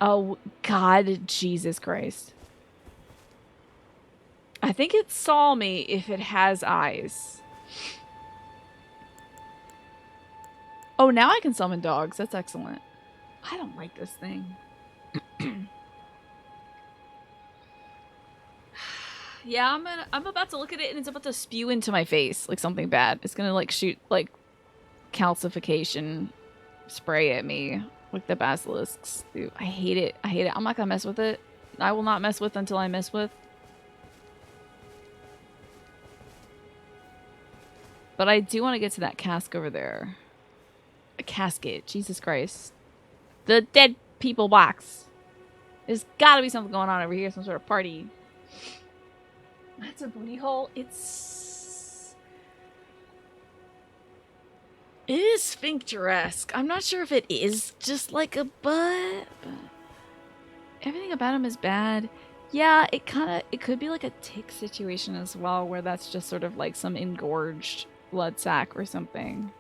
Oh, God, Jesus Christ. I think it saw me if it has eyes. Oh, now I can summon dogs. That's excellent. I don't like this thing. Yeah, I'm about to look at it and it's about to spew into my face like something bad. It's gonna like shoot like calcification spray at me like the basilisks do. I hate it. I hate it. I'm not gonna mess with it. I will not mess with until I mess with. But I do want to get to that cask over there. A casket. Jesus Christ. The dead people box. There's gotta be something going on over here. Some sort of party. That's a booty hole. It is sphincter-esque. I'm not sure if it is just like a butt, but everything about him is bad. Yeah, it could be like a tick situation as well, where that's just sort of like some engorged blood sac or something.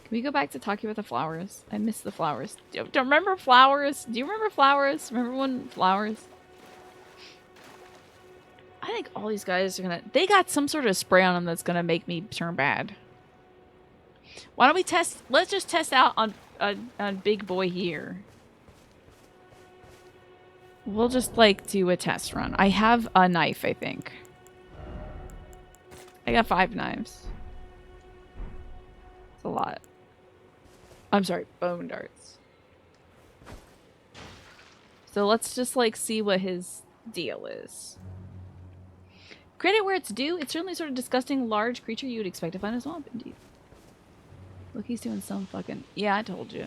Can we go back to talking about the flowers? I miss the flowers. Don't remember flowers? Do you remember flowers? Remember when flowers? I think all these guys are gonna... They got some sort of spray on them that's gonna make me turn bad. Why don't we test... Let's just test out on big boy here. We'll just, like, do a test run. I have a knife, I think. I got 5 knives. It's a lot. I'm sorry, bone darts. So let's just, like, see what his deal is. Credit where it's due. It's certainly sort of disgusting large creature you would expect to find in a swamp, indeed. Look, he's doing some fucking... Yeah, I told you.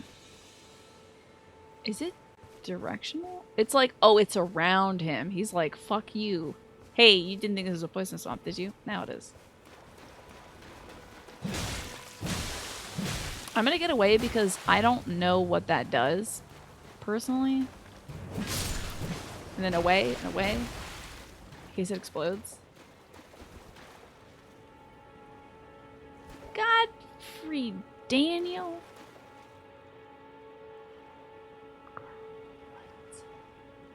Is it directional? It's like, oh, it's around him. He's like, fuck you. Hey, you didn't think this was a poison swamp, did you? Now it is. I'm gonna get away because I don't know what that does, personally. And then away and away, in case it explodes. Godfrey Daniel.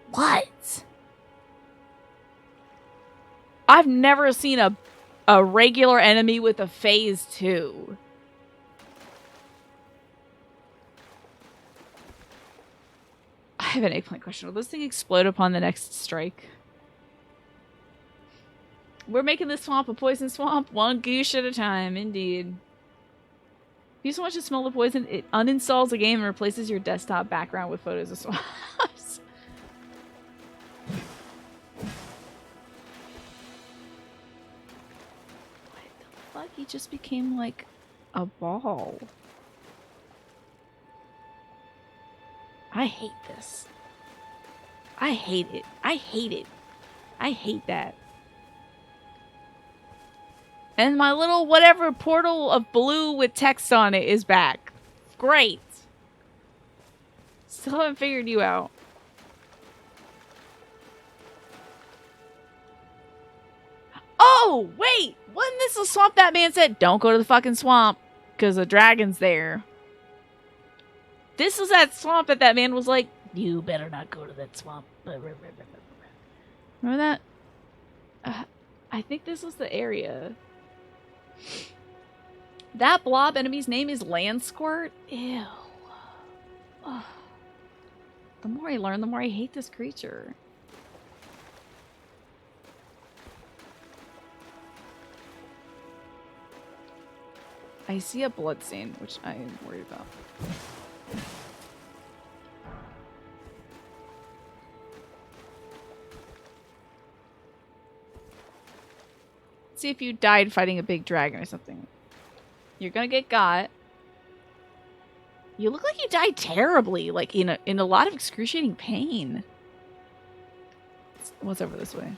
What? I've never seen a regular enemy with a phase 2. I have an eggplant question. Will this thing explode upon the next strike? We're making this swamp a poison swamp, one goose at a time, indeed. If you so much to smell the poison, it uninstalls the game and replaces your desktop background with photos of swamps. What the fuck? He just became like a ball. I hate this. I hate it. I hate it. I hate that. And my little whatever portal of blue with text on it is back. Great. Still haven't figured you out. Oh, wait! Wasn't this the swamp that man said, don't go to the fucking swamp, because the dragon's there? This was that swamp that man was like, you better not go to that swamp. Remember that? I think this was the area. That blob enemy's name is Land Squirt? Ew. Ugh. The more I learn, the more I hate this creature. I see a bloodstain, which I am worried about. See if you died fighting a big dragon or something. You're gonna get got. You look like you died terribly, like in a lot of excruciating pain. What's over this way?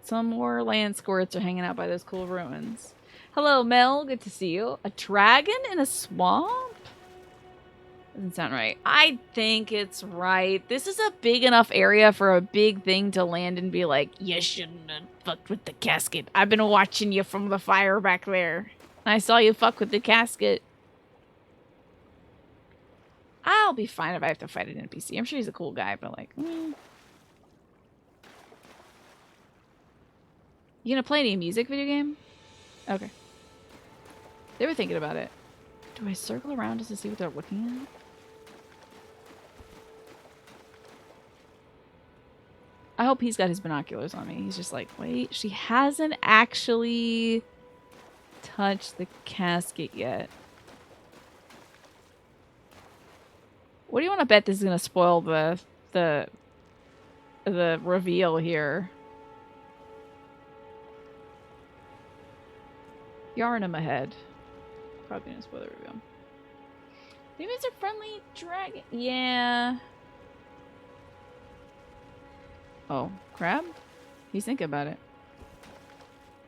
Some more land squirts are hanging out by those cool ruins. Hello, Mel. Good to see you. A dragon in a swamp? Doesn't sound right. I think it's right. This is a big enough area for a big thing to land and be like, you shouldn't have fucked with the casket. I've been watching you from the fire back there. I saw you fuck with the casket. I'll be fine if I have to fight an NPC. I'm sure he's a cool guy, but like... You gonna play any music video game? Okay. They were thinking about it. Do I circle around just to see what they're looking at? I hope he's got his binoculars on me. He's just like, wait, she hasn't actually touched the casket yet. What do you want to bet this is gonna spoil the reveal here? Yarn him ahead. Probably gonna spoil the reveal. Maybe it's a friendly dragon. Yeah. Oh, crab? He's thinking about it.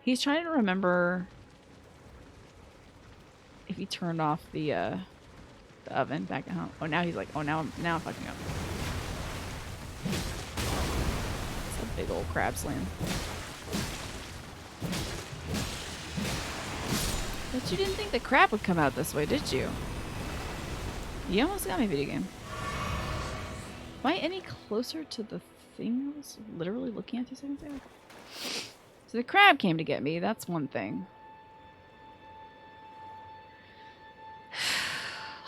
He's trying to remember if he turned off the oven back at home. Oh, now he's like, oh, now I'm fucking up. It's a big old crab slam. But you didn't think the crab would come out this way, did you? You almost got me, video game. Am I any closer to the thing I was literally looking at 2 seconds ago? So the crab came to get me. That's one thing.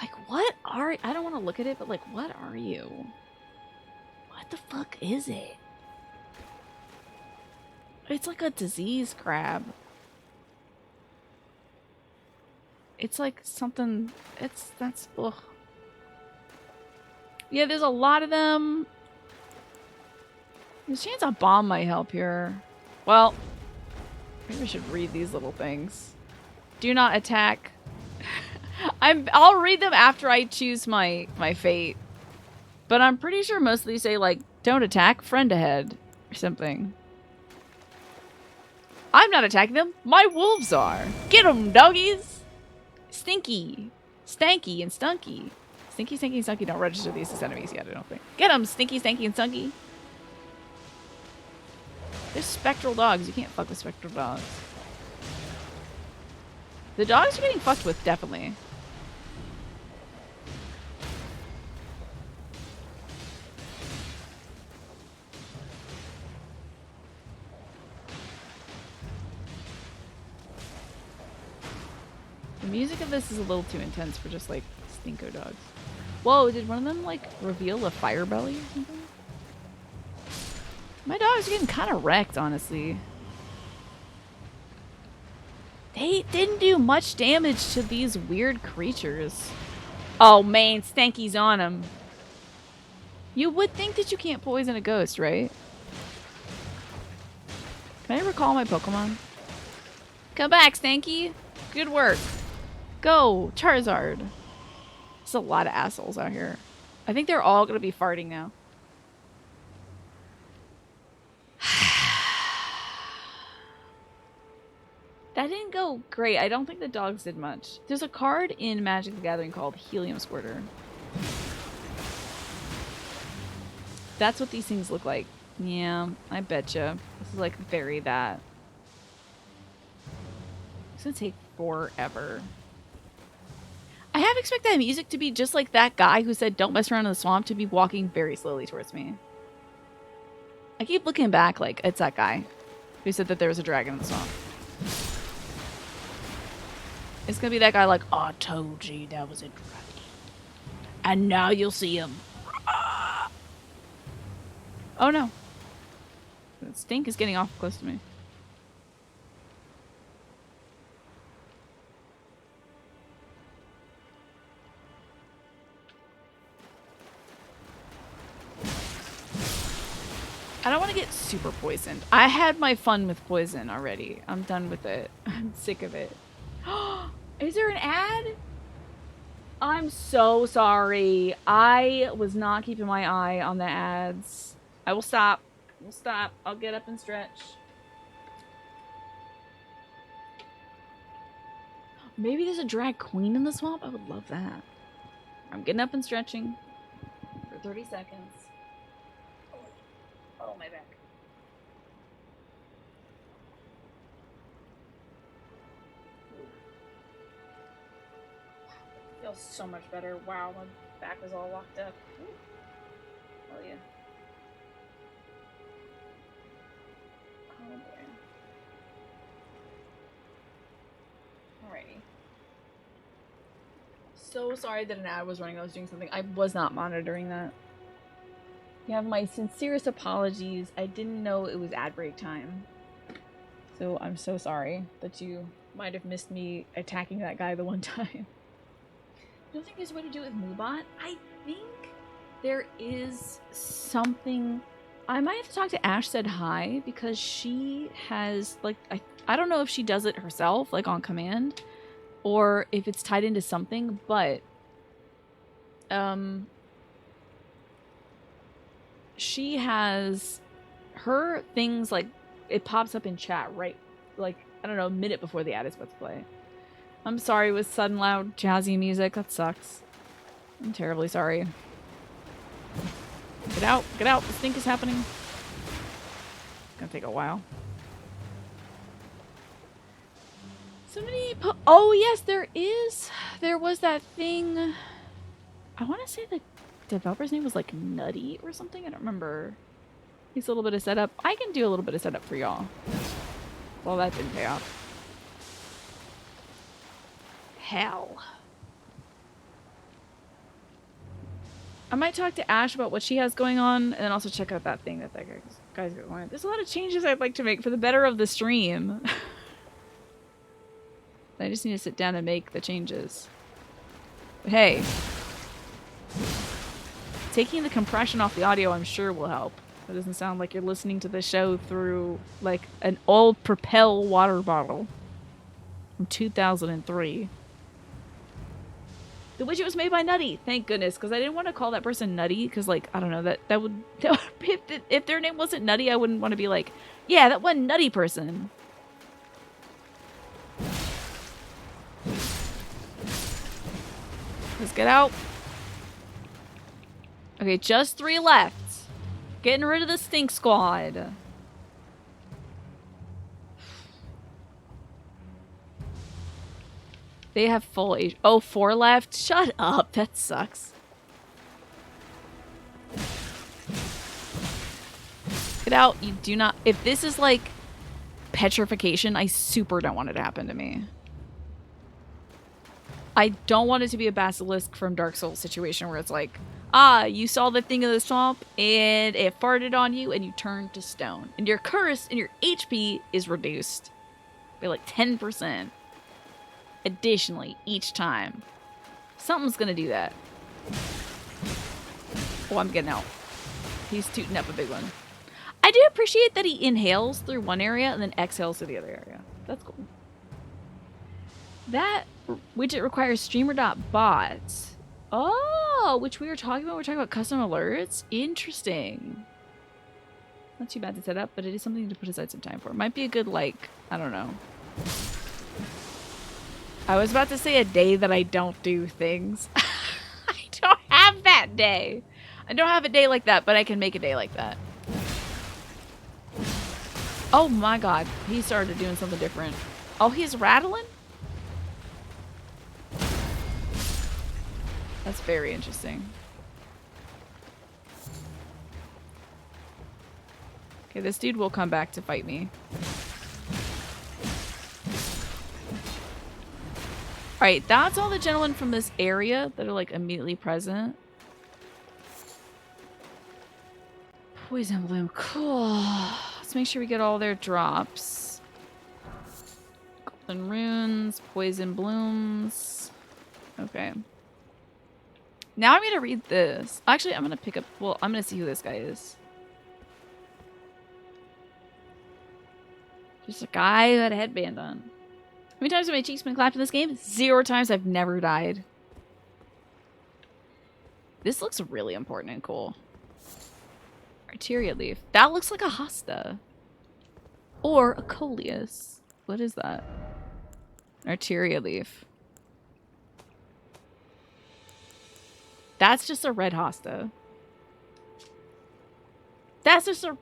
Like, what are... I don't want to look at it, but like, what are you? What the fuck is it? It's like a disease crab. It's like something... That's... Ugh. Yeah, there's a lot of them. There's a chance a bomb might help here. Well, maybe I should read these little things. Do not attack. I'll read them after I choose my fate. But I'm pretty sure most of these say, like, don't attack, friend ahead, or something. I'm not attacking them. My wolves are. Get them, doggies! Stinky, stanky, and stunky. Stinky, stanky, and stunky don't register these as enemies yet, I don't think. Get them, stinky, stanky, and stunky. There's spectral dogs. You can't fuck with spectral dogs. The dogs are getting fucked with, definitely. The music of this is a little too intense for just, like, stinko dogs. Whoa, did one of them, like, reveal a fire belly or something? My dogs are getting kind of wrecked, honestly. They didn't do much damage to these weird creatures. Oh, man, Stanky's on him. You would think that you can't poison a ghost, right? Can I recall my Pokemon? Come back, Stanky. Good work. Go, Charizard. There's a lot of assholes out here. I think they're all going to be farting now. I didn't go great. I don't think the dogs did much. There's a card in Magic the Gathering called Helium Squirter. That's what these things look like. Yeah, I betcha. This is like very that. It's gonna take forever. I have expected that music to be just like that guy who said don't mess around in the swamp to be walking very slowly towards me. I keep looking back like it's that guy who said that there was a dragon in the swamp. It's gonna be that guy like, oh, I told you that was a dragon. And now you'll see him. Oh no. The stink is getting awful close to me. I don't want to get super poisoned. I had my fun with poison already. I'm done with it. I'm sick of it. Is there an ad? I'm so sorry. I was not keeping my eye on the ads. I will stop. We'll stop. I'll get up and stretch. Maybe there's a drag queen in the swamp? I would love that. I'm getting up and stretching for 30 seconds. Oh, my back. Feels so much better. Wow, my back was all locked up. Ooh. Oh, yeah. Oh, boy. Alrighty. So sorry that an ad was running. I was doing something. I was not monitoring that. You have my sincerest apologies. I didn't know it was ad break time. So I'm so sorry that you might have missed me attacking that guy the one time. I don't think there's a way to do it with Moobot. I think there is something. I might have to talk to Ash Said Hi because she has like I don't know if she does it herself like on command or if it's tied into something, but she has her things like it pops up in chat right like I don't know a minute before the ad is about to play. I'm sorry with sudden loud jazzy music. That sucks. I'm terribly sorry. Get out. Get out. The stink is happening. It's gonna take a while. Somebody oh yes, there is. There was that thing. I want to say the developer's name was like Nutty or something. I don't remember. He's a little bit of setup. I can do a little bit of setup for y'all. Well, that didn't pay off. Hell. I might talk to Ash about what she has going on and then also check out that thing that guy's going on. There's a lot of changes I'd like to make for the better of the stream. I just need to sit down and make the changes. But hey. Taking the compression off the audio I'm sure will help. It doesn't sound like you're listening to the show through like an old Propel water bottle from 2003. The widget was made by Nutty. Thank goodness, because I didn't want to call that person Nutty, because like I don't know that would if their name wasn't Nutty, I wouldn't want to be like, yeah, that one Nutty person. Let's get out. Okay, just 3 left. Getting rid of the stink squad. They have full age. Oh, 4 left? Shut up. That sucks. Get out. You do not. If this is like petrification, I super don't want it to happen to me. I don't want it to be a basilisk from Dark Souls situation where it's like, ah, you saw the thing in the swamp and it farted on you and you turned to stone. And your curse and your HP is reduced by like 10%. Additionally, each time. Something's gonna do that. Oh, I'm getting out. He's tooting up a big one. I do appreciate that he inhales through one area and then exhales to the other area. That's cool. That widget requires streamer.bot. Oh, which we were talking about. We're talking about custom alerts. Interesting. Not too bad to set up, but it is something to put aside some time for. Might be a good, like, I don't know. I was about to say a day that I don't do things. I don't have that day. I don't have a day like that, but I can make a day like that. Oh my god. He started doing something different. Oh, he's rattling? That's very interesting. Okay, this dude will come back to fight me. Alright, that's all the gentlemen from this area that are like immediately present. Poison bloom, cool. Let's make sure we get all their drops. Golden runes, poison blooms. Okay. Now I'm gonna read this. Actually, I'm gonna pick up, well, I'm gonna see who this guy is. Just a guy who had a headband on. How many times have my cheeks been clapped in this game? 0 times. I've never died. This looks really important and cool. Arteria leaf. That looks like a hosta. Or a coleus. What is that? Arteria leaf. That's just a red hosta. That's just a...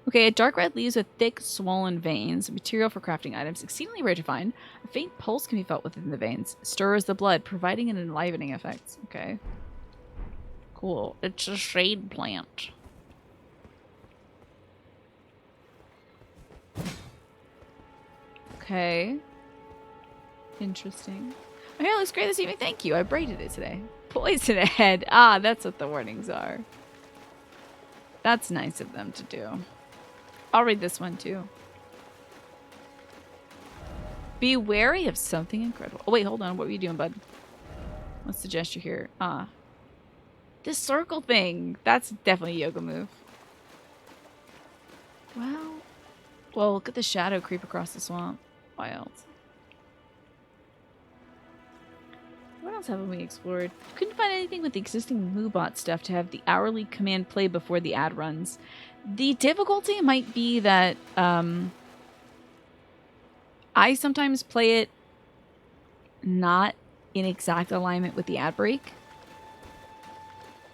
Okay, a dark red leaves with thick, swollen veins. Material for crafting items. Exceedingly rare to find. A faint pulse can be felt within the veins. Stirs the blood, providing an enlivening effect. Okay. Cool. It's a shade plant. Okay. Interesting. My hair looks great this evening. Thank you. I braided it today. Poison ahead. Ah, that's what the warnings are. That's nice of them to do. I'll read this one too. Be wary of something incredible. Oh, wait, hold on. What were you doing, bud? What's the gesture here? Ah. This circle thing. That's definitely a yoga move. Wow. Well, look at the shadow creep across the swamp. Wild. What else haven't we explored? Couldn't find anything with the existing Moobot stuff to have the hourly command play before the ad runs. The difficulty might be that I sometimes play it not in exact alignment with the ad break.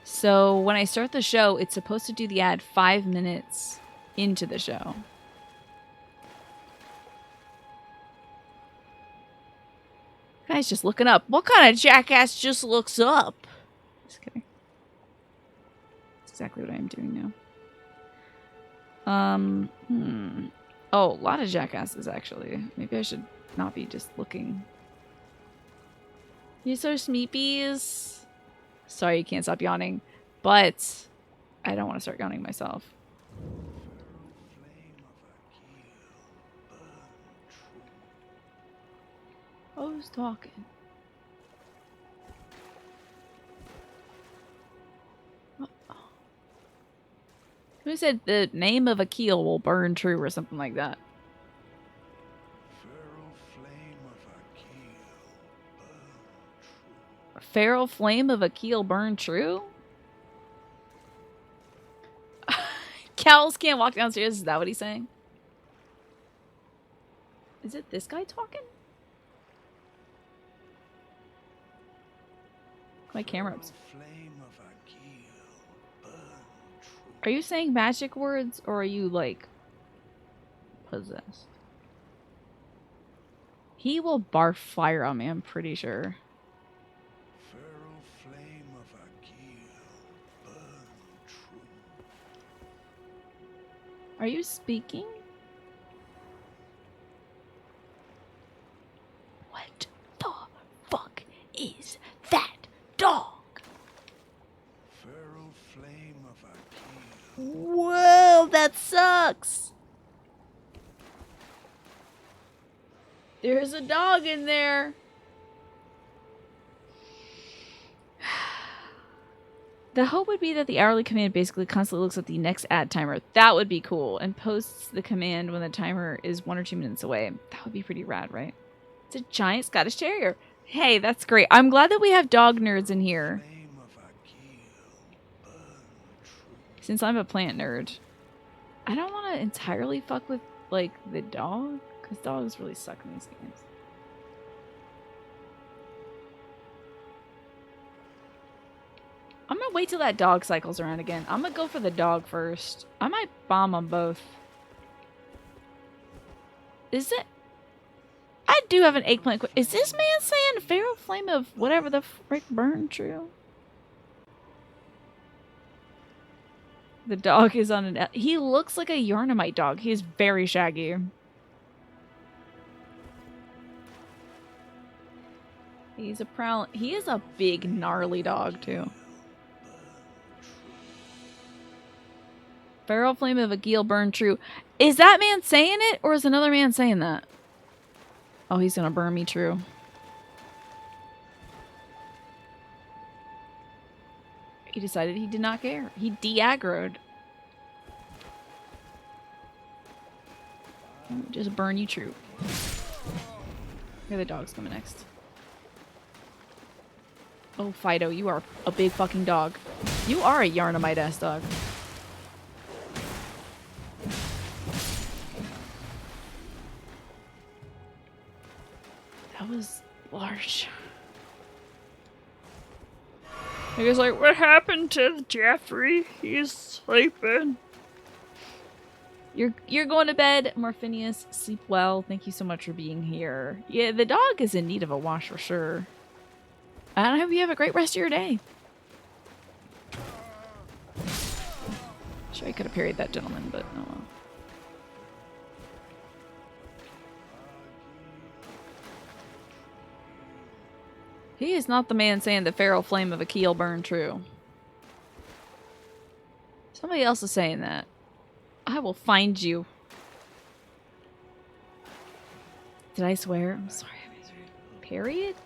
So when I start the show, it's supposed to do the ad 5 minutes into the show. Guy's just looking up. What kind of jackass just looks up? Just kidding. That's exactly what I'm doing now. Oh, a lot of jackasses, actually. Maybe I should not be just looking. You're so smeepies. Sorry, you can't stop yawning. But I don't want to start yawning myself. Who's talking? Who said the name of a keel will burn true or something like that? Feral flame of a keel burn true? Cows can't walk downstairs. Is that what he's saying? Is it this guy talking? My camera ups. Are you saying magic words or are you like possessed? He will barf fire on me, I'm pretty sure. Are you speaking? What the fuck is that dog? Whoa, that sucks. There's a dog in there. The hope would be that the hourly command basically constantly looks at the next ad timer. That would be cool. And posts the command when the timer is 1 or 2 minutes away. That would be pretty rad, right? It's a giant Scottish Terrier. Hey, that's great. I'm glad that we have dog nerds in here. Since I'm a plant nerd. I don't want to entirely fuck with, like, the dog. Because dogs really suck in these games. wait till that dog cycles around again. I'm gonna go for the dog first. I might bomb on both. Is it? I do have an eggplant. Is this man saying Pharaoh Flame of whatever the frick burned true? The dog is on an... He looks like a Yarnamite dog. He is very shaggy. He's a prowl. He is a big, gnarly dog, too. Feral Flame of Agil burn true. Is that man saying it, or is another man saying that? Oh, he's gonna burn me true. He decided he did not care. He de-aggroed. Just burn you true. Here, the dog's coming next. Oh, Fido, you are a big fucking dog. You are a Yarnamite-ass dog. That was large. I was like, what happened to Jeffrey? He's sleeping. You're going to bed, Morphinius. Sleep well. Thank you so much for being here. Yeah, the dog is in need of a wash for sure. And I hope you have a great rest of your day. Sure, I could have parried that gentleman, but oh well. He is not the man saying the feral flame of Akil burned true. Somebody else is saying that. I will find you. Did I swear? I'm sorry. Parry it?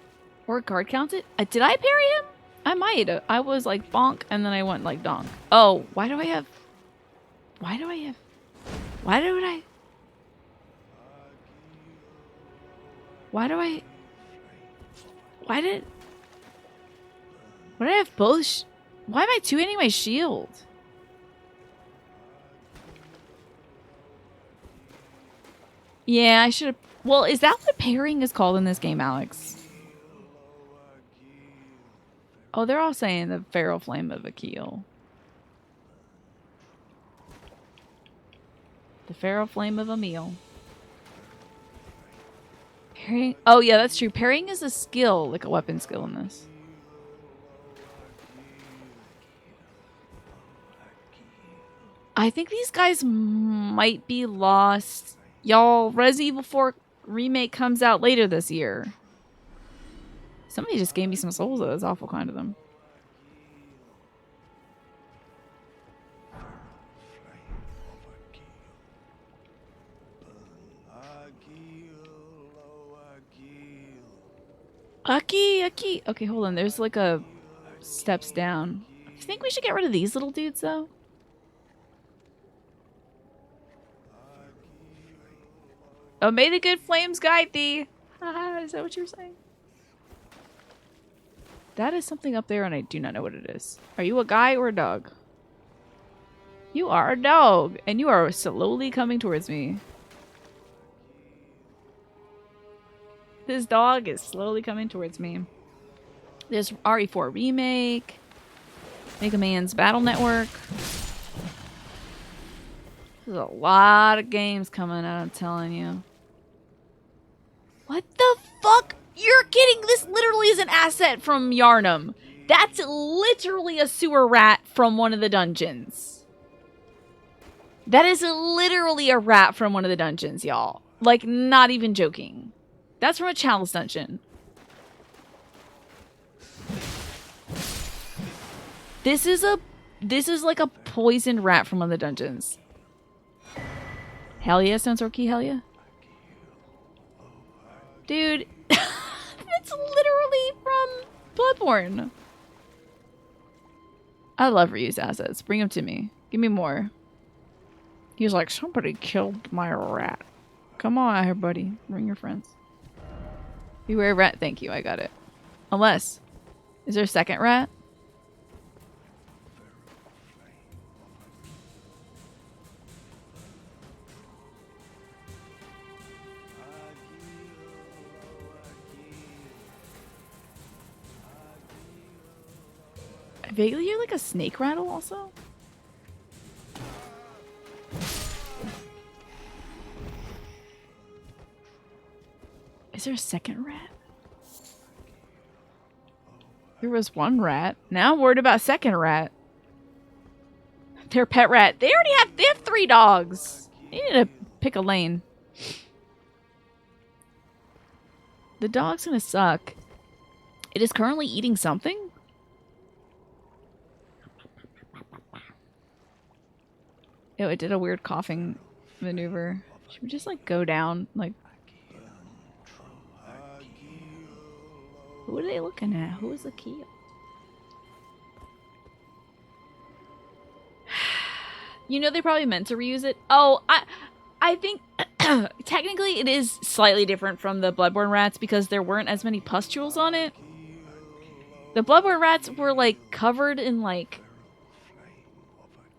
Or guard count it? Did I parry him? I might. I was like bonk and then I went like donk. Oh, why do I have... Why did I... Why did I have both? Why am I two-handing my shield? Yeah, I should have... Well, is that what parrying is called in this game, Alex? Oh, they're all saying the feral flame of Akil. The feral flame of Emil. Parrying... Oh, yeah, that's true. Parrying is a skill, like a weapon skill in this. I think these guys might be lost. Y'all, Resident Evil 4 Remake comes out later this year. Somebody just gave me some souls, though. That's awful kind of them. Aki. Okay, hold on. There's like a steps down. I think we should get rid of these little dudes, though. Oh, may the good flames guide thee. Haha, is that what you're saying? That is something up there, and I do not know what it is. Are you a guy or a dog? You are a dog, and you are slowly coming towards me. This dog is slowly coming towards me. There's RE4 Remake. Mega Man's Battle Network. There's a lot of games coming out, I'm telling you. What the fuck? You're kidding! This literally is an asset from Yarnum. That's literally a sewer rat from one of the dungeons. That is literally a rat from one of the dungeons, y'all. Like, not even joking. That's from a chalice dungeon. This is like a poisoned rat from one of the dungeons. Hell yeah, Stone Sword Key, hell yeah. Dude, it's literally from Bloodborne. I love reused assets. Bring them to me. Give me more. He's like, somebody killed my rat. Come on here, buddy. Bring your friends. Beware rat. Thank you. I got it. Unless. Is there a second rat? vaguely hear like a snake rattle also. Is there a second rat? There was one rat. Now I'm worried about a second rat. Their pet rat. They have 3 dogs. They need to pick a lane. The dog's gonna suck. It is currently eating something. Oh, it did a weird coughing maneuver. Should we just like go down? Like, who are they looking at? Who is the keel? You know they probably meant to reuse it. Oh, I think technically it is slightly different from the Bloodborne rats because there weren't as many pustules on it. The Bloodborne rats were like covered in like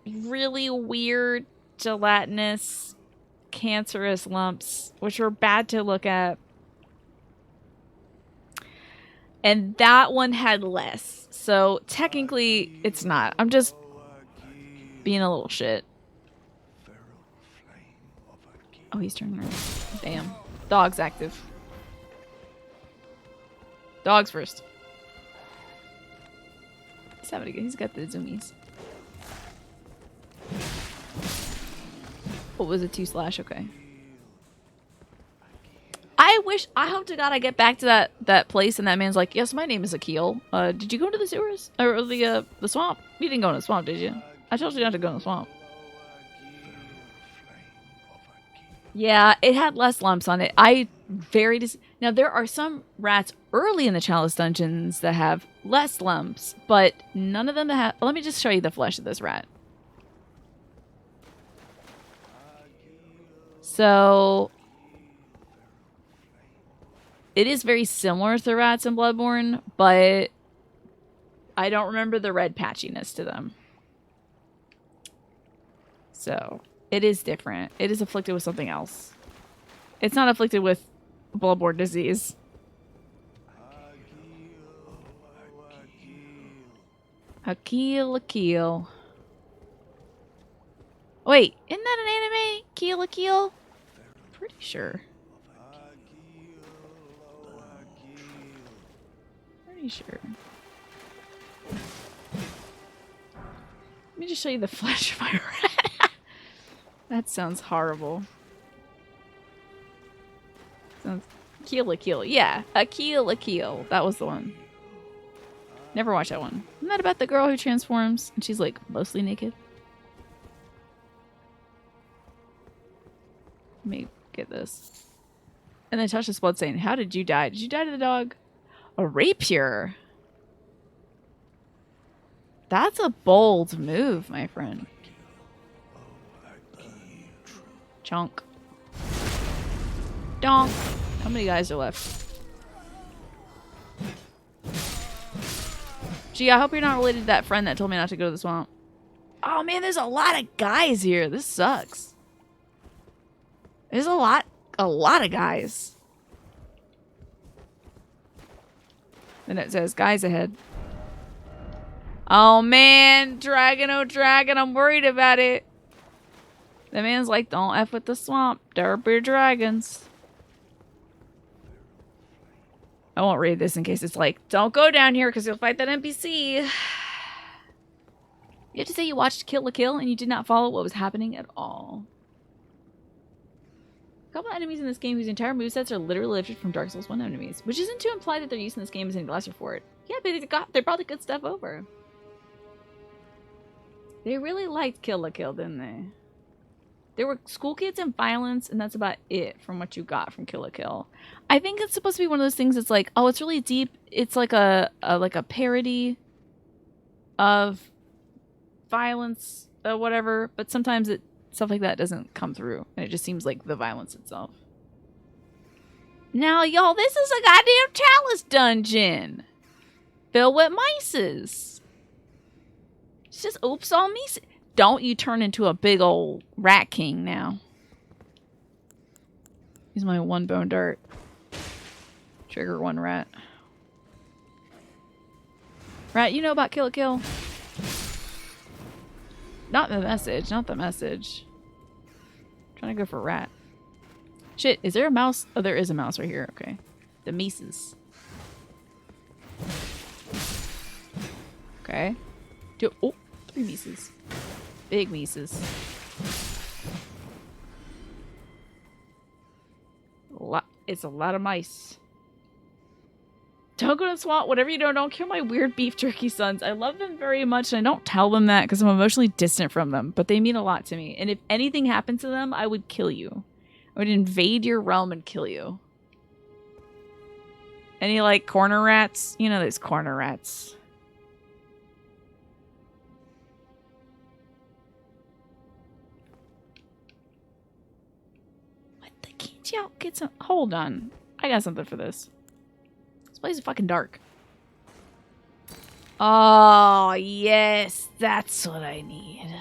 really weird gelatinous cancerous lumps which were bad to look at. And that one had less. So technically it's not. I'm just being a little shit. Oh, he's turning around. Damn. Dog's active. Dogs first. He's having a good. He's got the zoomies. What was it? 2/? Okay. I hope to God I get back to that place and that man's like, yes, my name is Akil. Did you go into the sewers? Or the swamp? You didn't go in the swamp, did you? I told you not to go in the swamp. Yeah, it had less lumps on it. Now there are some rats early in the Chalice dungeons that have less lumps, but none of them that have. Let me just show you the flesh of this rat. So it is very similar to the rats in Bloodborne, but I don't remember the red patchiness to them. So it is different. It is afflicted with something else. It's not afflicted with Bloodborne disease. Akil. Wait, isn't that an anime? Akil? Pretty sure. Pretty sure. Let me just show you the flesh of my rat. That sounds horrible. Sounds Akil. Yeah, Akil. That was the one. Never watched that one. Isn't that about the girl who transforms and she's like mostly naked? Let me get this. And then Tasha's blood saying, how did you die? Did you die to the dog? A rapier. That's a bold move, my friend. Chunk. Donk. How many guys are left? Gee, I hope you're not related to that friend that told me not to go to the swamp. Oh man, there's a lot of guys here. This sucks. There's a lot of guys. Then it says guys ahead. Oh man, dragon, oh dragon, I'm worried about it. The man's like, don't F with the swamp. There be dragons. I won't read this in case it's like, don't go down here because you'll fight that NPC. You have to say you watched Kill la Kill and you did not follow what was happening at all. A couple of enemies in this game whose entire movesets are literally lifted from Dark Souls 1 enemies, which isn't to imply that their use in this game is any lesser for it. Yeah, but they brought the good stuff over. They really liked Kill la Kill, didn't they? There were school kids and violence, and that's about it from what you got from Kill la Kill. I think it's supposed to be one of those things that's like, oh, it's really deep. It's like a parody of violence or whatever, but sometimes stuff like that doesn't come through, and it just seems like the violence itself. Now, y'all, this is a goddamn chalice dungeon filled with mices. It's just oops on me. Don't you turn into a big old rat king now. He's my one bone dart. Trigger one rat. Rat, you know about Kill la Kill? Not the message. Not the message. I'm trying to go for rat. Shit, is there a mouse? Oh, there is a mouse right here. Okay. The Mises. Okay. Oh, 3 Mises. Big Mises. It's a lot of mice. Don't go to the swamp. Whatever you do, don't kill my weird beef jerky sons. I love them very much, and I don't tell them that because I'm emotionally distant from them, but they mean a lot to me. And if anything happened to them, I would kill you. I would invade your realm and kill you. Any, like, corner rats? You know those corner rats. What the? Can't y'all get some? Hold on. I got something for this. This place is fucking dark. Oh, yes. That's what I need.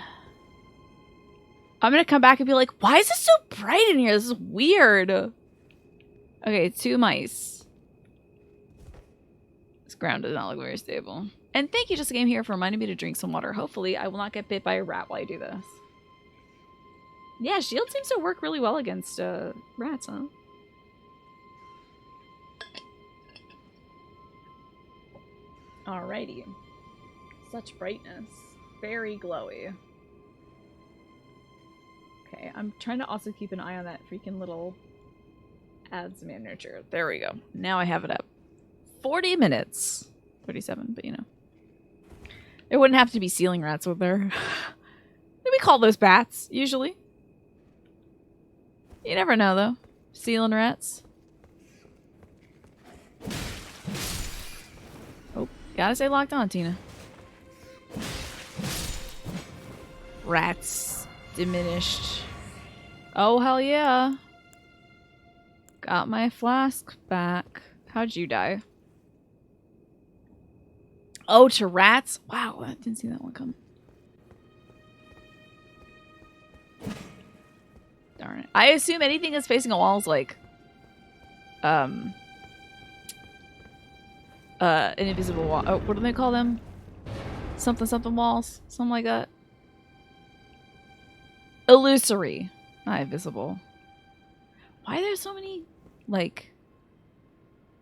I'm gonna come back and be like, why is it so bright in here? This is weird. Okay, 2 mice. This ground does not look very stable. And thank you, Just a Game here, for reminding me to drink some water. Hopefully, I will not get bit by a rat while I do this. Yeah, shield seems to work really well against rats, huh? Alrighty. Such brightness. Very glowy. Okay, I'm trying to also keep an eye on that freaking little ads manager. There we go. Now I have it up. 40 minutes. 37, but you know. There wouldn't have to be ceiling rats, would there? We call those bats, usually. You never know, though. Ceiling rats. Oh, gotta stay locked on, Tina. Rats. Diminished. Oh, hell yeah. Got my flask back. How'd you die? Oh, to rats? Wow, I didn't see that one coming. Darn it. I assume anything that's facing a wall is like... an invisible wall. Oh, what do they call them? Something something walls? Something like that. Illusory. Not invisible. Why are there so many, like...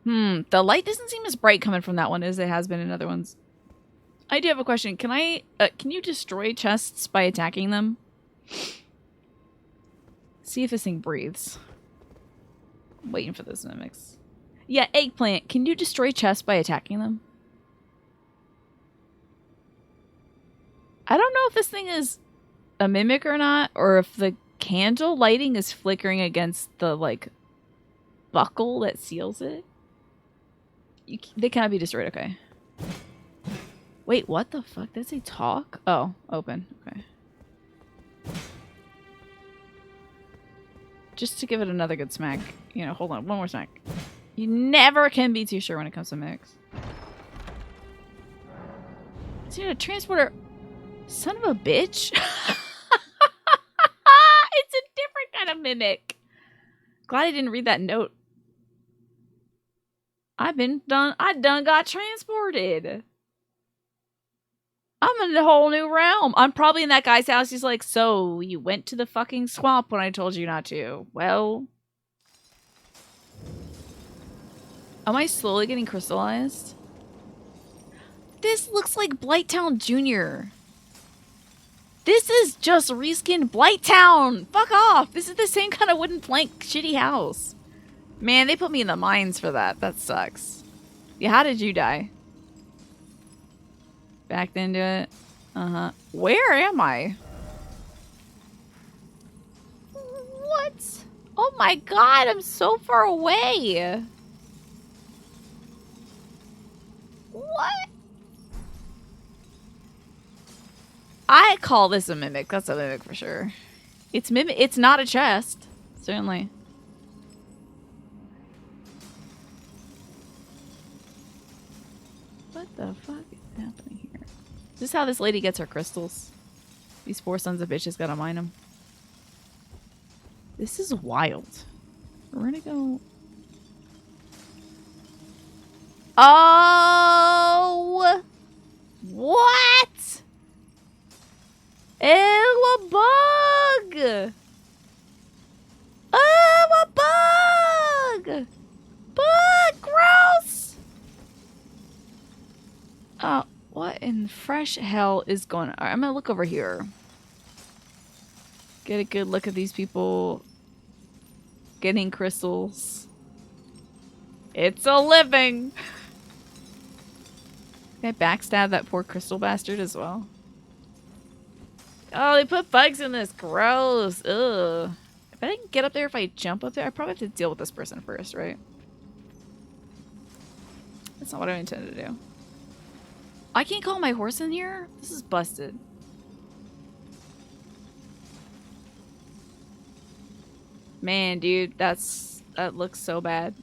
the light doesn't seem as bright coming from that one as it has been in other ones. I do have a question. Can you destroy chests by attacking them? See if this thing breathes. I'm waiting for those mimics. Yeah, eggplant. Can you destroy chests by attacking them? I don't know if this thing is a mimic or not, or if the candle lighting is flickering against the, like, buckle that seals it. They cannot be destroyed, okay. Wait, what the fuck? Did it say talk? Oh, open. Okay. Just to give it another good smack. You know, hold on. One more smack. You never can be too sure when it comes to mimics. Is it a transporter? Son of a bitch. It's a different kind of mimic. Glad I didn't read that note. I done got transported. I'm in a whole new realm. I'm probably in that guy's house. He's like, so you went to the fucking swamp when I told you not to. Well. Am I slowly getting crystallized? This looks like Blighttown Jr. This is just reskinned Blighttown. Fuck off. This is the same kind of wooden plank shitty house. Man, they put me in the mines for that. That sucks. Yeah, how did you die? Backed into it. Uh-huh. Where am I? What? Oh my god, I'm so far away. What? I call this a mimic. That's a mimic for sure. It's not a chest. Certainly. What the fuck is happening here? Is this how this lady gets her crystals? These 4 sons of bitches gotta mine them. This is wild. We're gonna go... Oh! What? Ew, a bug! Oh, a bug! Bug! Gross! What in fresh hell is going on? Alright, I'm gonna look over here. Get a good look at these people getting crystals. It's a living! Can I backstab that poor crystal bastard as well? Oh, they put bugs in this. Gross. Ugh. If I didn't get up there, if I jump up there, I probably have to deal with this person first, right? That's not what I intended to do. I can't call my horse in here? This is busted. Man, dude, that looks so bad.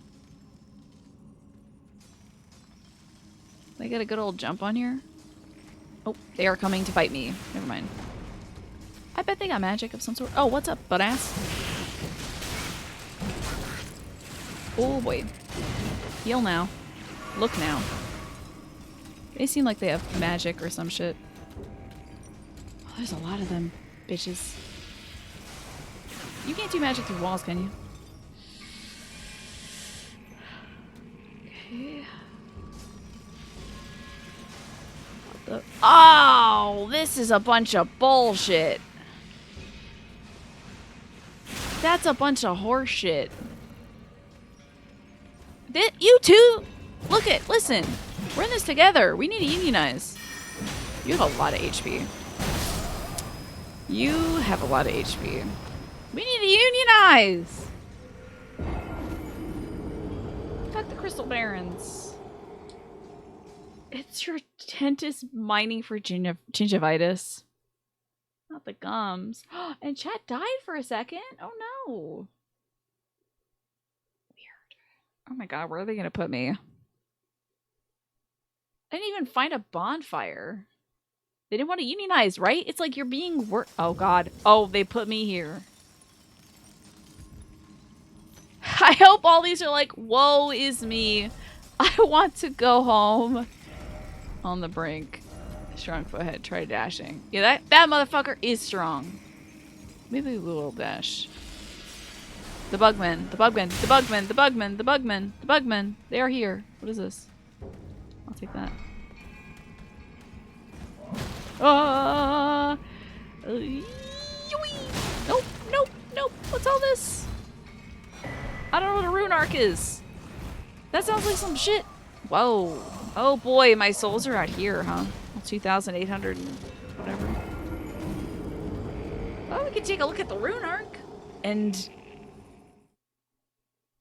They got a good old jump on here. Oh, they are coming to fight me. Never mind. I bet they got magic of some sort. Oh, what's up, butt ass? Oh boy. Heal now. Look now. They seem like they have magic or some shit. Oh, there's a lot of them, bitches. You can't do magic through walls, can you? Okay. What the? Oh, this is a bunch of bullshit. That's a bunch of horse shit. You two, listen. We're in this together. We need to unionize. You have a lot of HP. You have a lot of HP. We need to unionize. Fuck the Crystal Barons. It's your dentist mining for gingivitis. Not the gums. And chat died for a second? Oh no. Weird. Oh my god, where are they gonna put me? I didn't even find a bonfire. They didn't want to unionize, right? It's like you're being oh god. Oh, they put me here. I hope all these are like, woe is me. I want to go home. On the brink. Strong foot, try dashing. Yeah, that motherfucker is strong. Maybe we will dash. The bugmen, the bugmen, the bugmen, the bugmen, the bugmen, the bugmen. They are here. What is this? I'll take that. Nope, nope, nope. What's all this? I don't know what a rune arc is. That sounds like some shit. Whoa. Oh boy, my souls are out here, huh? 2,800 and whatever. Well, we can take a look at the rune arc. And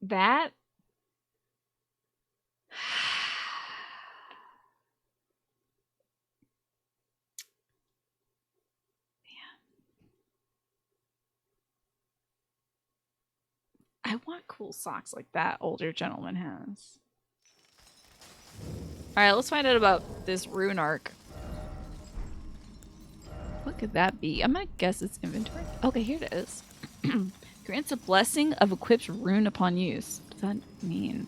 that. I want cool socks like that older gentleman has. Alright, let's find out about this rune arc. What could that be? I'm gonna guess it's inventory. Okay, here it is. Grants a blessing of equipped rune upon use. What does that mean?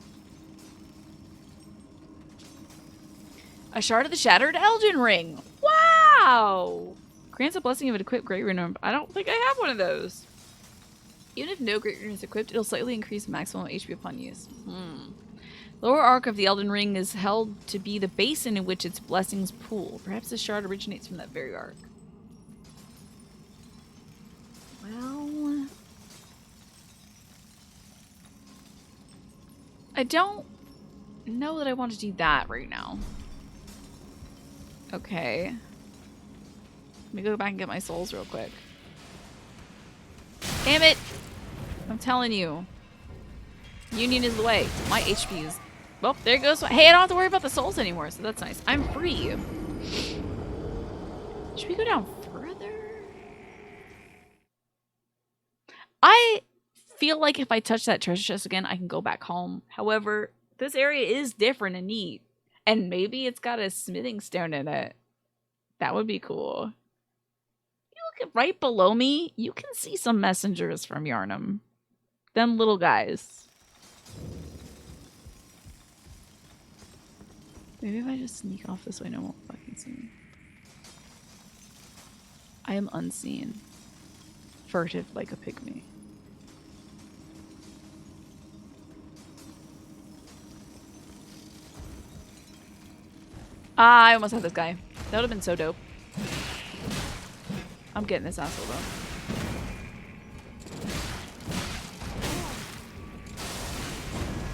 A shard of the shattered Elden ring. Wow! Grants a blessing of an equipped great rune. I don't think I have one of those. Even if no great rune is equipped, it'll slightly increase maximum HP upon use. Lower arc of the Elden Ring is held to be the basin in which its blessings pool. Perhaps the shard originates from that very arc. Well, I don't know that I want to do that right now. Okay. Let me go back and get my souls real quick. Damn it! I'm telling you. Union is the way. My HP is... Well, there goes... Hey, I don't have to worry about the souls anymore, so that's nice. I'm free. Should we go down further? I feel like if I touch that treasure chest again, I can go back home. However, this area is different and neat. And maybe it's got a smithing stone in it. That would be cool. You look at right below me, you can see some messengers from Yharnam. Them little guys. Maybe if I just sneak off this way, no one will fucking see me. I am unseen. Furtive like a pygmy. Ah, I almost had this guy. That would have been so dope. I'm getting this asshole though.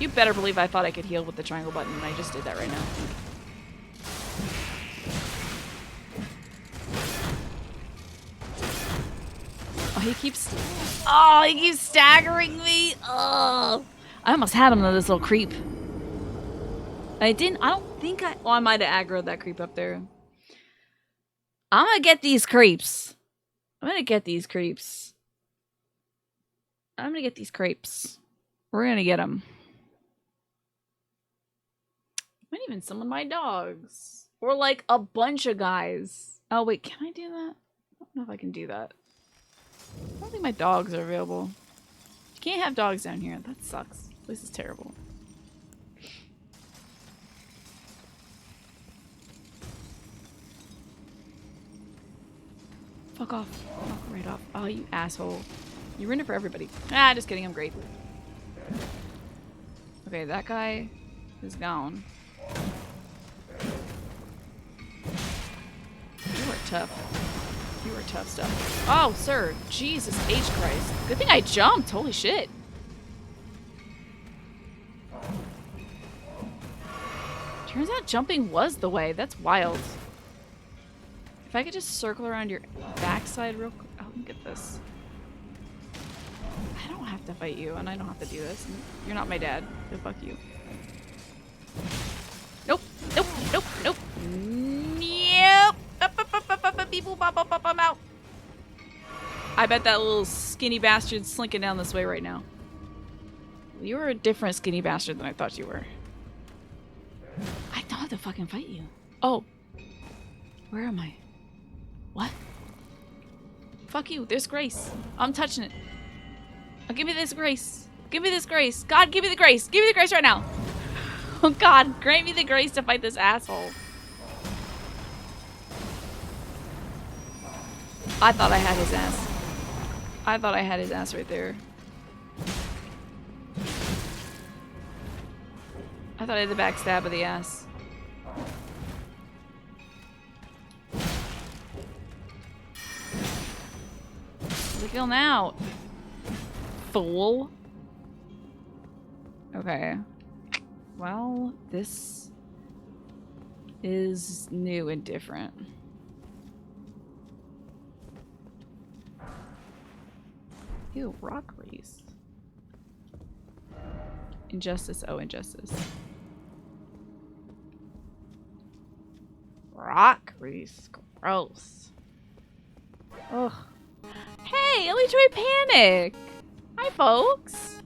You better believe I thought I could heal with the triangle button, and I just did that right now. Oh, he keeps staggering me. Oh, I almost had him though, this little creep. I don't think I might have aggroed that creep up there. I'm gonna get these creeps. I'm gonna get these creeps. We're gonna get them. Might even summon my dogs. Or like a bunch of guys. Oh wait, can I do that? I don't know if I can do that. I don't think my dogs are available. You can't have dogs down here. That sucks. This is terrible. Fuck off. Fuck right off. Oh, you asshole. You ruined it for everybody. Ah, just kidding. I'm great. Okay, that guy is gone. You are tough. You are tough stuff. Oh, sir. Jesus H. Christ. Good thing I jumped. Holy shit. Turns out jumping was the way. That's wild. If I could just circle around your backside real quick. Oh, look at this. I don't have to fight you, and I don't have to do this. You're not my dad. So fuck you. Nope. Nope. Nope. Nope. Nope. I'm out. I bet that little skinny bastard's slinking down this way right now. You were a different skinny bastard than I thought you were. I don't have to fucking fight you. Oh. Where am I? What? Fuck you. There's grace. I'm touching it. Oh, give me this grace. Give me this grace. God, give me the grace. Give me the grace right now. Oh, God. Grant me the grace to fight this asshole. I thought I had his ass. I thought I had his ass right there. I thought I had the backstab of the ass. The kill now. Fool. Okay. Well, this is new and different. Ew, rock race. Injustice. Oh, injustice. Rock race. Gross. Ugh. Hey, at least we panic. Hi, folks.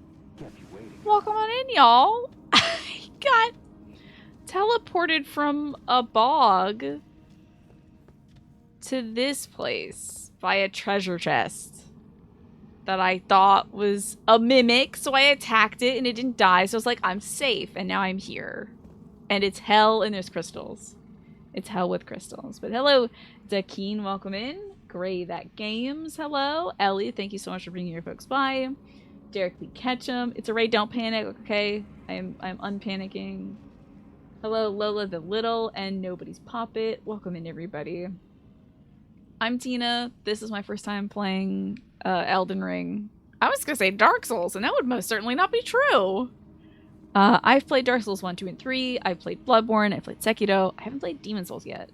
Welcome on in, y'all. I got teleported from a bog to this place by a treasure chest that I thought was a mimic, so I attacked it and it didn't die, so I was like, I'm safe, and now I'm here. And it's hell and there's crystals. It's hell with crystals. But hello, Dakeen, welcome in. Gray That Games, hello. Ellie, thank you so much for bringing your folks by. Derek Lee Ketchum, it's a raid, don't panic, okay? I'm unpanicking. Hello, Lola the Little and Nobody's Poppet. Welcome in, everybody. I'm Tina. This is my first time playing Elden Ring. I was gonna say Dark Souls, and that would most certainly not be true. I've played Dark Souls 1, 2, and 3. I've played Bloodborne. I've played Sekiro. I haven't played Demon Souls yet.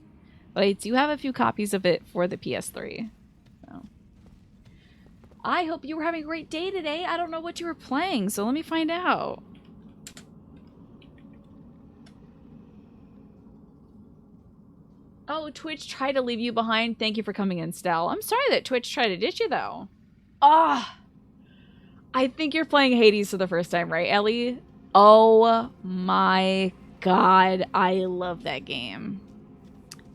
But I do have a few copies of it for the PS3. So. I hope you were having a great day today. I don't know what you were playing, so let me find out. Oh, Twitch tried to leave you behind. Thank you for coming in, Stel. I'm sorry that Twitch tried to ditch you, though. Ah, I think you're playing Hades for the first time, right, Ellie? Oh my god, I love that game.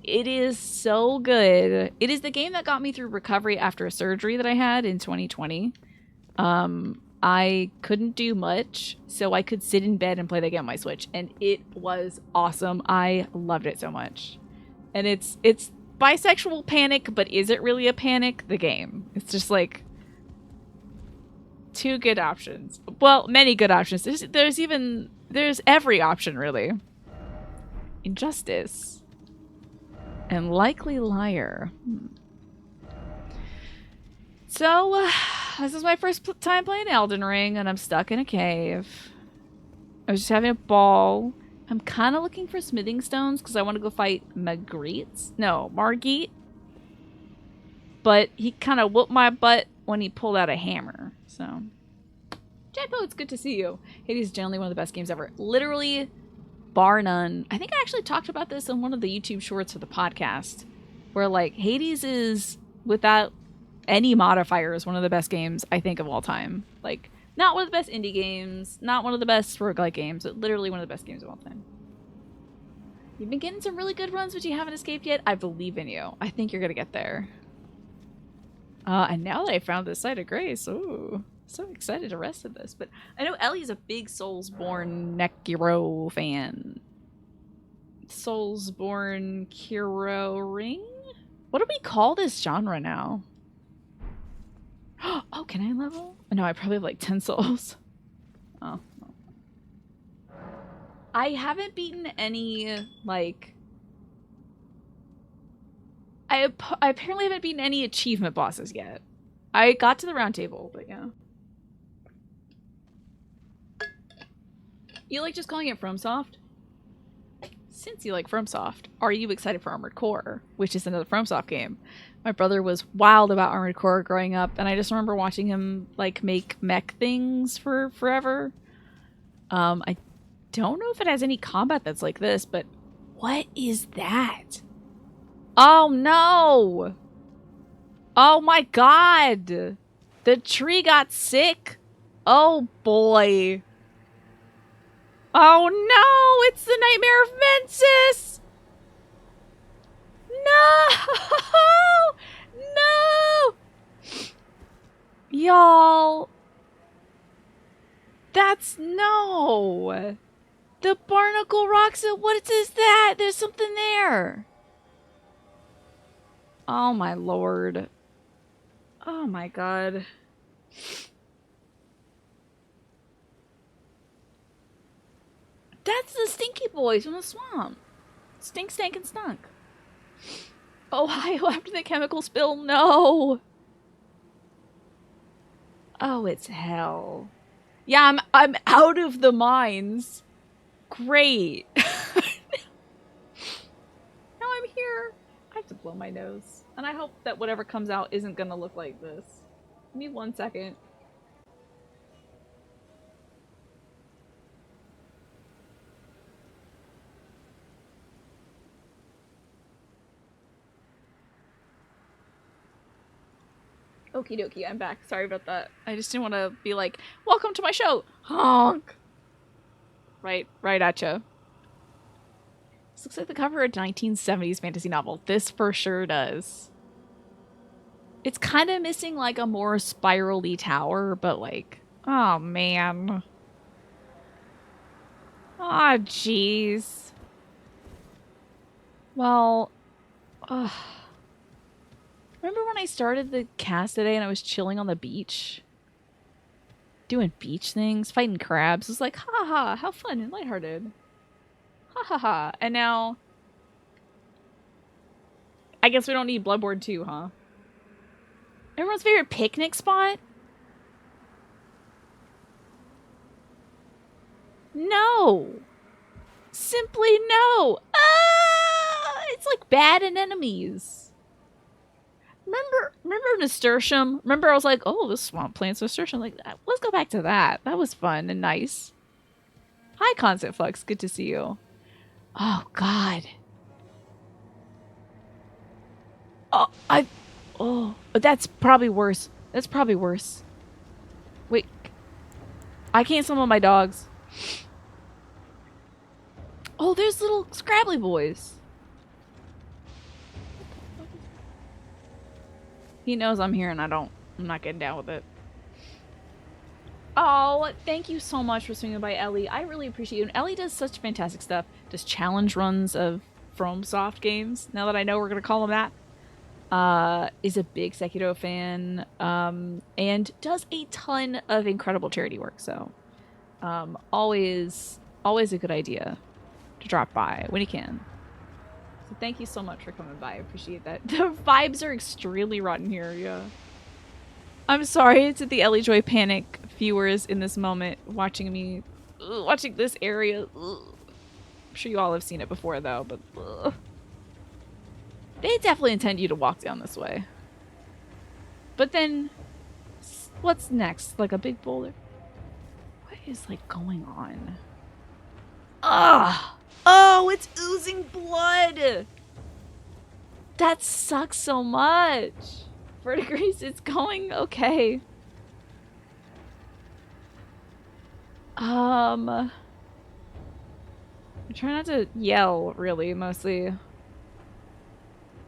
It is so good. It is the game that got me through recovery after a surgery that I had in 2020. I couldn't do much, so I could sit in bed and play the game on my Switch, and it was awesome. I loved it so much. And it's bisexual panic, but is it really a panic? The game. It's just like two good options. Well, many good options. There's every option really. Injustice and likely liar. So, this is my first time playing Elden Ring, and I'm stuck in a cave. I was just having a ball. I'm kind of looking for smithing stones because I want to go fight Margit. But he kind of whooped my butt when he pulled out a hammer. So, Jacko, it's good to see you. Hades is generally one of the best games ever. Literally, bar none. I think I actually talked about this in one of the YouTube shorts for the podcast, where like Hades is, without any modifiers, one of the best games I think of all time. Like, not one of the best indie games, not one of the best roguelike games, but literally one of the best games of all time. You've been getting some really good runs, but you haven't escaped yet. I believe in you. I think you're gonna get there. And now that I found this site of grace, ooh, so excited to rest of this. But I know Ellie's a big Soulsborne Nekiro fan. Soulsborne Kiro Ring? What do we call this genre now? Oh, can I level? No, I probably have like 10 souls. Oh. I haven't beaten any, like... I apparently haven't beaten any achievement bosses yet. I got to the round table, but yeah. You like just calling it FromSoft? Since you like FromSoft, are you excited for Armored Core, which is another FromSoft game? My brother was wild about Armored Core growing up, and I just remember watching him like make mech things for forever. I don't know if it has any combat that's like this, but what is that? Oh no! Oh my god! The tree got sick? Oh boy. Oh no! It's the Nightmare of Mensis! No! No! Y'all. That's no. The barnacle rocks. What is that? There's something there. Oh my lord. Oh my god. That's the stinky boys from the swamp. Stink, stank, and stunk. Ohio after the chemical spill. No. Oh, it's hell. Yeah, I'm out of the mines. Great. Now I'm here. I have to blow my nose. And I hope that whatever comes out isn't gonna look like this. Give me 1 second. Okie dokie, I'm back. Sorry about that. I just didn't want to be like, welcome to my show! Honk! Right at ya. This looks like the cover of a 1970s fantasy novel. This for sure does. It's kind of missing like a more spirally tower, but like, oh man. Aw, jeez. Well, remember when I started the cast today and I was chilling on the beach? Doing beach things, fighting crabs. It was like, ha ha, how fun and lighthearted. Ha ha ha. And now, I guess we don't need Bloodborne 2, huh? Everyone's favorite picnic spot? No. Simply no. It's like bad and enemies. Remember Nasturtium? Remember I was like, oh, the swamp plants Nasturtium. Like, let's go back to that. That was fun and nice. Hi, Concept Flux. Good to see you. Oh, God. Oh, but that's probably worse. That's probably worse. Wait. I can't summon my dogs. Oh, there's little scrabbly boys. He knows I'm here and I'm not getting down with it. Oh, thank you so much for swinging by, Ellie. I really appreciate you. And Ellie does such fantastic stuff. Does challenge runs of FromSoft games, now that I know we're going to call them that, is a big Sekiro fan, and does a ton of incredible charity work. So always a good idea to drop by when you can. So thank you so much for coming by. I appreciate that. The vibes are extremely rotten here. Yeah. I'm sorry to the Ellie Joy Panic viewers in this moment watching this area. I'm sure you all have seen it before though, but they definitely intend you to walk down this way. But then what's next? Like a big boulder? What is like going on? Ugh! Oh, it's oozing blood! That sucks so much. Verdigris, it's going okay. I'm trying not to yell, really, mostly.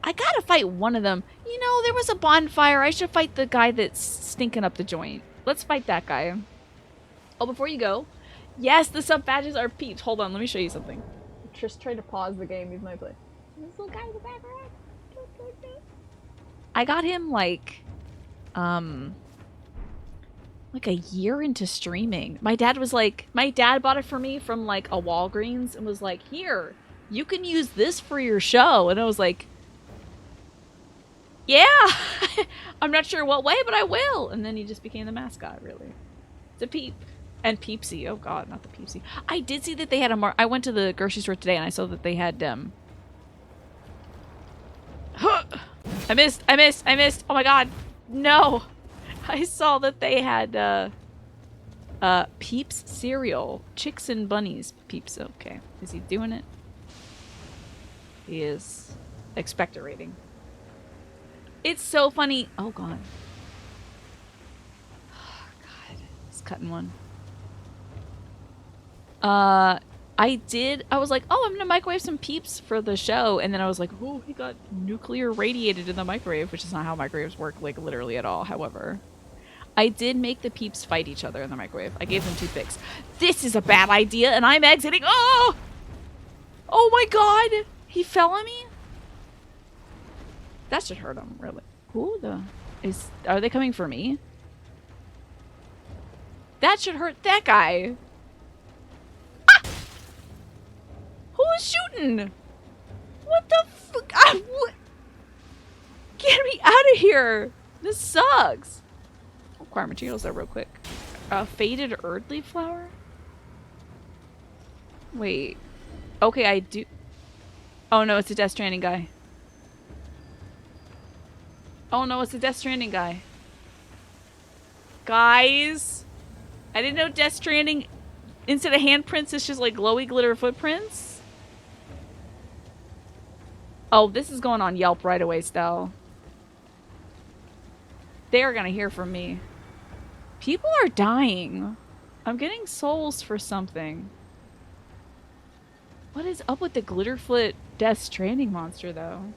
I gotta fight one of them. You know, there was a bonfire. I should fight the guy that's stinking up the joint. Let's fight that guy. Oh, before you go. Yes, the sub badges are peeps. Hold on, let me show you something. Just trying to pause the game even though I play. This little guy in the background. I got him like a year into streaming. My dad bought it for me from like a Walgreens and was like, here, you can use this for your show. And I was like, yeah, I'm not sure what way, but I will. And then he just became the mascot, really. It's a peep. And Peepsy. Oh god, not the Peepsy. I did see that they had I went to the grocery store today and I saw that they had I missed. Oh my god. No. I saw that they had Peeps cereal. Chicks and bunnies. Peeps. Okay. Is he doing it? He is. Expectorating. It's so funny. Oh god. Oh god. He's cutting one. I was like, oh, I'm gonna microwave some Peeps for the show, and then I was like, oh, he got nuclear radiated in the microwave, which is not how microwaves work, like, literally at all. However, I did make the Peeps fight each other in the microwave. I gave them toothpicks. This is a bad idea, and I'm exiting. Oh! Oh my god! He fell on me? That should hurt him, really. Who the... Are they coming for me? That should hurt that guy. Who was shooting? What the fuck? What? Get me out of here. This sucks. Acquire materials though real quick. Faded Erdley flower? Wait. Okay, I do... Oh no, it's a Death Stranding guy. Oh no, it's a Death Stranding guy. Guys. I didn't know Death Stranding, instead of handprints, it's just like glowy glitter footprints. Oh, this is going on Yelp right away, Stell. They're gonna hear from me. People are dying. I'm getting souls for something. What is up with the Glitterfoot Death Stranding monster, though?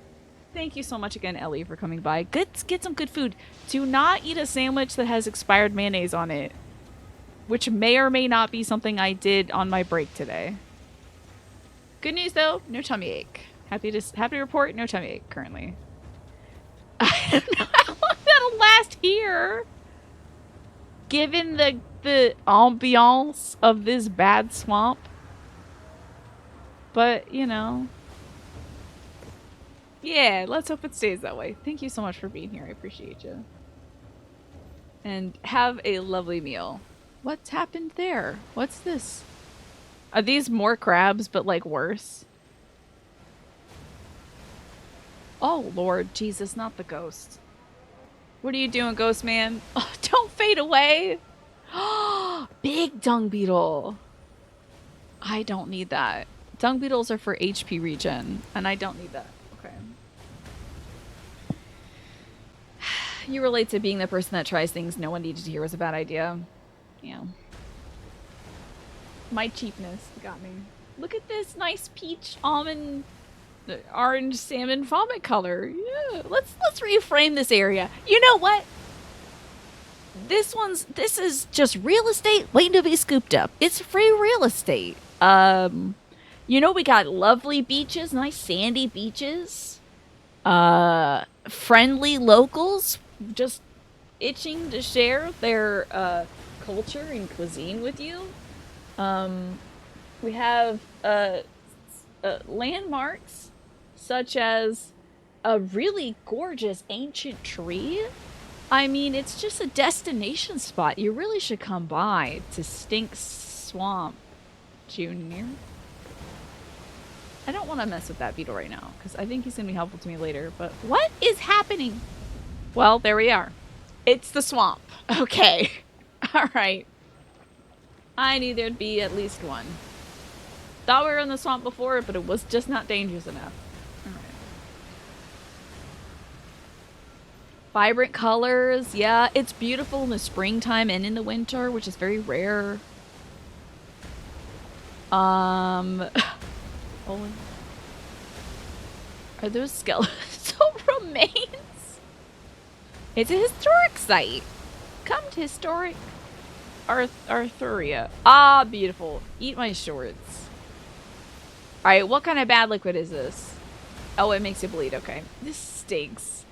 Thank you so much again, Ellie, for coming by. Get some good food. Do not eat a sandwich that has expired mayonnaise on it. Which may or may not be something I did on my break today. Good news, though. No tummy ache. Happy to report, no tummy ache currently. I don't know how long that'll last here. Given the ambiance of this bad swamp. But, you know. Yeah, let's hope it stays that way. Thank you so much for being here. I appreciate you. And have a lovely meal. What's happened there? What's this? Are these more crabs, but like worse? Oh, Lord Jesus, not the ghost. What are you doing, ghost man? Oh, don't fade away. Big dung beetle. I don't need that. Dung beetles are for HP regen, and I don't need that. Okay. You relate to being the person that tries things no one needed to hear was a bad idea. Yeah. My cheapness got me. Look at this nice peach almond orange salmon vomit color. Yeah. Let's reframe this area. You know what? This is just real estate waiting to be scooped up. It's free real estate. You know, we got lovely beaches, nice sandy beaches. Friendly locals just itching to share their culture and cuisine with you. We have landmarks such as a really gorgeous ancient tree. I mean, it's just a destination spot you really should come by to Stink Swamp, Junior. I don't want to mess with that beetle right now, because I think he's going to be helpful to me later, but what is happening? Well, there we are. It's the swamp. Okay. Alright. I knew there'd be at least one. Thought we were in the swamp before, but it was just not dangerous enough. Alright. Vibrant colors. Yeah, it's beautiful in the springtime and in the winter, which is very rare. Oh. Are those skeletal remains? It's a historic site. Come to historic Arthuria. Ah, beautiful. Eat my shorts. Alright, what kind of bad liquid is this? Oh, it makes you bleed. Okay. This stinks.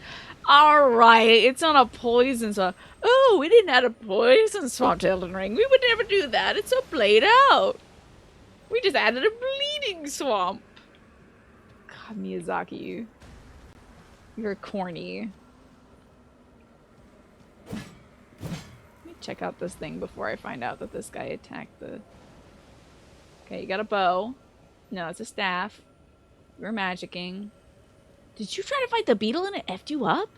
Alright, it's not a poison swamp. Oh, we didn't add a poison swamp to Elden Ring. We would never do that. It's so played out. We just added a bleeding swamp. God, Miyazaki. You're corny. Let me check out this thing before I find out that this guy attacked the... Okay, you got a bow. No, it's a staff. You're magicking. Did you try to fight the beetle and it effed you up?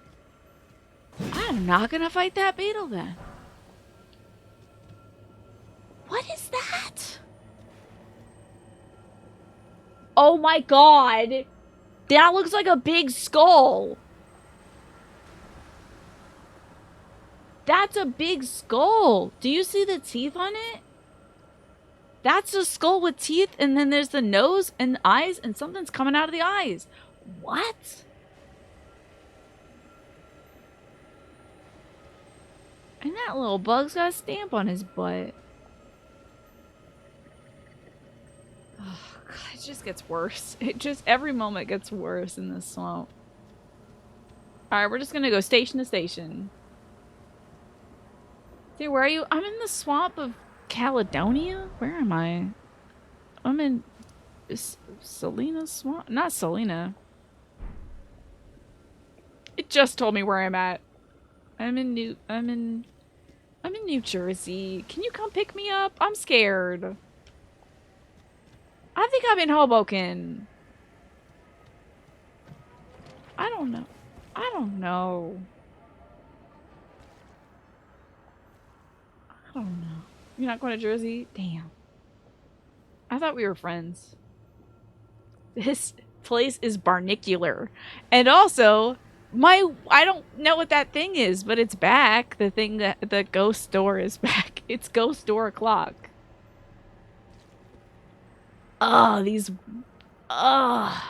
I'm not gonna fight that beetle then. What is that? Oh my god! That looks like a big skull! That's a big skull! Do you see the teeth on it? That's a skull with teeth, and then there's the nose and eyes, and something's coming out of the eyes. What? And that little bug's got a stamp on his butt. Oh, God, it just gets worse. It just, every moment gets worse in this swamp. Alright, we're just gonna go station to station. See, where are you? I'm in the swamp of Caledonia? Where am I? I'm in Selena Swamp? Not Selena. It just told me where I'm at. I'm in New Jersey. Can you come pick me up? I'm scared. I think I'm in Hoboken. I don't know. I don't know. I don't know. You're not going to Jersey? Damn. I thought we were friends. This place is barnicular. And also, I don't know what that thing is, but it's back. The thing that the ghost door is back. It's ghost door o'clock. Oh, these. Ugh.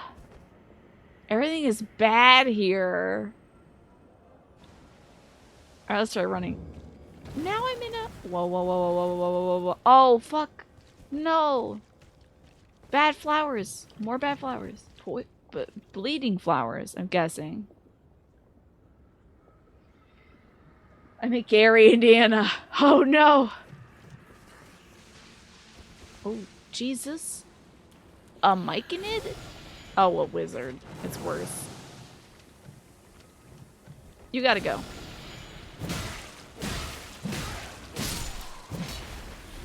Everything is bad here. Alright, let's try running. Now I'm in a... Whoa, whoa, whoa, whoa, whoa, whoa, whoa, whoa, whoa. Oh, fuck. No. Bad flowers. More bad flowers. But bleeding flowers, I'm guessing. I'm in Gary, Indiana. Oh, no. Oh, Jesus. A Myconid? Oh, a wizard. It's worse. You gotta go.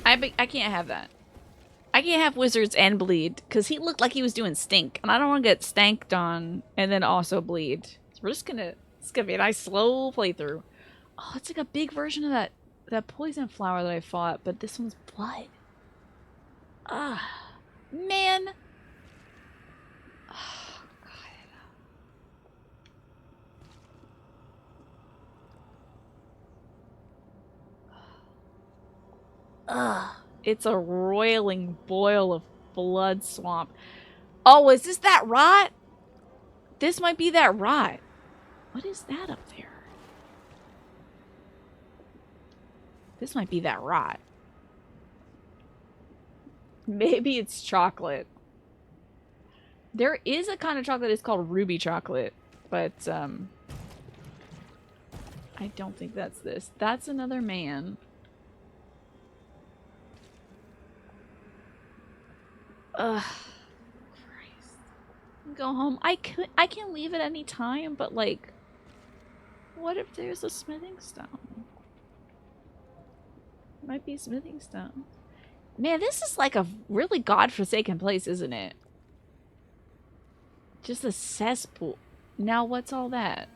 I can't have that. I can't have wizards and bleed, because he looked like he was doing stink, and I don't want to get stanked on and then also bleed. So we're just gonna, it's gonna be a nice slow playthrough. Oh, it's like a big version of that poison flower that I fought, but this one's blood. Ah, man. Oh, God. Ugh. It's a roiling boil of blood swamp. Oh, is this that rot? This might be that rot. What is that up there? This might be that rot. Maybe it's chocolate. There is a kind of chocolate that's called ruby chocolate, but I don't think that's this. That's another man. Ugh. Christ. Go home. I can leave at any time, but like, what if there's a smithing stone? Might be a smithing stone. Man, this is like a really godforsaken place, isn't it? Just a cesspool. Now what's all that?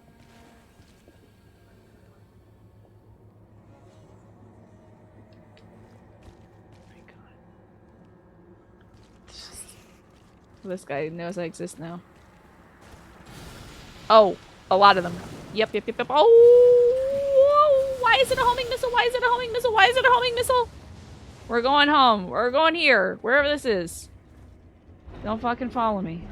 Oh my god. This guy knows I exist now. Oh, a lot of them. Yep. Oh, why is it a homing missile? Why is it a homing missile? Why is it a homing missile? We're going home. We're going here. Wherever this is. Don't fucking follow me.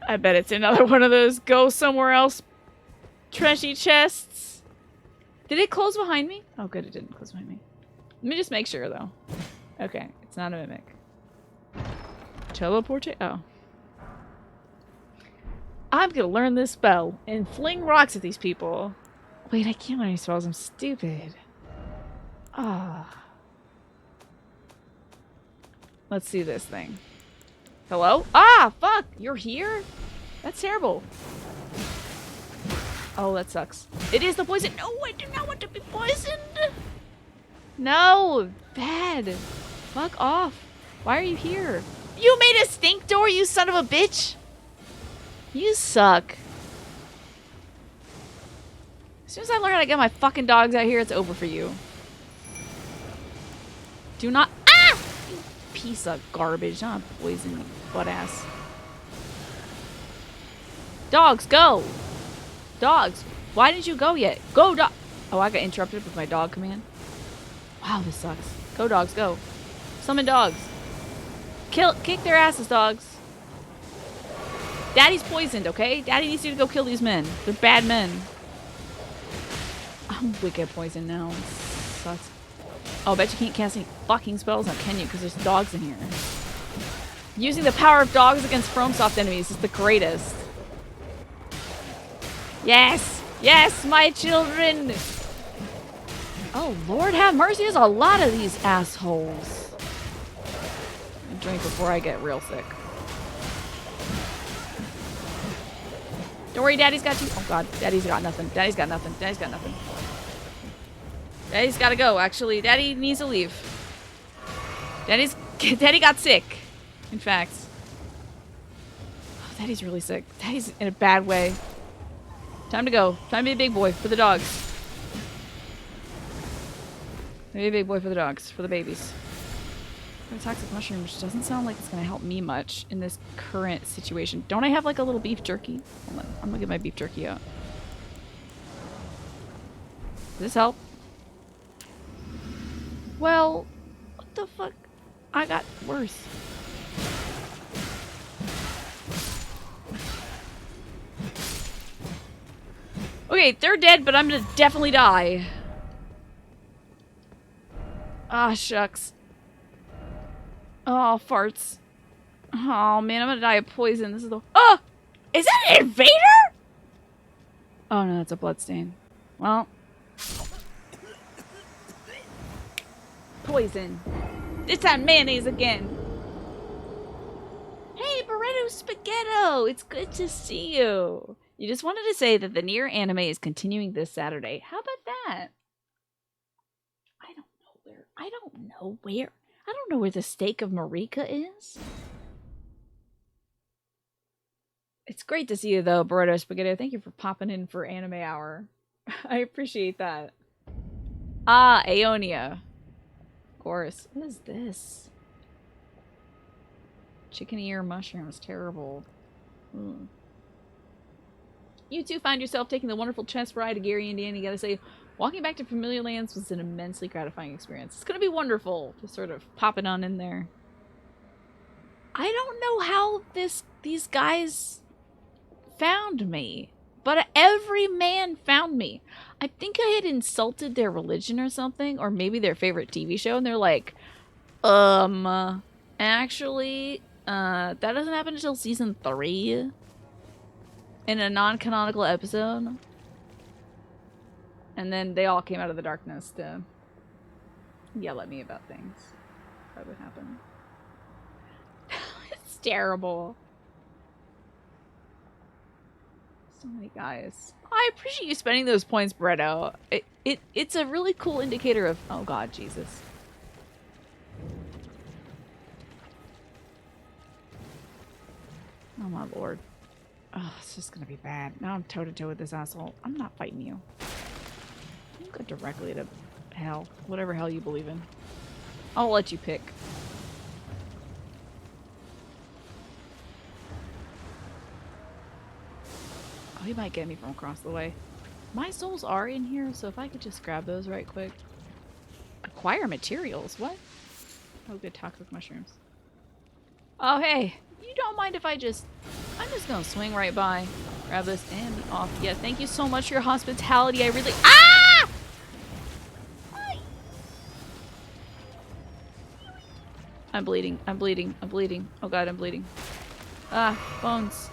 I bet it's another one of those go somewhere else trashy chests. Did it close behind me? Oh, good, it didn't close behind me. Let me just make sure, though. Okay, it's not a mimic. Teleportate? Oh. I'm gonna learn this spell and fling rocks at these people. Wait, I can't learn any spells. I'm stupid. Ah. Let's see this thing. Hello? Ah, fuck! You're here? That's terrible. Oh, that sucks. It is the poison. No, I do not want to be poisoned. No, bad. Fuck off. Why are you here? You made a stink door, you son of a bitch. You suck. As soon as I learn how to get my fucking dogs out here, it's over for you. Do not. Ah! You piece of garbage. Not poison, butt ass. Dogs, go! Dogs, why didn't you go yet? Go, dog! Oh, I got interrupted with my dog command. Wow, this sucks. Go, dogs, go. Summon dogs. Kick their asses, dogs. Daddy's poisoned, okay? Daddy needs you to go kill these men. They're bad men. I'm wicked poisoned now. This sucks. Oh, I bet you can't cast any fucking spells now, can you? Because there's dogs in here. Using the power of dogs against FromSoft enemies is the greatest. Yes! Yes, my children! Oh, Lord have mercy. There's a lot of these assholes. I'll drink before I get real sick. Don't worry, Daddy's got you. Oh, God. Daddy's got nothing. Daddy's got nothing. Daddy's got nothing. Daddy's gotta go, actually. Daddy needs to leave. Daddy got sick. In fact. Oh, Daddy's really sick. Daddy's in a bad way. Time to go. Time to be a big boy for the dogs. Be a big boy for the dogs. For the babies. A toxic mushroom, which doesn't sound like it's going to help me much in this current situation. Don't I have like a little beef jerky? Hold on. I'm going to get my beef jerky out. Does this help? Well, what the fuck? I got worse. Okay, they're dead, but I'm gonna definitely die. Ah, shucks. Oh, farts. Oh, man, I'm gonna die of poison. This is the... Oh! Is that an invader? Oh, no, that's a bloodstain. Well. Poison. It's that mayonnaise again. Hey, Barretto Spaghetto! It's good to see you. You just wanted to say that the Nier anime is continuing this Saturday. How about that? I don't know where the stake of Marika is. It's great to see you, though, Barretto Spaghetto. Thank you for popping in for Anime Hour. I appreciate that. Ah, Aeonia. Of course. What is this? Chicken ear mushrooms. Terrible. Mm. You too find yourself taking the wonderful chess ride to Gary, Indiana. You gotta say, walking back to familiar lands was an immensely gratifying experience. It's gonna be wonderful. Just sort of pop it on in there. I don't know how these guys found me, but every man found me. I think I had insulted their religion or something, or maybe their favorite TV show, and they're like, Actually, that doesn't happen until season 3. In a non-canonical episode. And then they all came out of the darkness to yell at me about things. That would happen. It's terrible. So many guys. I appreciate you spending those points, Bretto. It's a really cool indicator of... Oh god, Jesus. Oh my lord. Oh, it's just gonna be bad. Now I'm toe-to-toe with this asshole. I'm not fighting you. I'm going directly to hell. Whatever hell you believe in. I'll let you pick. Oh, he might get me from across the way. My souls are in here, so if I could just grab those right quick. Acquire materials? What? Oh, good toxic mushrooms. Oh, hey. You don't mind if I'm just gonna swing right by. Grab this and be off. Yeah, thank you so much for your hospitality. I really... Ah! I'm bleeding. I'm bleeding. I'm bleeding. Oh god, I'm bleeding. Ah, bones.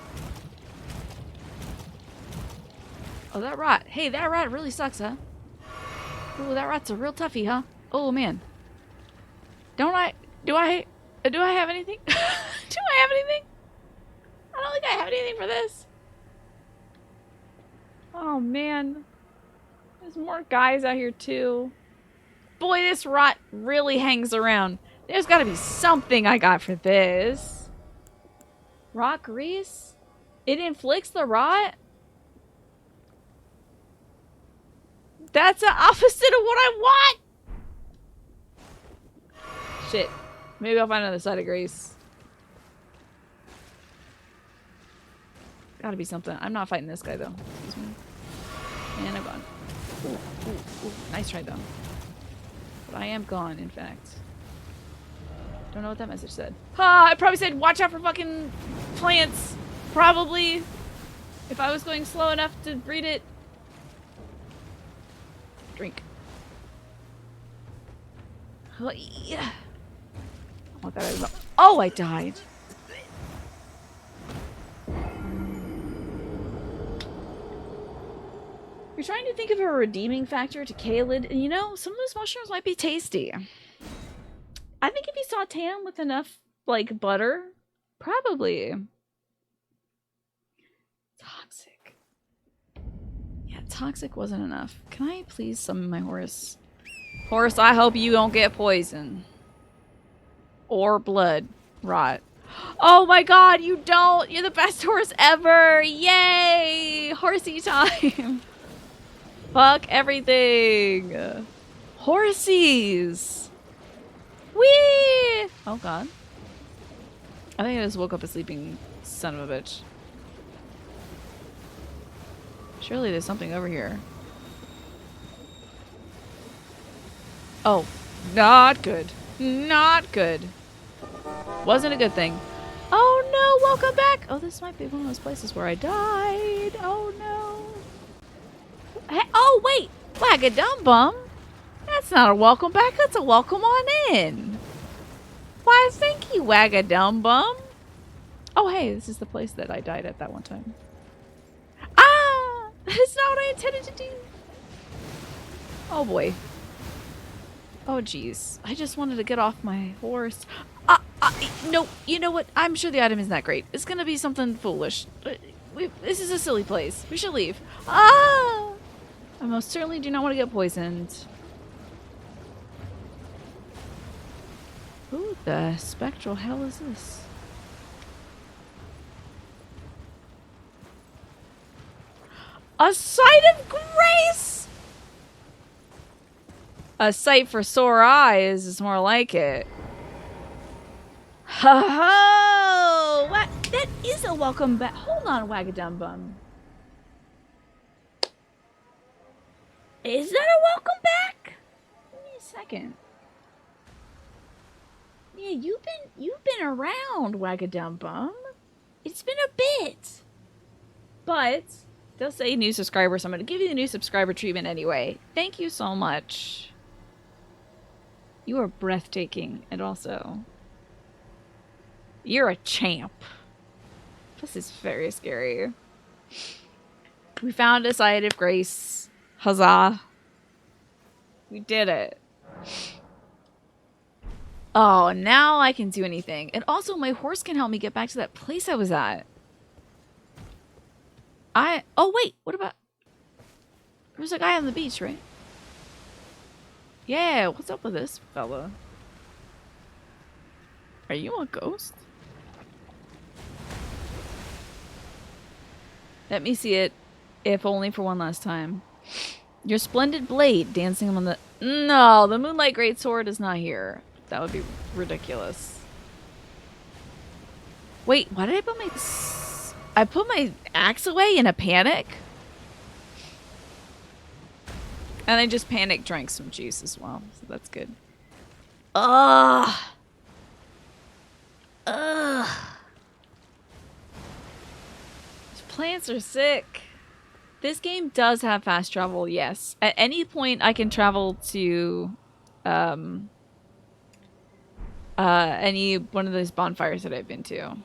Oh, that rat. Hey, that rat really sucks, huh? Ooh, that rat's a real toughie, huh? Oh, man. Do I have anything? Do I have anything? I don't think I have anything for this. Oh, man. There's more guys out here, too. Boy, this rot really hangs around. There's gotta be something I got for this. Rot grease? It inflicts the rot? That's the opposite of what I want! Shit. Maybe I'll find another side of grease. Gotta be something. I'm not fighting this guy, though. Excuse me. And I'm gone. Ooh, ooh, ooh. Nice try, though. But I am gone, in fact. Don't know what that message said. Ha! It probably said, watch out for fucking plants. Probably. If I was going slow enough to read it. Drink. Oh, yeah. I want that. Oh, I died. You're trying to think of a redeeming factor to Caelid, and you know, some of those mushrooms might be tasty. I think if you saute them with enough, like, butter, probably. Toxic. Yeah, toxic wasn't enough. Can I please summon my horse? Horse, I hope you don't get poison. Or blood rot. Oh my god, you don't! You're the best horse ever! Yay! Horsey time! Fuck everything! Horsies! Whee! Oh god. I think I just woke up a sleeping son of a bitch. Surely there's something over here. Oh. Not good. Not good. Wasn't a good thing. Oh no, welcome back! Oh, this might be one of those places where I died. Oh no. Hey, oh wait! Wag-a-dum-bum! That's not a welcome back, that's a welcome on in! Why, thank you, Wag-a-dum-bum! Oh hey, this is the place that I died at that one time. Ah! That's not what I intended to do! Oh boy. Oh jeez. I just wanted to get off my horse. No, you know what? I'm sure the item isn't that great. It's gonna be something foolish. This is a silly place. We should leave. Ah! I most certainly do not want to get poisoned. Who the spectral hell is this? A sight of grace! A sight for sore eyes is more like it. Ho ho! What? That is a welcome back. Hold on, Wag-a-dum-bum. Is that a welcome back? Give me a second. Yeah, you've been around, Wag-a-dum-bum. It's been a bit. But they'll say new subscriber, so I'm gonna give you the new subscriber treatment anyway. Thank you so much. You are breathtaking, and also You're a champ. This is very scary. We found a site of grace. Huzzah. We did it. Oh, now I can do anything. And also, my horse can help me get back to that place I was at. Oh, wait. What about... There's a guy on the beach, right? Yeah, what's up with this fella? Are you a ghost? Let me see it, if only for one last time. Your splendid blade dancing on the... No, the Moonlight Greatsword is not here. That would be ridiculous. Wait, why did I put my... I put my axe away in a panic? And I just panic drank some juice as well, so that's good. Ugh. Ugh. These plants are sick. This game does have fast travel, yes. At any point I can travel to any one of those bonfires that I've been to.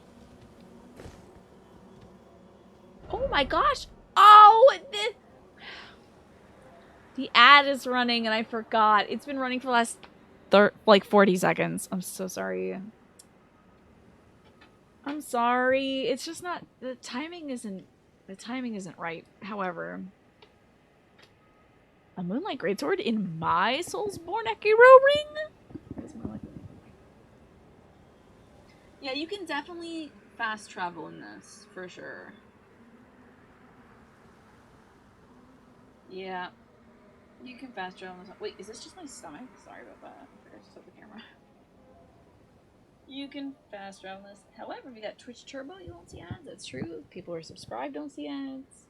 Oh my gosh! Oh, the ad is running and I forgot. It's been running for the last like 40 seconds. I'm so sorry. I'm sorry. It's just not, the timing isn't right. However, a Moonlight Greatsword in my Soulsborne Ekiro ring? Yeah, you can definitely fast travel in this, for sure. Yeah. You can fast travel in this. Wait, is this just my stomach? Sorry about that. I forgot to set the camera. You can fast travel this. However, if you got Twitch Turbo, you won't see ads. That's true. People who are subscribed don't see ads.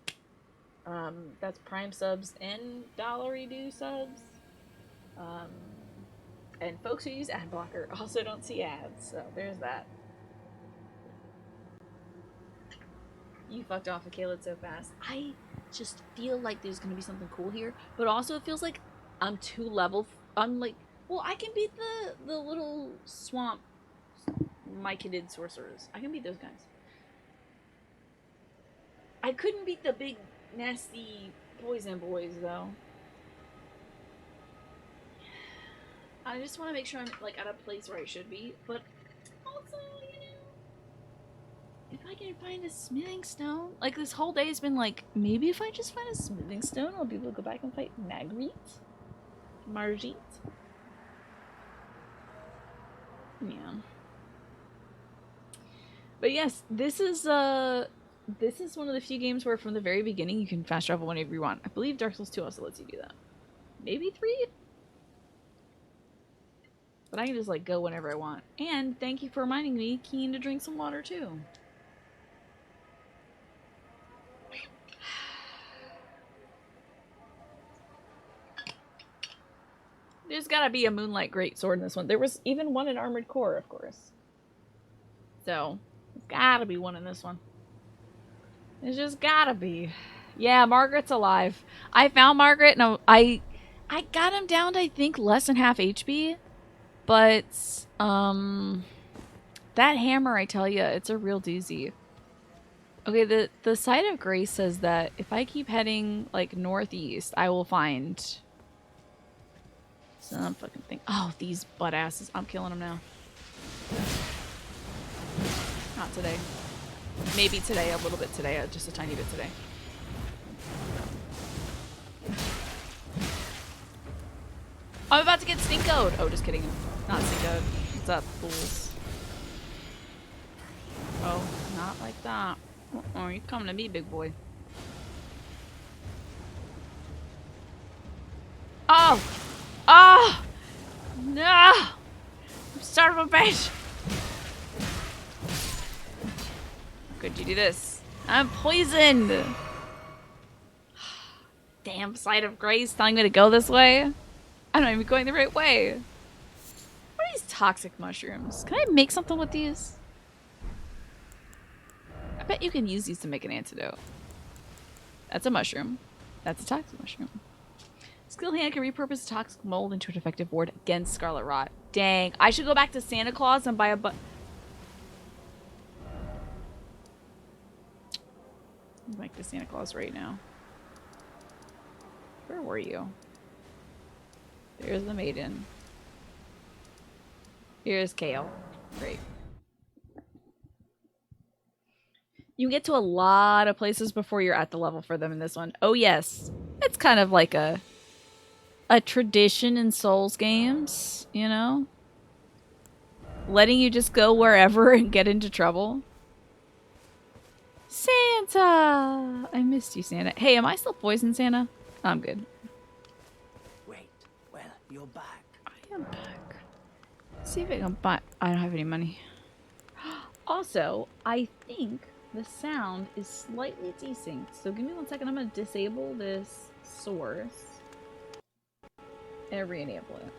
That's Prime subs and $redo subs. And folks who use ad blocker also don't see ads. So there's that. You fucked off with Caleb so fast. I just feel like there's gonna be something cool here, but also it feels like I'm too level. I'm like, well, I can beat the little swamp myconid sorcerers. I can beat those guys. I couldn't beat the big nasty poison boys though. I just want to make sure I'm like at a place where I should be, but also, you know, if I can find a smithing stone, like this whole day has been like, maybe if I just find a smithing stone, I'll be able to go back and fight Margit. Yeah. But yes, this is one of the few games where from the very beginning you can fast travel whenever you want. I believe Dark Souls 2 also lets you do that. Maybe 3? But I can just like go whenever I want. And thank you for reminding me, keen to drink some water too. There's gotta be a Moonlight Greatsword in this one. There was even one in Armored Core, of course. So, there's gotta be one in this one. There's just gotta be. Yeah, Margaret's alive. I found Margaret, and I got him down to, I think, less than half HP. But, that hammer, I tell you, it's a real doozy. Okay, the Site of Grace says that if I keep heading, like, northeast, I will find some fucking thing. Oh, these butt asses. I'm killing them now. Not today. Maybe today, a little bit today, just a tiny bit today. I'm about to get stinkoed. Oh, just kidding. Not stinkoed. What's up, fools? Oh, not like that. Oh, you're coming to me, big boy. Oh! Oh! No! Son of a bitch! Could you do this? I'm poisoned! Damn, Site of Grace telling me to go this way? I'm not even going the right way. What are these toxic mushrooms? Can I make something with these? I bet you can use these to make an antidote. That's a mushroom. That's a toxic mushroom. Skill hand can repurpose a toxic mold into an effective ward against Scarlet Rot. Dang. I should go back to Santa Claus and buy a connect to Santa Claus right now. Where were you? There's the maiden. Here's Kale. Great. You get to a lot of places before you're at the level for them in this one. Oh yes. It's kind of like a tradition in Souls games, you know? Letting you just go wherever and get into trouble. Santa! I missed you, Santa. Hey, am I still poisoned, Santa? I'm good. Wait, well, you're back. I am back. See if I can buy. I don't have any money. Also, I think the sound is slightly desynced. So give me 1 second. I'm going to disable this source and re-enable it.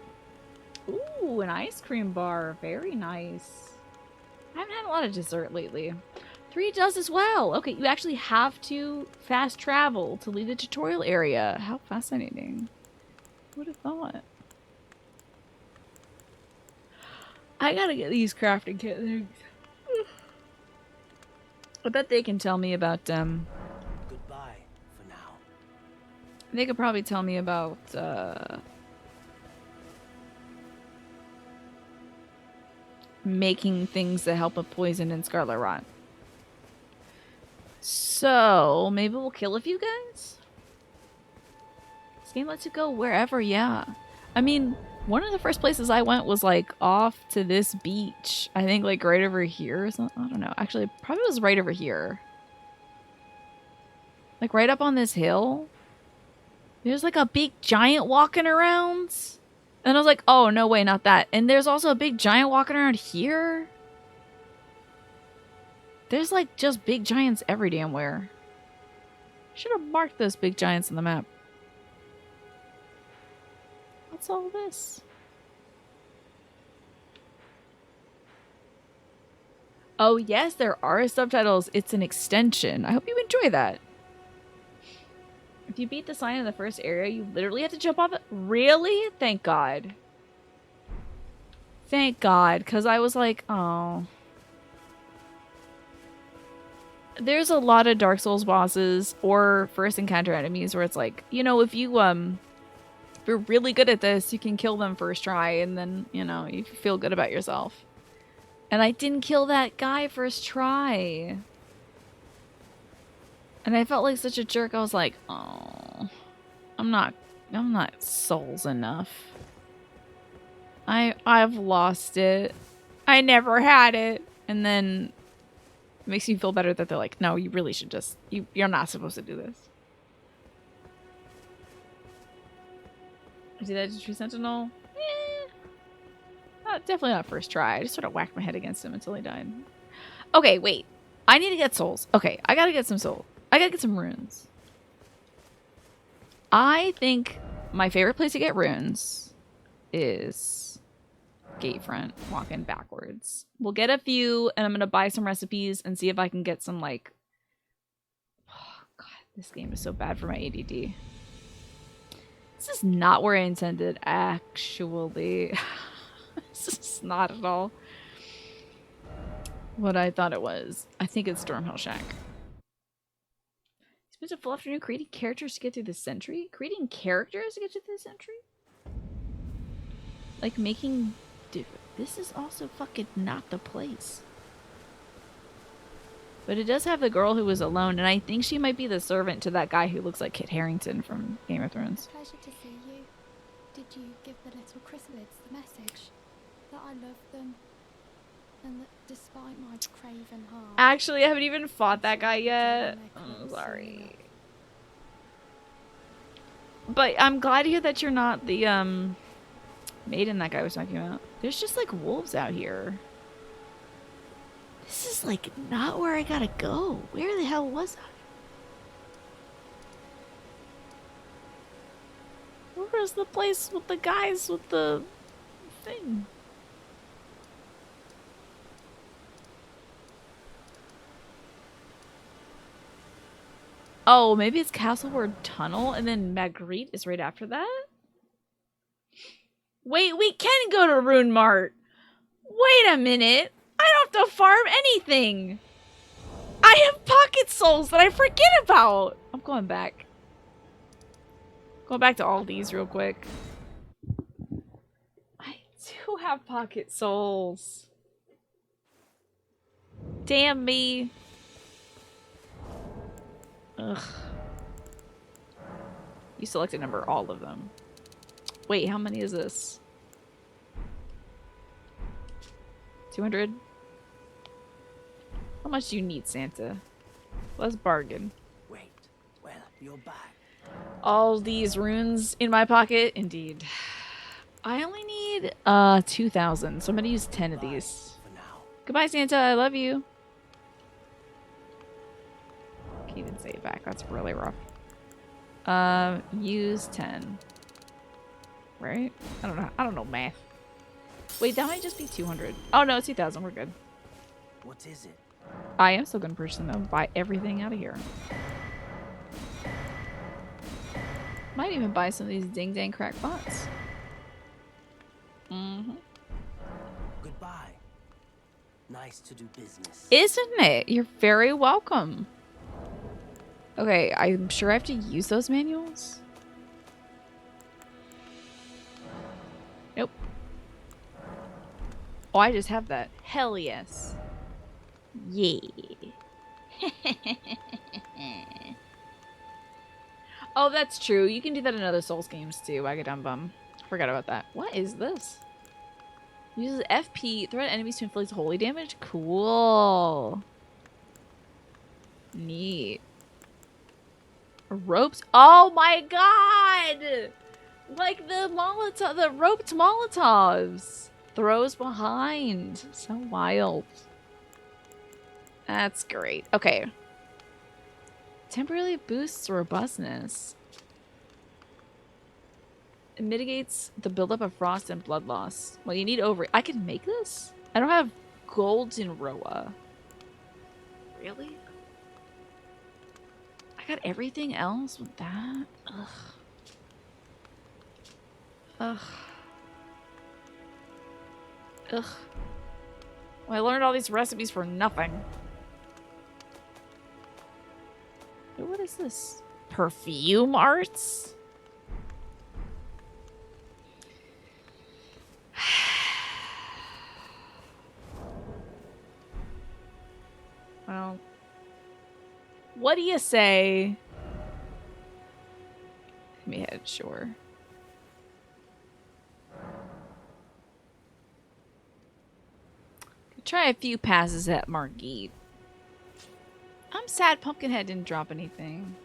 Ooh, an ice cream bar. Very nice. I haven't had a lot of dessert lately. 3 does as well. Okay, you actually have to fast travel to leave the tutorial area. How fascinating. Who would have thought? I gotta get these crafting kit things. I bet they can tell me about, Goodbye for now. they could probably tell me about, making things that help with poison and scarlet rot. So, maybe we'll kill a few guys? This game lets you go wherever, yeah. I mean, one of the first places I went was, like, off to this beach. I think, like, right over here or something. I don't know. Actually, probably was right over here. Like, right up on this hill. There's, like, a big giant walking around. And I was like, oh, no way, not that. And there's also a big giant walking around here. There's, like, just big giants every damn where. Should have marked those big giants on the map. What's all this? Oh, yes, there are subtitles. It's an extension. I hope you enjoy that. If you beat the sign in the first area, you literally have to jump off it. Really? Thank God. Thank God, because I was like, oh. There's a lot of Dark Souls bosses or first encounter enemies where it's like, you know, if you're really good at this, you can kill them first try and then, you know, you feel good about yourself. And I didn't kill that guy first try. And I felt like such a jerk. I was like, oh, I'm not souls enough. I've lost it. I never had it. And then it makes you feel better that they're like, no, you really should just, you're not supposed to do this. I did that to Tree Sentinel? Definitely not first try. I just sort of whacked my head against him until he died. Okay, wait. I need to get souls. Okay, I gotta get some souls. I gotta get some runes. I think my favorite place to get runes is Gatefront, walking backwards. We'll get a few, and I'm gonna buy some recipes and see if I can get some, like... Oh, God, this game is so bad for my ADD. This is not where I intended, actually. This is not at all what I thought it was. I think it's Stormhill Shack. Spent a full afternoon creating characters to get through the century? Creating characters to get through the century? Like making... Dude, this is also fucking not the place. But it does have the girl who was alone, and I think she might be the servant to that guy who looks like Kit Harington from Game of Thrones. Pleasure to see you. Did you give the little chrysalids the message? That I love them. And that despite my craven heart... Actually, I haven't even fought that guy yet. I'm sorry. But I'm glad to hear that you're not the, maiden that guy was talking about. There's just, like, wolves out here. This is, like, not where I gotta go. Where the hell was I? Where's the place with the guys with the thing? Oh, maybe it's Castleward Tunnel, and then Magritte is right after that? Wait, we can go to Rune Mart! Wait a minute! I don't have to farm anything! I I have pocket souls that I forget about. I'm going back. Going back to all these real quick. I do have pocket souls. Damn me. Ugh. You selected number all of them. Wait, how many is this? 200? How much do you need, Santa? Let's bargain. Wait. Well, you're back. All these runes in my pocket? Indeed. I only need 2,000, so I'm gonna use 10 of these. For now. Goodbye, Santa. I love you. Can't even say it back. That's really rough. Use 10. Right? I don't know. I don't know math. Wait, that might just be 200. Oh no, it's 2,000. We're good. What is it? I am still gonna purchase them though. Buy everything out of here. Might even buy some of these ding dang crack bots. Goodbye. Nice to do business. Isn't it? You're very welcome. Okay, I'm sure I have to use those manuals. Nope. Oh, I just have that. Hell yes. Yeah. Oh, that's true. You can do that in other Souls games too. Wagadum-bum. Forgot about that. What is this? Uses FP. Threat enemies to inflict holy damage? Cool. Neat. Ropes? Oh my god! Like the Molotov, the roped Molotovs. Throws behind. So wild. That's great. Okay. Temporarily boosts robustness. It mitigates the buildup of frost and blood loss. Well, you need over... I can make this? I don't have golds in Roa. Really? I got everything else with that? Ugh. Ugh. Ugh. Well, I learned all these recipes for nothing. What is this? Perfume arts? Well, what do you say? Let me head, sure. Could try a few passes at Margit. I'm sad Pumpkinhead didn't drop anything.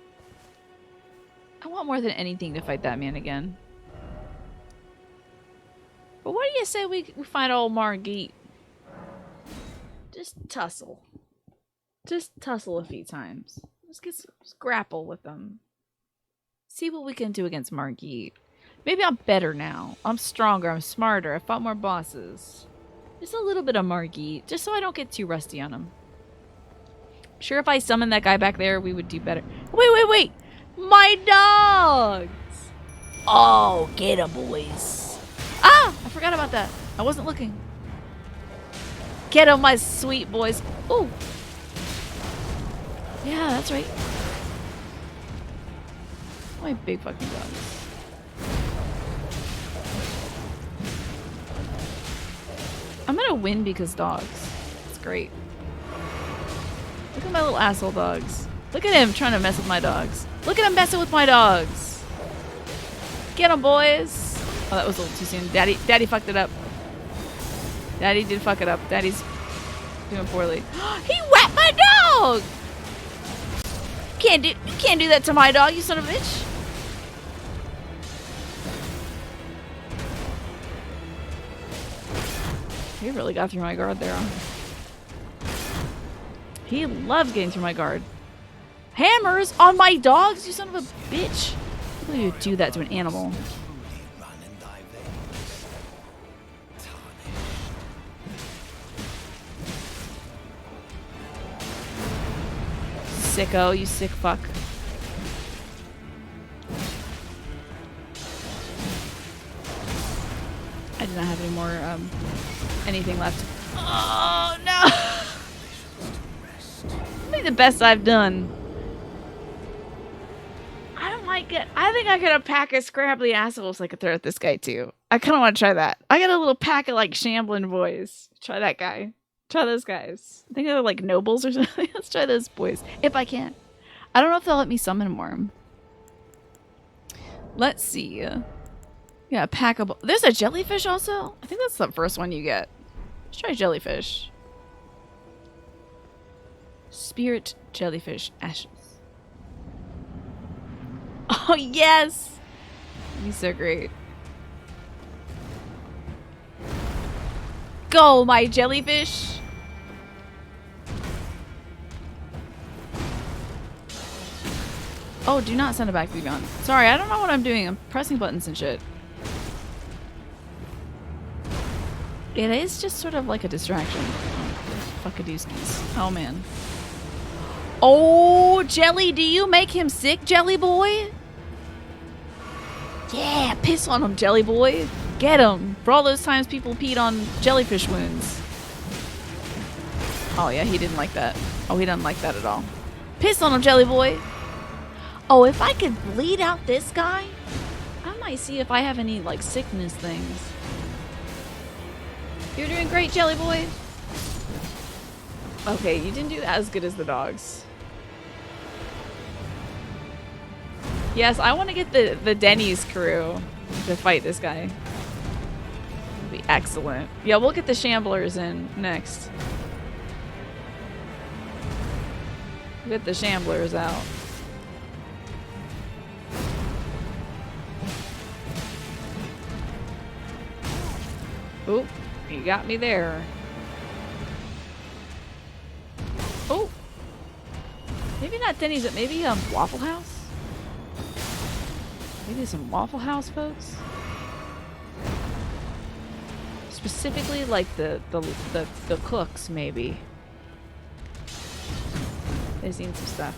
I want more than anything to fight that man again. But what do you say we find old Margit? Just tussle. Just tussle a few times. Let's grapple with them. See what we can do against Margit. Maybe I'm better now. I'm stronger. I'm smarter. I fought more bosses. Just a little bit of Margit. Just so I don't get too rusty on him. Sure, if I summon that guy back there, we would do better. Wait! My dogs! Oh, get 'em, boys. Ah! I forgot about that. I wasn't looking. Get 'em, my sweet boys. Ooh. Yeah, that's right. My big fucking dogs. I'm gonna win because dogs. It's great. Look at my little asshole dogs. Look at him trying to mess with my dogs. Look at him messing with my dogs. Get him, boys. Oh, that was a little too soon. Daddy fucked it up. Daddy did fuck it up. Daddy's doing poorly. He whacked my dog! You can't do that to my dog, you son of a bitch. He really got through my guard there. He loved getting through my guard. Hammers on my dogs, you son of a bitch. How do you do that to an animal? Sicko, you sick fuck. I do not have any more, anything left. Oh, no! Probably the best I've done. I don't like it. I think I got a pack of scrabbly assholes I could throw at this guy too. I kind of want to try that. I got a little pack of like shambling boys. Try that guy. Try those guys. I think they're like nobles or something. Let's try those boys if I can. I don't know if they'll let me summon more. Let's see. Yeah, a pack of. There's a jellyfish also. I think that's the first one you get. Let's try jellyfish. Spirit jellyfish ashes. Oh, yes! He's so great. Go, my jellyfish! Oh, do not send it back to Beyond. Sorry, I don't know what I'm doing. I'm pressing buttons and shit. It is just sort of like a distraction. Oh, fuckadooskies. Oh, man. Oh, Jelly, do you make him sick, Jelly Boy? Yeah, piss on him, Jelly Boy. Get him. For all those times people peed on jellyfish wounds. Oh, yeah, he didn't like that. Oh, he doesn't like that at all. Piss on him, Jelly Boy. Oh, if I could bleed out this guy, I might see if I have any, like, sickness things. You're doing great, Jelly Boy. Okay, you didn't do as good as the dogs. Yes, I want to get the Denny's crew to fight this guy. That'd be excellent. Yeah, we'll get the Shamblers in next. We'll get the Shamblers out. Oop, you got me there. Oh, maybe not Denny's, but maybe Waffle House. Maybe some Waffle House folks. Specifically, like the cooks, maybe. They've seen some stuff.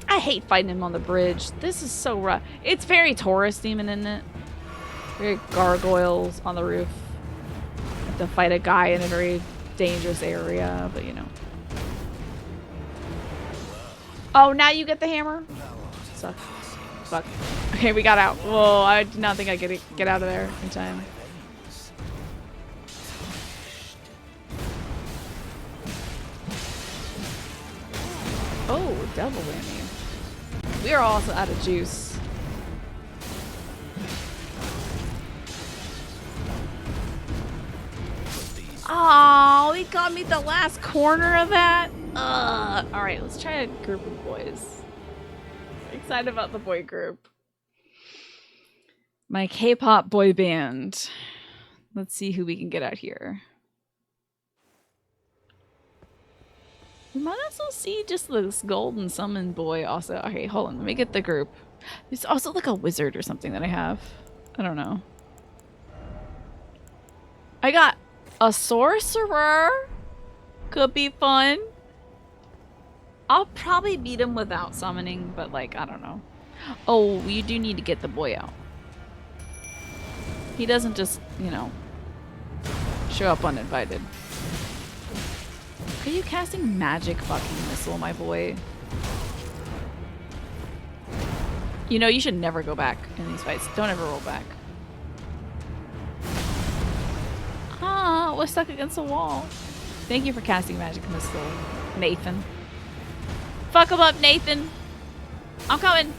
I hate fighting him on the bridge. This is so rough. It's very tourist theming, isn't it? Very gargoyles on the roof. Have to fight a guy in a very dangerous area, but you know. Oh, now you get the hammer? Suck. Fuck. Okay, we got out. Whoa, I did not think I could get out of there in time. Oh, double whammy. We are also out of juice. Oh, he got me the last corner of that. Alright, let's try a group of boys. Excited about the boy group. My K-pop boy band. Let's see who we can get out here. We might as well see just this golden summon boy also. Okay, hold on. Let me get the group. There's also like a wizard or something that I have. I don't know. I got a sorcerer. Could be fun. I'll probably beat him without summoning, but like, I don't know. Oh, you do need to get the boy out. He doesn't just, you know, show up uninvited. Are you casting magic fucking missile, my boy? You know, you should never go back in these fights. Don't ever roll back. Ah, we're stuck against the wall. Thank you for casting magic missile, Nathan. Fuck him up, Nathan. I'm coming.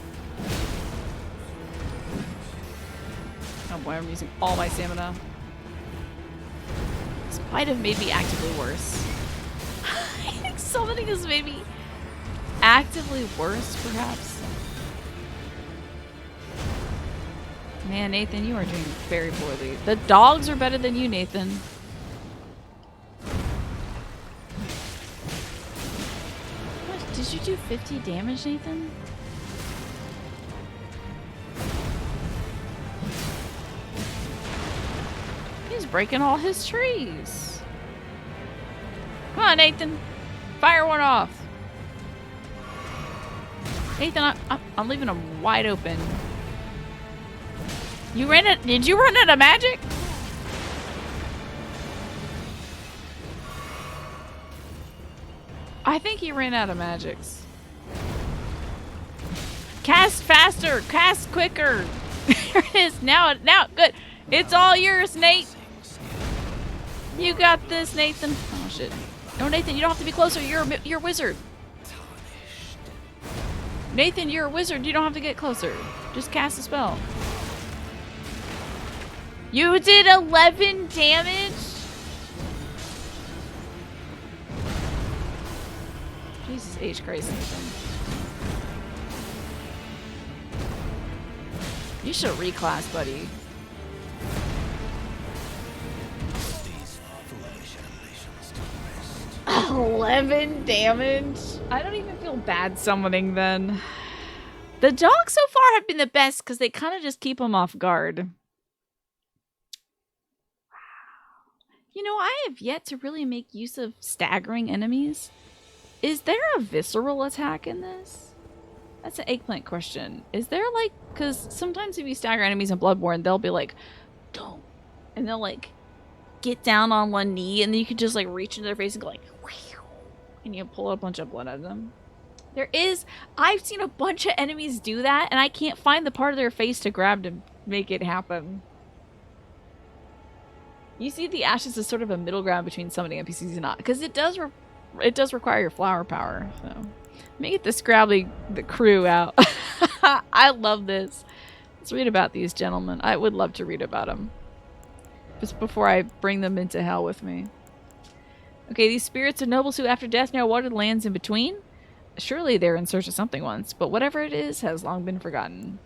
Oh boy, I'm using all my stamina. This might have made me actively worse. I think summoning has made me actively worse, perhaps. Man, Nathan, you are doing very poorly. The dogs are better than you, Nathan. What? Did you do 50 damage, Nathan? He's breaking all his trees. Come on, Nathan. Fire one off. Nathan, I'm leaving him wide open. You ran it? Did you run out of magic? I think he ran out of magics. Cast faster! Cast quicker! There it is. Now, good. It's all yours, Nate. You got this, Nathan. Oh shit. No, Nathan, you don't have to be closer. You're a wizard. Nathan, you're a wizard. You don't have to get closer. Just cast a spell. You did 11 damage? Jesus H. Christ, Nathan. You should reclass, buddy. These foolish ambitions to rest. 11 damage? I don't even feel bad summoning then. The dogs so far have been the best because they kind of just keep them off guard. You know, I have yet to really make use of staggering enemies. Is there a visceral attack in this? That's an eggplant question. Is there like, because sometimes if you stagger enemies in Bloodborne, they'll be like, don't. And they'll like get down on one knee and then you can just like reach into their face and go like, whew, and you pull a bunch of blood out of them. There is, I've seen a bunch of enemies do that and I can't find the part of their face to grab to make it happen. You see the ashes as sort of a middle ground between summoning NPCs and not, because it does require your flower power. So let me get the Scrabbly the crew out. I love this. Let's read about these gentlemen. I would love to read about them. Just before I bring them into hell with me. Okay, these spirits of nobles who after death now wandered lands in between. Surely they're in search of something once, but whatever it is has long been forgotten.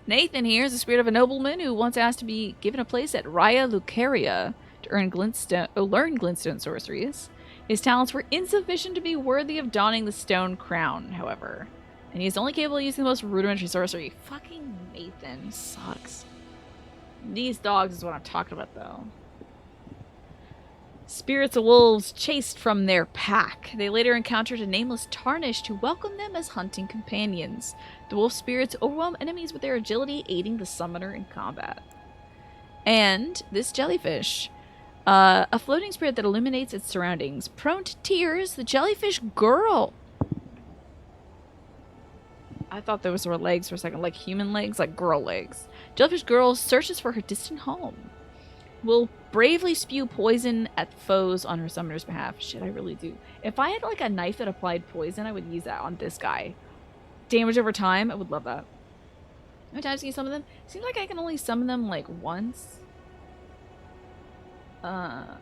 Nathan here is the spirit of a nobleman who once asked to be given a place at Raya Lucaria to learn glintstone sorceries. His talents were insufficient to be worthy of donning the stone crown, however. And he is only capable of using the most rudimentary sorcery. Fucking Nathan sucks. These dogs is what I'm talking about, though. Spirits of wolves chased from their pack. They later encountered a nameless Tarnished who welcomed them as hunting companions. The wolf spirits overwhelm enemies with their agility, aiding the summoner in combat. And this jellyfish. A floating spirit that illuminates its surroundings. Prone to tears, the jellyfish girl. I thought those were legs for a second, like human legs, like girl legs. Jellyfish girl searches for her distant home. Will bravely spew poison at foes on her summoner's behalf. Shit, I really do. If I had like a knife that applied poison, I would use that on this guy. Damage over time, I would love that. How many times can you summon them? Seems like I can only summon them like once.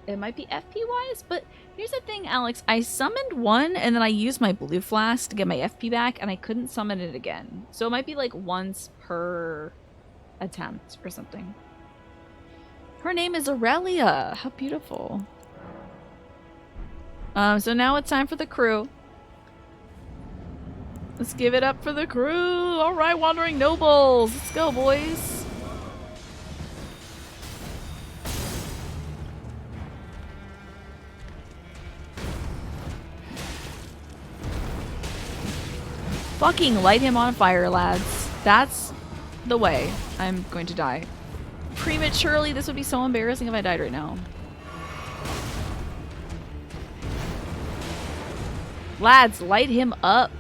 It might be FP wise, but here's the thing, Alex. I summoned one and then I used my blue flask to get my FP back and I couldn't summon it again. So it might be like once per attempt or something. Her name is Aurelia. How beautiful. So now it's time for the crew. Let's give it up for the crew. All right, wandering nobles. Let's go, boys. Fucking light him on fire, lads. That's the way. I'm going to die. Prematurely, this would be so embarrassing if I died right now. Lads, light him up.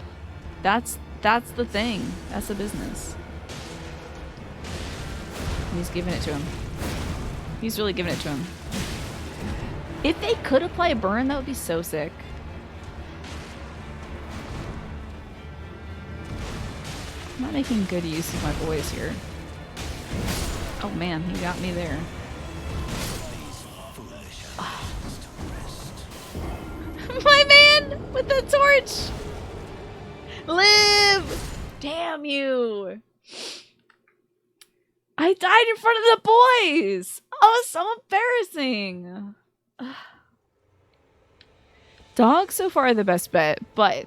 That's the thing. That's the business. He's giving it to him. He's really giving it to him. If they could apply a burn, that would be so sick. I'm not making good use of my boys here. Oh man, he got me there. My man with the torch! Live! Damn you! I died in front of the boys! Oh, so embarrassing! Dogs so far are the best bet, but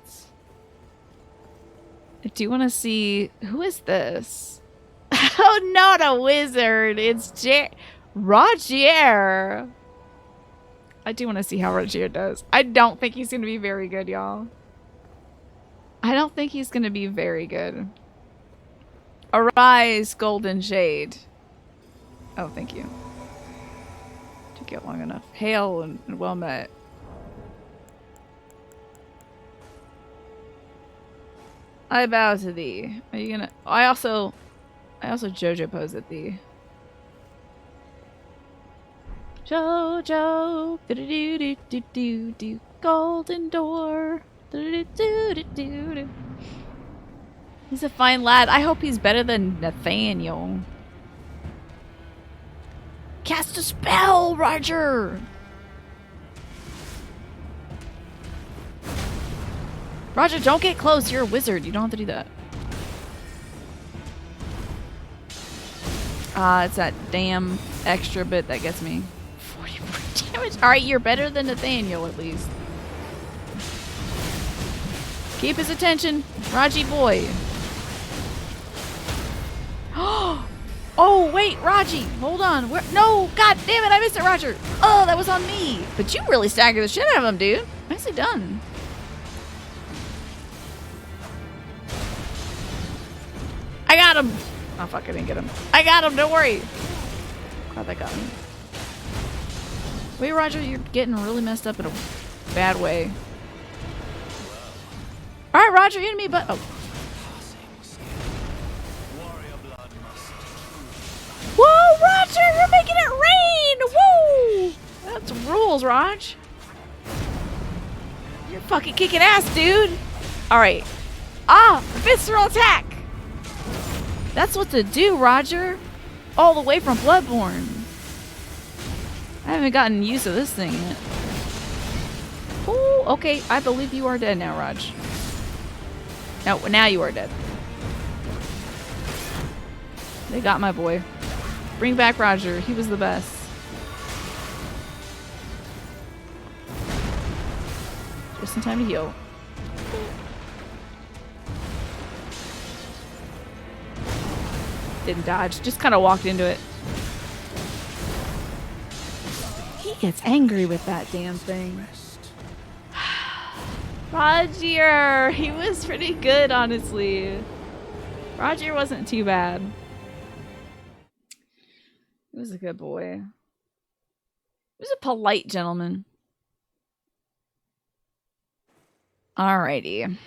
I do want to see, who is this? Oh, not a wizard. It's Rogier. I do want to see how Rogier does. I don't think he's going to be very good, y'all. I don't think he's going to be very good. Arise, golden shade. Oh, thank you. Took it long enough. Hail and well met. I bow to thee. Are you gonna? I also JoJo pose at thee. JoJo, do do do do do do, golden door, do do do do do do. He's a fine lad. I hope he's better than Nathaniel. Cast a spell, Roger. Roger, don't get close. You're a wizard. You don't have to do that. Ah, it's that damn extra bit that gets me. 44 damage. Alright, you're better than Nathaniel, at least. Keep his attention. Raji boy. Oh, wait, Raji. Hold on. Where? No, god damn it. I missed it, Roger. Oh, that was on me. But you really staggered the shit out of him, dude. Nicely done. I got him. Oh, fuck, I didn't get him. I got him. Don't worry. Glad that got me. Wait, Roger, you're getting really messed up in a bad way. Alright, Roger, enemy, but... Oh. Whoa, Roger, you're making it rain! Woo! That's rules, Raj. You're fucking kicking ass, dude. Alright. Ah, visceral attack. That's what to do, Roger. All the way from Bloodborne. I haven't gotten used to this thing yet. Ooh, okay, I believe you are dead now, Raj. No, now you are dead. They got my boy. Bring back Roger. He was the best. Just in time to heal. Didn't dodge. Just kind of walked into it. He gets angry with that damn thing. Roger! He was pretty good, honestly. Roger wasn't too bad. He was a good boy. He was a polite gentleman. Alrighty. Let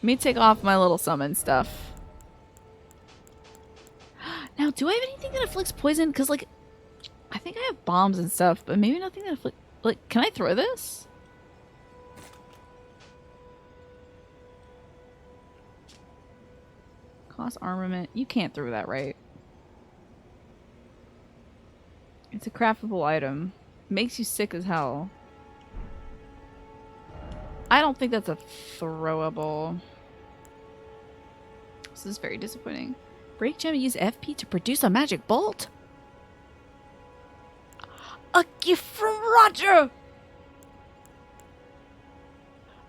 me take off my little summon stuff. Now, do I have anything that afflicts poison? Because, like, I think I have bombs and stuff, but maybe nothing that afflicts... Like, can I throw this? Cost armament. You can't throw that, right? It's a craftable item. Makes you sick as hell. I don't think that's a throwable. This is very disappointing. Break gem and use FP to produce a magic bolt? A gift from Roger!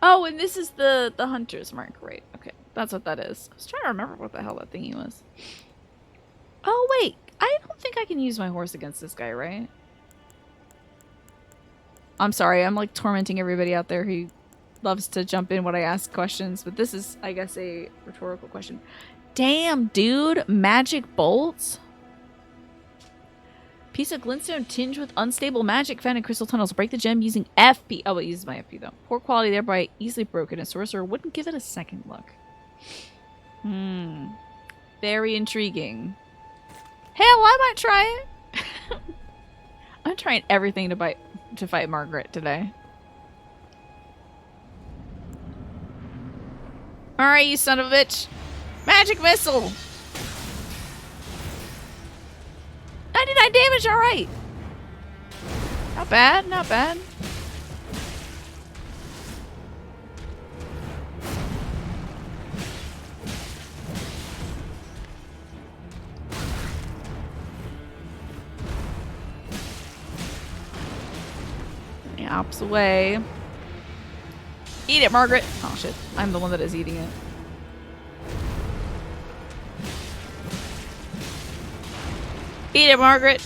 Oh, and this is the hunter's mark, right? Okay, that's what that is. I was trying to remember what the hell that thingy was. Oh, wait. I don't think I can use my horse against this guy, right? I'm sorry, I'm like tormenting everybody out there who loves to jump in when I ask questions, but this is, I guess, a rhetorical question. Damn, dude. Magic bolts? Piece of glintstone tinged with unstable magic found in crystal tunnels. Break the gem using FP. Oh, it uses my FP, though. Poor quality, thereby easily broken. A sorcerer wouldn't give it a second look. Very intriguing. Hell, I might try it. I'm trying everything to fight Margaret today. Alright, you son of a bitch. Magic missile! 99 damage, alright. Not bad, not bad. Ops away. Eat it, Margaret! Oh shit, I'm the one that is eating it. Eat it, Margaret!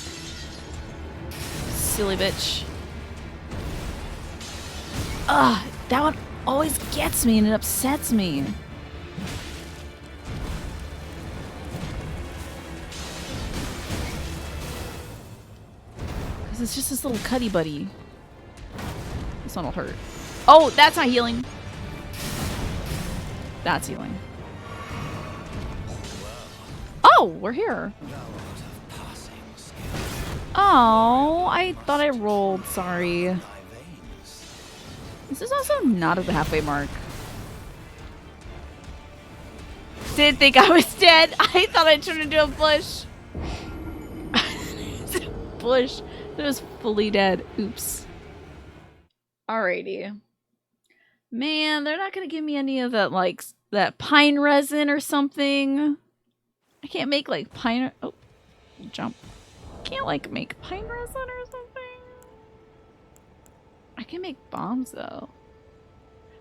Silly bitch. Ugh, that one always gets me and it upsets me. Because it's just this little cutty buddy. This one will hurt. Oh, that's not healing. That's healing. Oh, we're here. Oh, I thought I rolled. Sorry. This is also not at the halfway mark. Didn't think I was dead. I thought I turned into a bush. Bush that was fully dead. Oops. Alrighty. Man, they're not gonna give me any of that, like, that pine resin or something. I can't make, like, pine... Oh, jump. Can't, like, make pine resin or something. I can make bombs, though.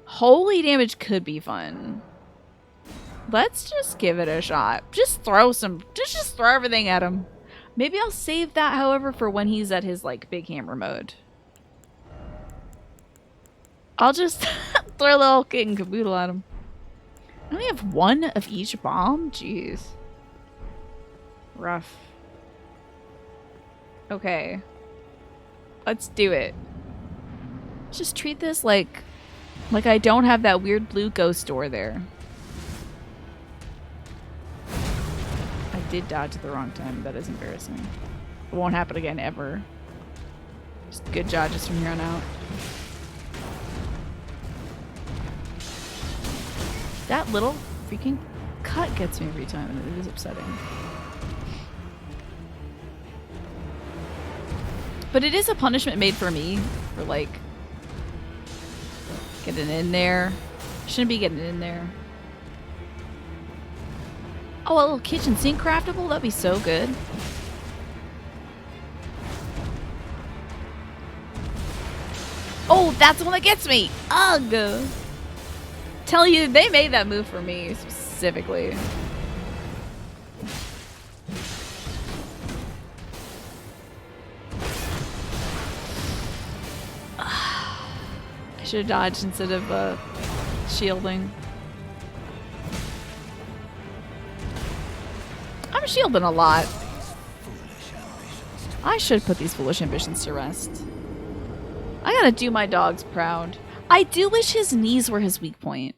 Holy damage could be fun. Let's just give it a shot. Just throw some... Just throw everything at him. Maybe I'll save that, however, for when he's at his, like, big hammer mode. I'll just throw a little kit and caboodle at him. I only have one of each bomb? Jeez. Rough. Okay. Let's do it. Just treat this like I don't have that weird blue ghost door there. I did dodge at the wrong time. That is embarrassing. It won't happen again ever. Just good dodges from here on out. That little freaking cut gets me every time, and it is upsetting. But it is a punishment made for me for, like, getting in there. Shouldn't be getting in there. Oh, a little kitchen sink craftable? That'd be so good. Oh, that's the one that gets me! Ugh! Tell you, they made that move for me specifically. I should have dodged instead of shielding. I'm shielding a lot. I should put these foolish ambitions to rest. I gotta do my dogs proud. I do wish his knees were his weak point.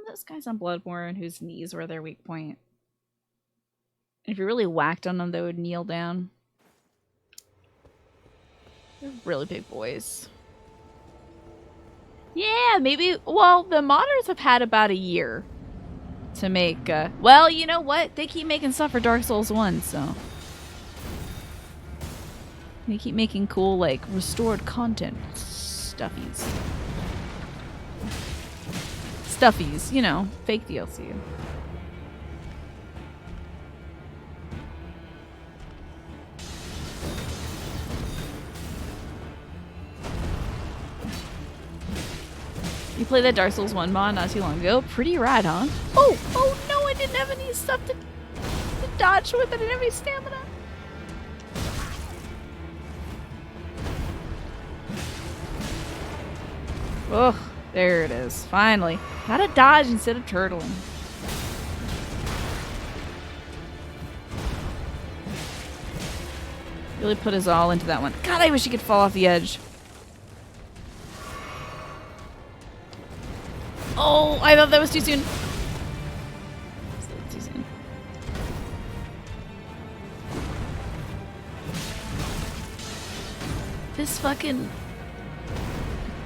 Those guys on Bloodborne whose knees were their weak point. If you really whacked on them, they would kneel down. They're really big boys. Yeah, maybe... Well, the modders have had about a year to make... well, you know what? They keep making stuff for Dark Souls 1, so... They keep making cool, like, restored content stuffies. Stuffies, you know, fake DLC. You played that Dark Souls 1 mod not too long ago. Pretty rad, huh? Oh no, I didn't have any stuff to dodge with. I didn't have any stamina. Ugh. There it is. Finally. Gotta dodge instead of turtling. Really put his all into that one. God, I wish he could fall off the edge. Oh, I thought that was too soon. Too soon. This fucking...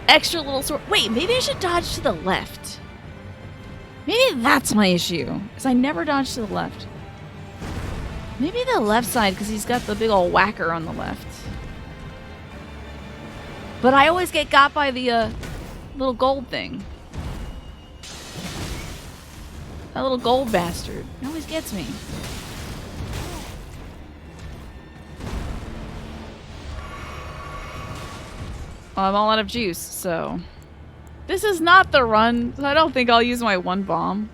extra little sword. Wait, maybe I should dodge to the left. Maybe that's my issue, because I never dodge to the left. Maybe the left side, because he's got the big old whacker on the left. But I always get got by the little gold thing. That little gold bastard. It always gets me. Well, I'm all out of juice, so... This is not the run, so I don't think I'll use my one bomb.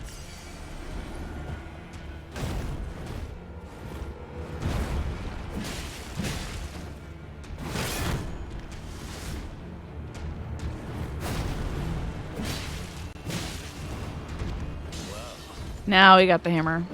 Now we got the hammer.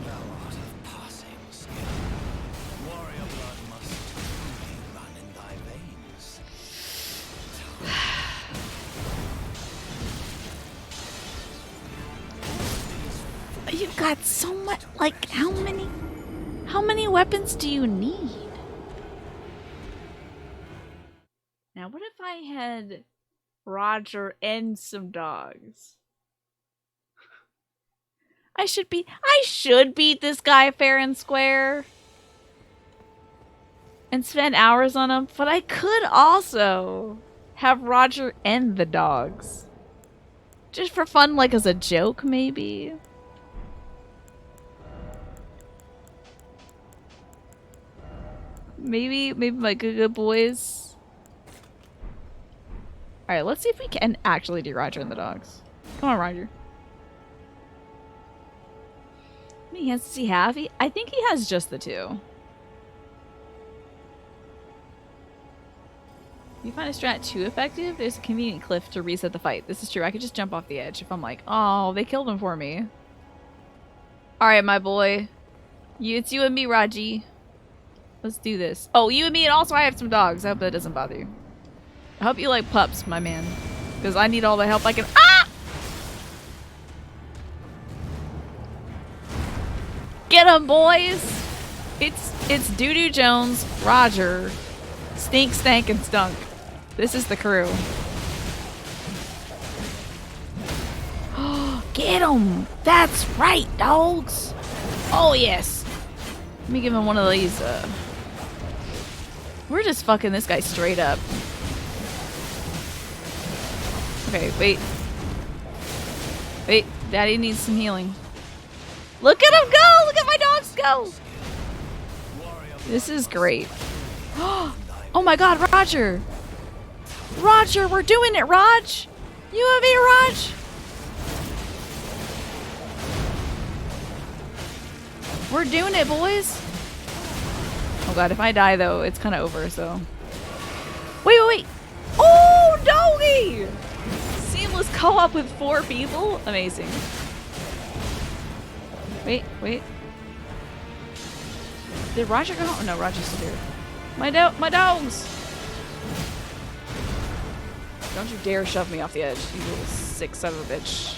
You got so much, like, how many? How many weapons do you need? Now, what if I had Roger and some dogs? I should beat this guy fair and square and spend hours on him, but I could also have Roger and the dogs. Just for fun, like as a joke, maybe. Maybe my good boys. Alright, let's see if we can actually do Roger and the dogs. Come on, Roger. How many hands does he have? I think he has just the 2. You find a strat too effective? There's a convenient cliff to reset the fight. This is true. I could just jump off the edge if I'm like, oh, they killed him for me. Alright, my boy. It's you and me, Raji. Let's do this. Oh, you and me, and also I have some dogs. I hope that doesn't bother you. I hope you like pups, my man. Because I need all the help I can- Ah! Get 'em, boys! It's Doo-Doo Jones, Roger, Stink, Stank, and Stunk. This is the crew. Get 'em! That's right, dogs! Oh, yes! Let me give him one of these, We're just fucking this guy straight up. Okay, wait. Wait, Daddy needs some healing. Look at him go! Look at my dogs go! This is great. Oh my god, Roger! Roger, we're doing it, Raj! You and me, Raj! We're doing it, boys! Oh god, if I die though, it's kind of over, so... Wait! Oh, doggy! Seamless co-op with 4 people? Amazing. Wait. Did Roger go home? Oh, no, Roger's still here. My dogs! Don't you dare shove me off the edge, you little sick son of a bitch.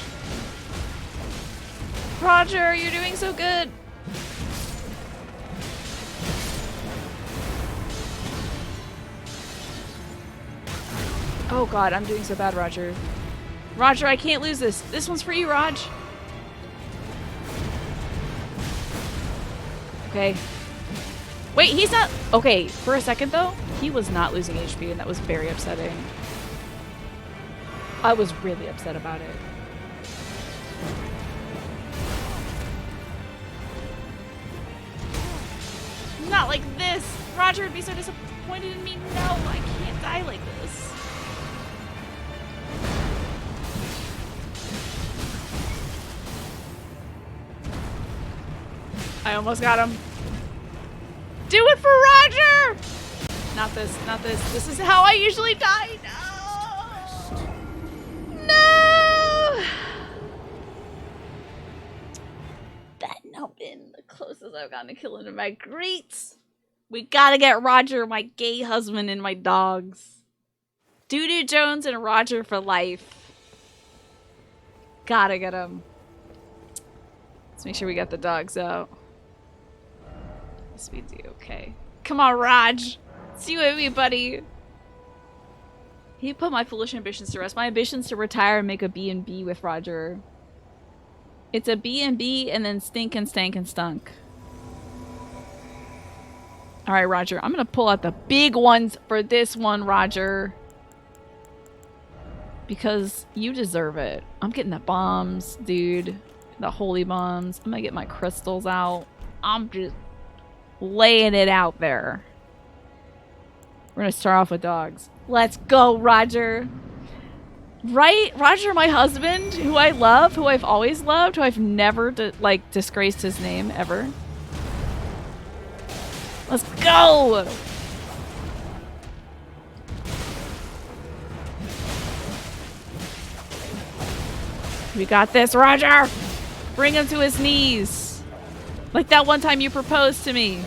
Roger, you're doing so good! Oh god, I'm doing so bad, Roger. Roger, I can't lose this. This one's for you, Raj. Okay. Wait, he's not... Okay, for a second though, he was not losing HP and that was very upsetting. I was really upset about it. Not like this! Roger would be so disappointed in me. No, I can't die like this. I almost got him. Do it for Roger! Not this, not this. This is how I usually die. No! No! That now been the closest I've gotten to killing him. My greats. We gotta get Roger, my gay husband, and my dogs. Doo-Doo Jones and Roger for life. Gotta get him. Let's make sure we got the dogs out. Yes, we do. Okay. Come on, Raj. See you with me, buddy. He put my foolish ambitions to rest. My ambitions to retire and make a B&B with Roger. It's a B&B and then stink and stank and stunk. Alright, Roger. I'm gonna pull out the big ones for this one, Roger. Because you deserve it. I'm getting the bombs, dude. The holy bombs. I'm gonna get my crystals out. I'm just laying it out there. We're gonna start off with dogs. Let's go, Roger. Right? Roger, my husband, who I love, who I've always loved, who I've never disgraced his name ever. Let's go! We got this, Roger! Bring him to his knees. Like that one time you proposed to me.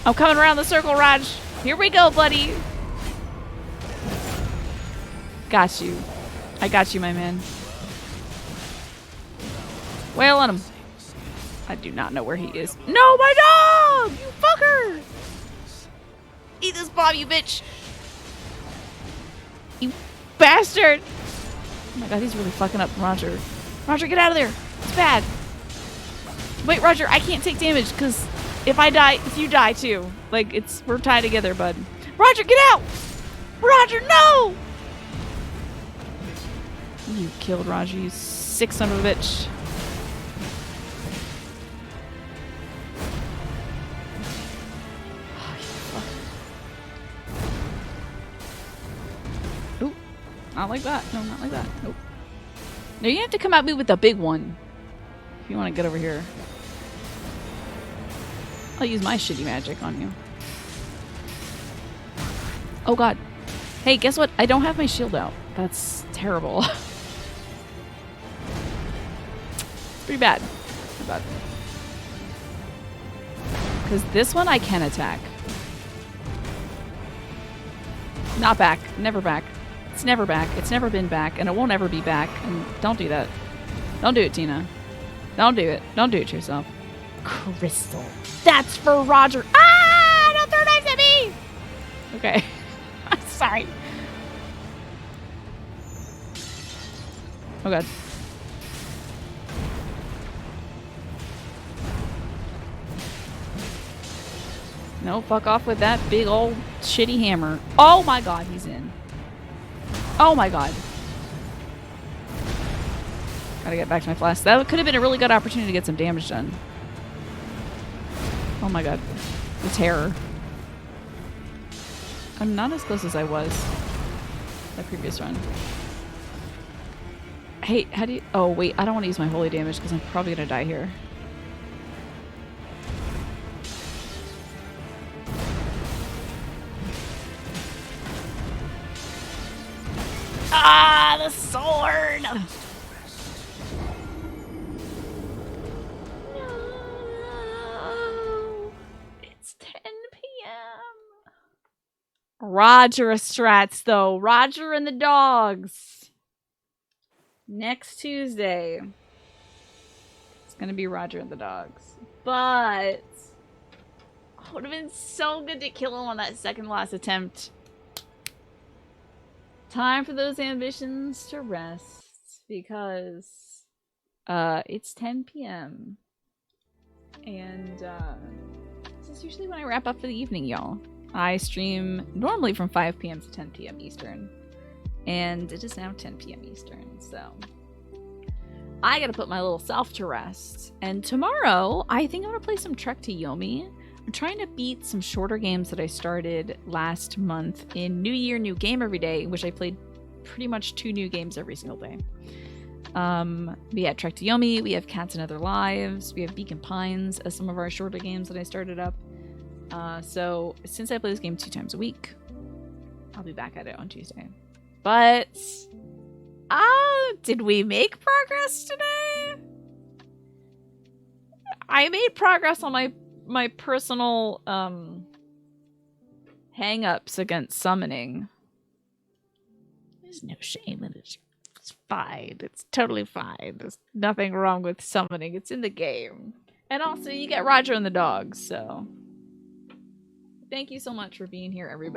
I'm coming around the circle, Raj. Here we go, buddy. Got you. I got you, my man. Wail on him. I do not know where he is. No, my dog! You fucker! Eat this bomb, you bitch! You bastard! Oh my god, he's really fucking up Roger. Roger, get out of there! It's bad. Wait, Roger, I can't take damage because if I die, you die too. Like, we're tied together, bud. Roger, get out! Roger, no! You killed Roger, you sick son of a bitch. Oop. Not like that. No, not like that. Nope. Now you have to come at me with the big one. If you want to get over here. I'll use my shitty magic on you. Oh god. Hey, guess what? I don't have my shield out. That's terrible. Pretty bad. Pretty bad. Because this one I can attack. Not back. Never back. It's never back. It's never been back. And it won't ever be back. And don't do that. Don't do it, Tina. Don't do it. Don't do it to yourself. Crystal. That's for Roger. Ah! Don't throw knives at me! Okay. I'm sorry. Oh god. No, fuck off with that big old shitty hammer. Oh my god, he's in. Oh my god. Gotta get back to my flask. That could have been a really good opportunity to get some damage done. Oh my god. The terror. I'm not as close as I was that previous run. Hey, how do you... Oh, wait. I don't want to use my holy damage because I'm probably going to die here. Ah, the sword! No. It's 10 p.m. Roger strats, though. Roger and the dogs. Next Tuesday. It's going to be Roger and the dogs. But... it would have been so good to kill him on that second last attempt. Time for those ambitions to rest because it's 10 p.m. and this is usually when I wrap up for the evening, y'all. I stream normally from 5 p.m. to 10 p.m. Eastern, and it is now 10 p.m. Eastern, so I gotta put my little self to rest. And tomorrow, I think I'm gonna play some Trek to Yomi. I'm trying to beat some shorter games that I started last month in New Year, New Game every day, in which I played pretty much 2 new games every single day. We had Trek to Yomi, we have Cats and Other Lives, we have Beacon Pines as some of our shorter games that I started up. So since I play this game 2 times a week, I'll be back at it on Tuesday. But, did we make progress today? I made progress on my personal hang-ups against summoning. There's no shame in it. It's fine. It's totally fine. There's nothing wrong with summoning. It's in the game. And also, you get Roger and the dogs, so... Thank you so much for being here, everybody.